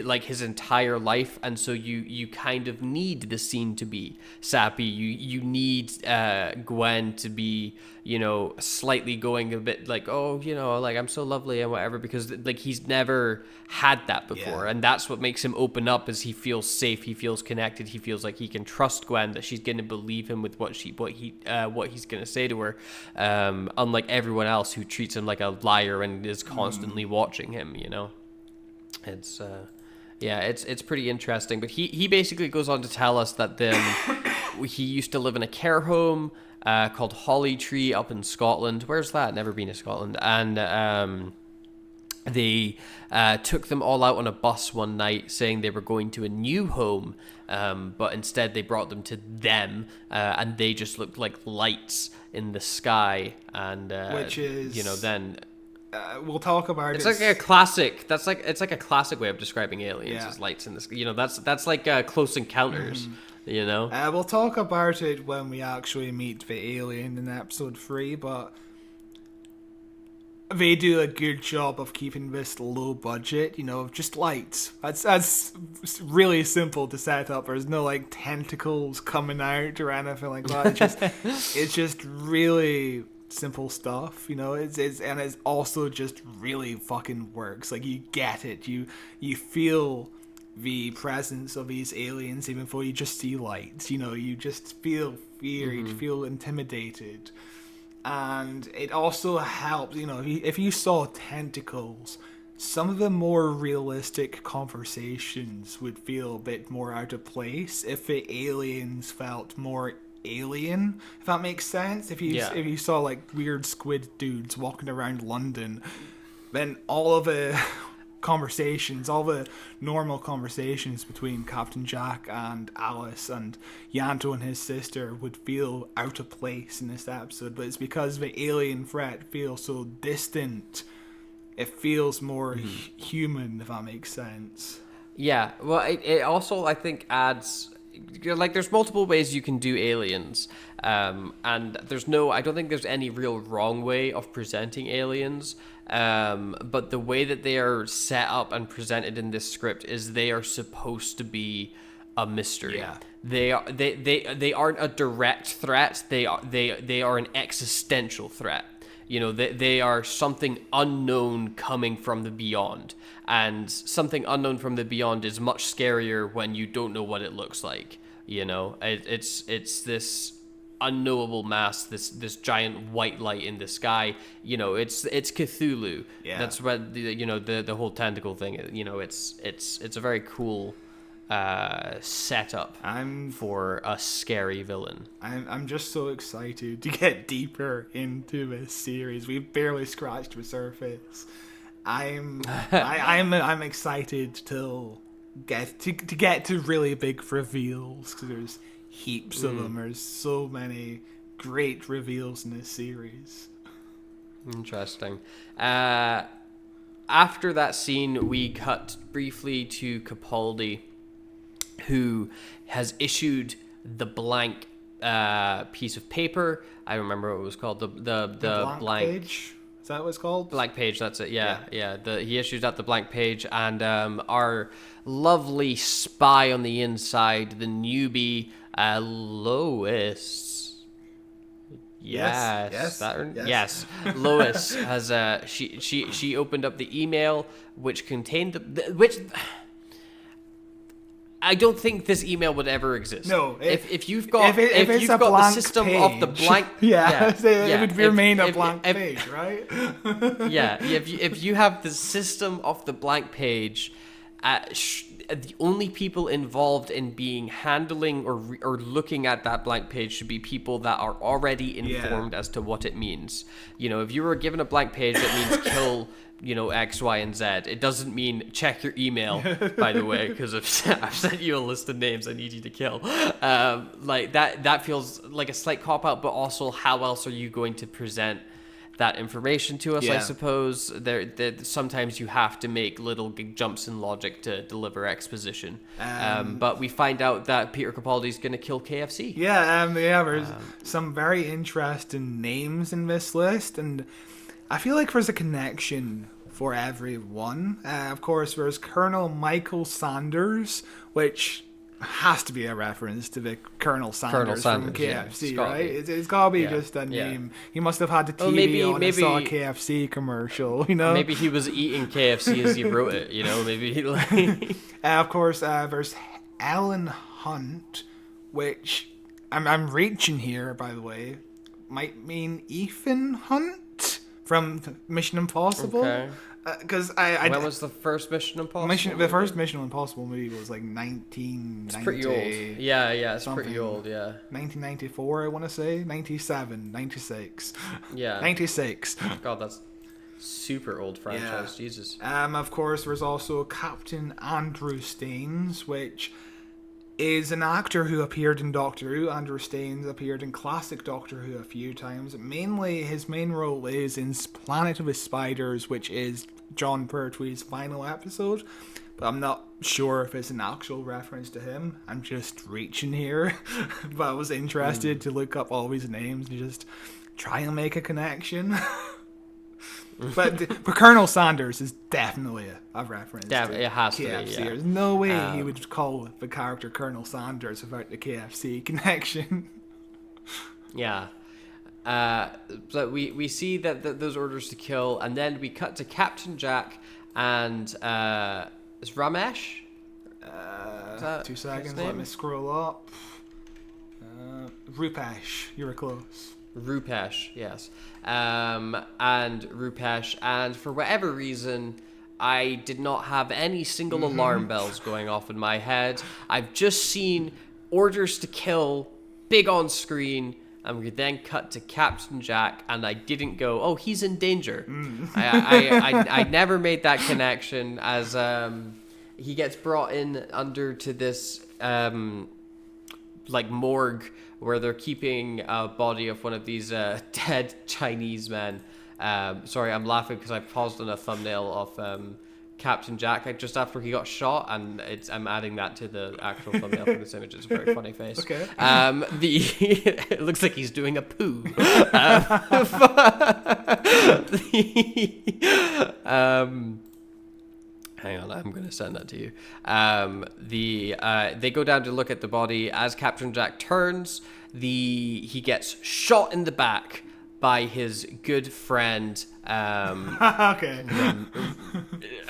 like his entire life, and so you kind of need the scene to be sappy. You need Gwen to be slightly going a bit like, oh, like I'm so lovely and whatever, because like he's never had that before, and that's what makes him open up. Is he feels safe, he feels connected, he feels like he can trust Gwen, that she's going to believe him with what he's going to say to her, unlike everyone else who treats him like a liar and is constantly watching him. It's it's pretty interesting. But he basically goes on to tell us that he used to live in a care home called Holly Tree up in Scotland. Where's that? Never been to Scotland. And they took them all out on a bus one night saying they were going to a new home, but instead they brought them to them, and they just looked like lights in the sky. And which is then we'll talk about it's like a classic. It's like a classic way of describing aliens as lights in the sky. That's like Close Encounters. We'll talk about it when we actually meet the alien in episode 3, but they do a good job of keeping this low budget, just lights. That's really simple to set up. There's no like tentacles coming out or anything like that. It's just really simple stuff, it's also just really fucking works. Like, you get it, you feel the presence of these aliens even though you just see lights. You just feel fear, you feel intimidated. And it also helps, if you saw tentacles, some of the more realistic conversations would feel a bit more out of place if the aliens felt more alien, if that makes sense. If you saw like weird squid dudes walking around London, then all of the conversations, all the normal conversations between Captain Jack and Alice and Yanto and his sister would feel out of place in this episode. But it's because the alien threat feels so distant, it feels more human, if that makes sense. Yeah, well, it also, I think, adds, like, there's multiple ways you can do aliens, and I don't think there's any real wrong way of presenting aliens, but the way that they are set up and presented in this script is they are supposed to be a mystery. Yeah. They aren't a direct threat. They are an existential threat. They are something unknown coming from the beyond. And something unknown from the beyond is much scarier when you don't know what it looks like. It's this unknowable mass, this giant white light in the sky. It's Cthulhu. Yeah. That's what the whole tentacle thing. It's a very cool setup for a scary villain. I'm just so excited to get deeper into this series. We've barely scratched the surface. I'm excited to get to really big reveals, because there's heaps of them. There's so many great reveals in this series. Interesting. After that scene, we cut briefly to Capaldi, who has issued the blank piece of paper. I remember what it was called. The blank page. Is that what it's called? Blank page. That's it. Yeah. He issues out the blank page, and our lovely spy on the inside, the newbie, Lois. Yes. Lois has she opened up the email which contained which. I don't think this email would ever exist. No, if you've got if it's you've a got the blank system page, of the blank, it would remain a if- blank if- page, right? Yeah, if you have the system of the blank page, the only people involved in being handling or looking at that blank page should be people that are already informed as to what it means. You know, if you were given a blank page that means kill, you know, X, Y, and Z, it doesn't mean check your email, by the way, because I've sent you a list of names I need you to kill. Like that feels like a slight cop out, but also how else are you going to present that information to us? I suppose there sometimes you have to make little jumps in logic to deliver exposition. But we find out that Peter Capaldi's going to kill KFC. There's some very interesting names in this list, and I feel like there's a connection for everyone. Of course, there's Colonel Michael Sanders, which has to be a reference to the Colonel Sanders from KFC, right? It's gotta be just a name. He must have had the TV on and saw a KFC commercial, you know? Maybe he was eating KFC as he wrote it, you know? Maybe he like... Of course, there's Alan Hunt, which I'm reaching here, by the way, might mean Ethan Hunt from Mission Impossible. Okay. Because when was the first Mission Impossible? The first Mission Impossible movie was like 1990. It's pretty old. Yeah, it's pretty old, yeah. 1994, I want to say. 97, 96. Yeah. 96. God, that's super old franchise, Jesus. Of course, there's also Captain Andrew Staines, which is an actor who appeared in Doctor Who. Andrew Staines appeared in classic Doctor Who a few times. Mainly, his main role is in Planet of the Spiders, which is John Pertwee's final episode. But I'm not sure if it's an actual reference to him. I'm just reaching here. But I was interested to look up all these names and just try and make a connection. But Colonel Sanders is definitely a reference to it has KFC. to be, yeah. There's no way he would call the character Colonel Sanders without the KFC connection. Yeah. But we see that those orders to kill, and then we cut to Captain Jack and is Ramesh? 2 seconds, let me scroll up. Rupesh, you were close. Rupesh, yes. And Rupesh, and for whatever reason, I did not have any single alarm bells going off in my head. I've just seen orders to kill big on screen, and we then cut to Captain Jack, and I didn't go, oh, he's in danger. I never made that connection as he gets brought in under to this like morgue where they're keeping a body of one of these dead Chinese men. Sorry, I'm laughing because I paused on a thumbnail of Captain Jack just after he got shot, and I'm adding that to the actual thumbnail for this image. It's a very funny face. Okay. It looks like he's doing a poo. Hang on, I'm going to send that to you. They go down to look at the body. As Captain Jack turns, he gets shot in the back by his good friend. Okay.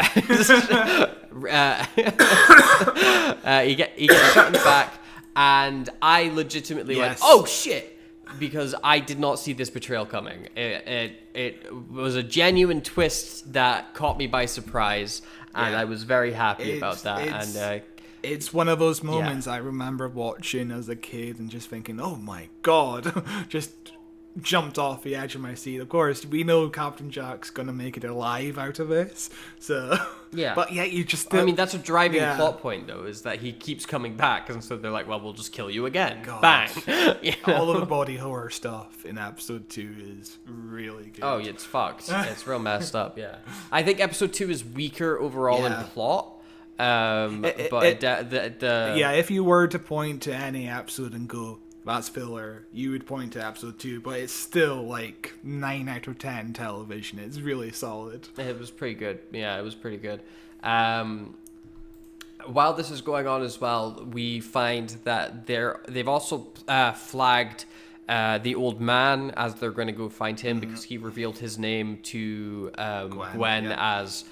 He gets shot in the back, and I legitimately went, "Oh shit!" Because I did not see this betrayal coming. It was a genuine twist that caught me by surprise, and I was very happy about that. And it's one of those moments I remember watching as a kid and just thinking, "Oh my god!" Just jumped off the edge of my seat. Of course, we know Captain Jack's gonna make it alive out of this, so yeah. But yeah, you just I mean, that's a driving plot point, though, is that he keeps coming back, and so they're like, "Well, we'll just kill you again." God. Bang! You know? All of the body horror stuff in episode 2 is really good. Oh, it's fucked. It's real messed up. Yeah, I think episode 2 is weaker overall in plot. If you were to point to any episode and go, that's filler, you would point to episode 2, but it's still like 9 out of 10 television. It's really solid. It was pretty good. Yeah, it was pretty good. While this is going on as well, we find that they've also flagged the old man as they're going to go find him because he revealed his name to Gwen as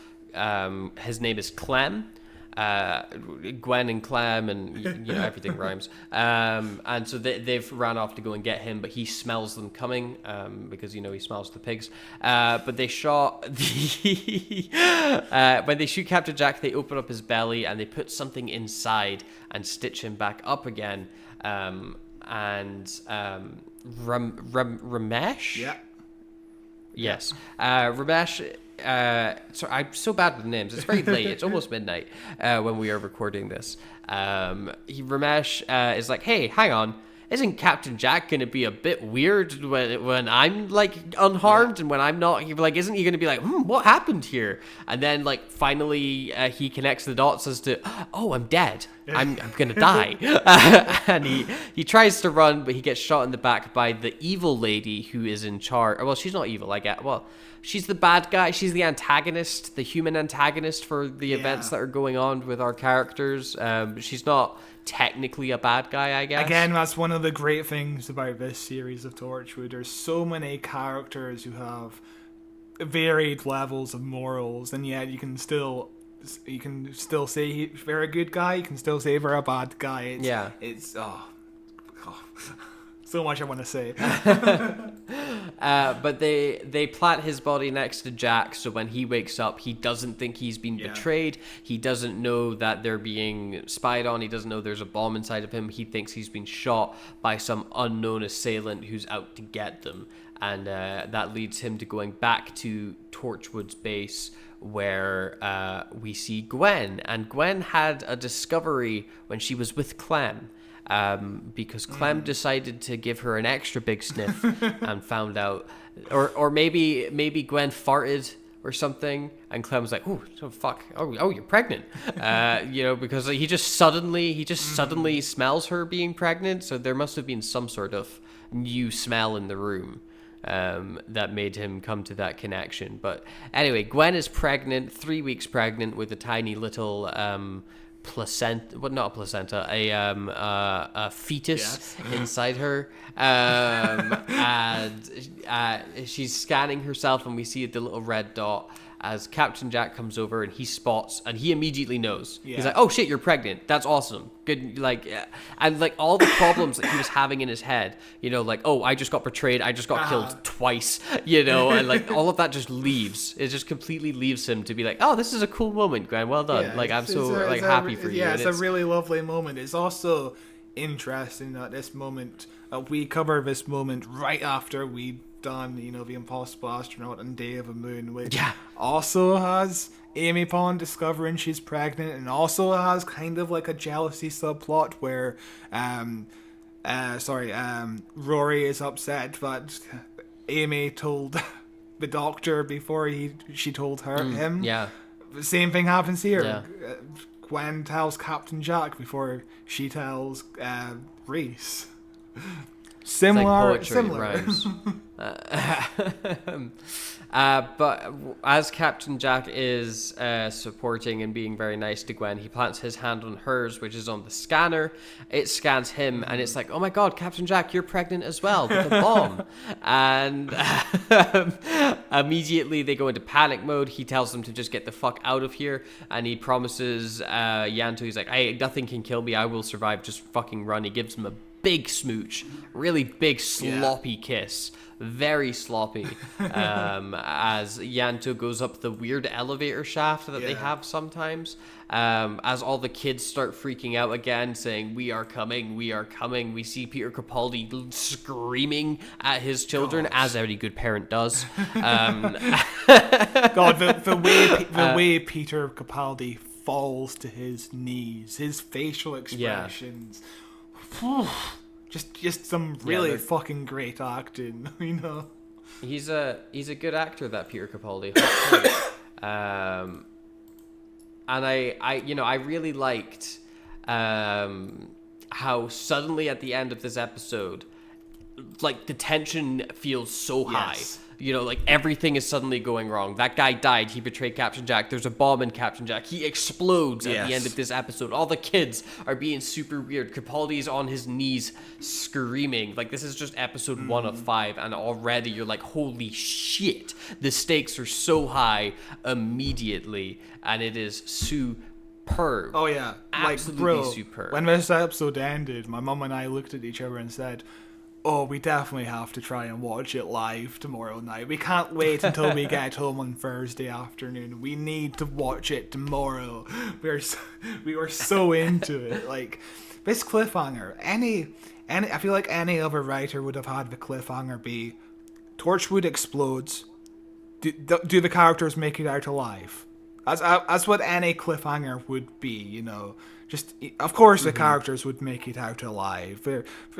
his name is Clem. Gwen and Clem and everything rhymes. And so they've ran off to go and get him, but he smells them coming because he smells the pigs. But they shot when they shoot Captain Jack, they open up his belly and they put something inside and stitch him back up again. Ramesh? Yeah. Yes. Ramesh. Sorry, I'm so bad with names. It's very late. It's almost midnight when we are recording this. Ramesh is like, hey, hang on. Isn't Captain Jack going to be a bit weird when I'm, like, unharmed and when I'm not? Isn't he going to be like, what happened here? And then, like, finally he connects the dots as to, oh, I'm dead. I'm going to die. And he tries to run, but he gets shot in the back by the evil lady who is in charge. Well, she's not evil, I guess. Well, she's the bad guy. She's the antagonist, the human antagonist for the events that are going on with our characters. She's not technically a bad guy, I guess. Again, that's one of the great things about this series of Torchwood. There's so many characters who have varied levels of morals, and yet you can still say they're a good guy. You can still say they're a bad guy. It's so much I want to say. But they plant his body next to Jack, so when he wakes up, he doesn't think he's been betrayed. He doesn't know that they're being spied on. He doesn't know there's a bomb inside of him. He thinks he's been shot by some unknown assailant who's out to get them. And that leads him to going back to Torchwood's base, where we see Gwen. And Gwen had a discovery when she was with Clem. Because Clem decided to give her an extra big sniff and found out, or maybe Gwen farted or something, and Clem was like, "Oh, fuck! Oh, you're pregnant," because he just suddenly smells her being pregnant. So there must have been some sort of new smell in the room that made him come to that connection. But anyway, Gwen is pregnant, 3 weeks pregnant, with a tiny little placenta, well, not a placenta, a fetus inside her, and she's scanning herself, and we see the little red dot as Captain Jack comes over, and he spots, and he immediately knows. He's like, "Oh shit, you're pregnant. That's awesome. Good." And like all the problems that he was having in his head, oh, I just got betrayed. I just got killed twice. And like all of that just leaves. It just completely leaves him to be like, "Oh, this is a cool moment, Gwen. Well done. I'm so happy for you." Yeah, it's a really lovely moment. It's also interesting that this moment, we cover this moment right after we done, The Impossible Astronaut and Day of the Moon, which also has Amy Pond discovering she's pregnant, and also has kind of like a jealousy subplot where Rory is upset that Amy told the doctor before she told him. Yeah. The same thing happens here. Yeah. Gwen tells Captain Jack before she tells Reese. Similar. Rhymes. But as Captain Jack is supporting and being very nice to Gwen, he plants his hand on hers, which is on the scanner. It scans him, and it's like, "Oh my god, Captain Jack, you're pregnant as well with a bomb." And immediately they go into panic mode. He tells them to just get the fuck out of here, and he promises Yanto, he's like, "Hey, nothing can kill me. I will survive. Just fucking run." He gives him a big smooch, really big sloppy kiss, very sloppy, as Yanto goes up the weird elevator shaft that they have sometimes, as all the kids start freaking out again, saying, "We are coming, we are coming." We see Peter Capaldi screaming at his children, as every good parent does. God, the way Peter Capaldi falls to his knees, his facial expressions. Just some really fucking great acting, He's a good actor, that Peter Capaldi. And I really liked how suddenly at the end of this episode, like, the tension feels so high. Like everything is suddenly going wrong. That guy died. He betrayed Captain Jack. There's a bomb in Captain Jack. He explodes at the end of this episode. All the kids are being super weird. Capaldi's on his knees screaming. Like, this is just episode 1 of 5, and already you're like, holy shit. The stakes are so high immediately, and it is super superb. Oh yeah, Absolutely like bro. superb. When this episode ended, my mum and I looked at each other and said, "Oh, we definitely have to try and watch it live tomorrow night. We can't wait until we get home on Thursday afternoon. We need to watch it tomorrow." We were so into it. Like this cliffhanger. I feel like any other writer would have had the cliffhanger be, Torchwood explodes. Do the characters make it out alive? That's what any cliffhanger would be, you know. Just, of course, the characters would make it out alive.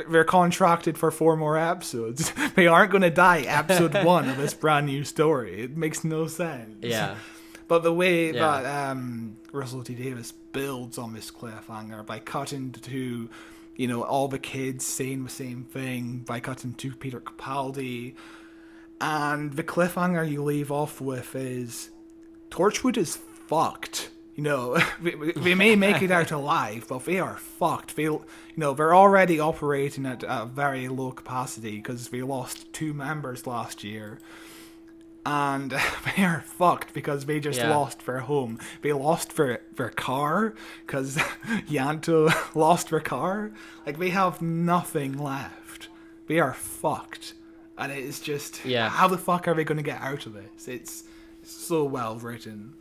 They're contracted for 4 more episodes. They aren't going to die episode 1 of this brand new story. It makes no sense. Yeah. But the way that Russell T Davies builds on this cliffhanger by cutting to, you know, all the kids saying the same thing, by cutting to Peter Capaldi, and the cliffhanger you leave off with is, Torchwood is fucked. You know, they may make it out alive, but they are fucked. They're already operating at a very low capacity because they lost 2 members last year. And they are fucked because they just lost their home. They lost their car because Yanto lost their car. Like, they have nothing left. They are fucked. And it's just, how the fuck are they going to get out of this? It's so well written.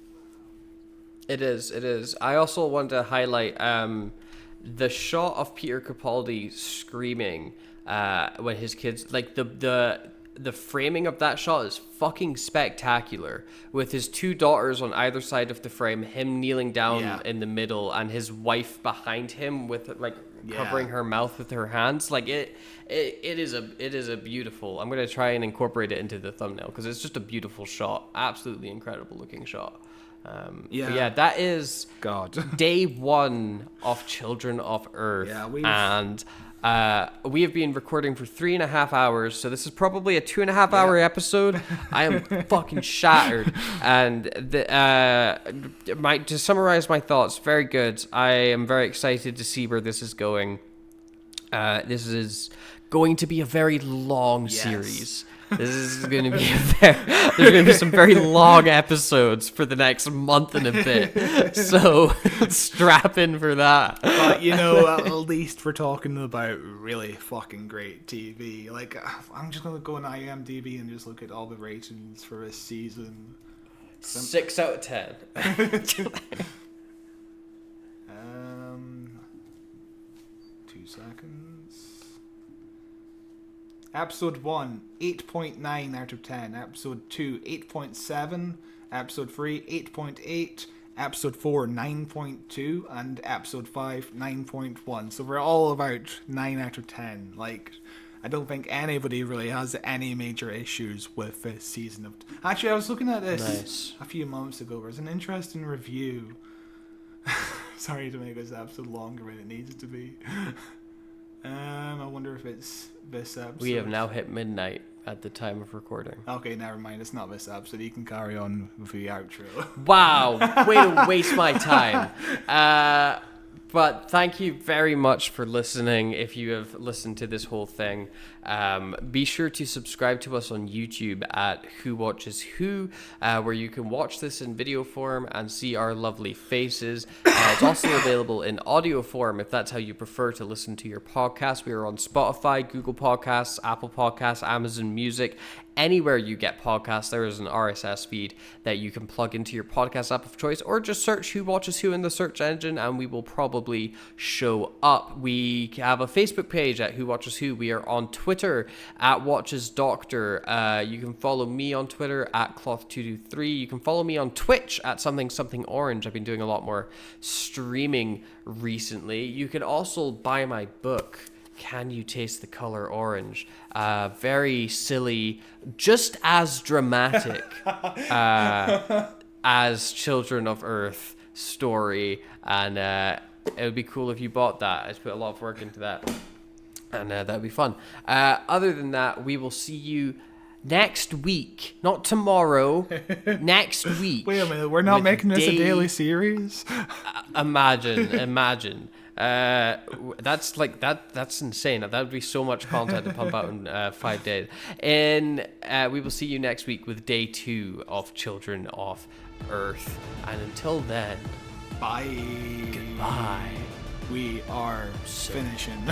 It is. I also want to highlight the shot of Peter Capaldi screaming when his kids, like the framing of that shot is fucking spectacular, with his 2 daughters on either side of the frame, him kneeling down in the middle, and his wife behind him with like covering her mouth with her hands. Like it is a beautiful. I'm gonna try and incorporate it into the thumbnail because it's just a beautiful shot, absolutely incredible looking shot. That is day 1 of Children of Earth, and we have been recording for 3.5 hours, so this is probably a 2.5 hour episode. I am fucking shattered, and to summarize my thoughts, very good. I am very excited to see where this is going. This is going to be a very long series. This is going to be there's going to be some very long episodes for the next month and a bit. So strap in for that. But, you know, at least we're talking about really fucking great TV. Like, I'm just going to go on IMDb and just look at all the ratings for this season. 6 out of 10. 2 seconds. Episode 1, 8.9 out of 10. Episode 2, 8.7. Episode 3, 8.8. Episode 4, 9.2. And episode 5, 9.1. So we're all about 9 out of 10. Like, I don't think anybody really has any major issues with this season of... Actually, I was looking at this a few months ago. There's an interesting review. Sorry to make this episode longer than it needs to be. I wonder if it's this episode. We have now hit midnight at the time of recording. Okay, never mind. It's not this episode. You can carry on with the outro. Wow, way to waste my time. But thank you very much for listening. If you have listened to this whole thing, be sure to subscribe to us on YouTube at Who Watches Who, where you can watch this in video form and see our lovely faces. It's also available in audio form if that's how you prefer to listen to your podcast. We are on Spotify, Google Podcasts, Apple Podcasts, Amazon Music. Anywhere you get podcasts, there is an RSS feed that you can plug into your podcast app of choice, or just search Who Watches Who in the search engine and we will probably show up. We have a Facebook page at Who Watches Who. We are on Twitter at Watches Doctor. You can follow me on Twitter at Cloth223. You can follow me on Twitch at Something Orange. I've been doing a lot more streaming recently. You can also buy my book, Can You Taste the Color Orange? Very silly, just as dramatic as Children of Earth story, and it would be cool if you bought that. I just put a lot of work into that, and that'd be fun. Other than that, we will see you next week, not tomorrow. Next week. Wait a minute, we're not making this a daily series? Imagine. That's like that's insane. That would be so much content to pump out in 5 days. And we will see you next week with day 2 of Children of Earth. And until then, Bye. Goodbye. We are finishing.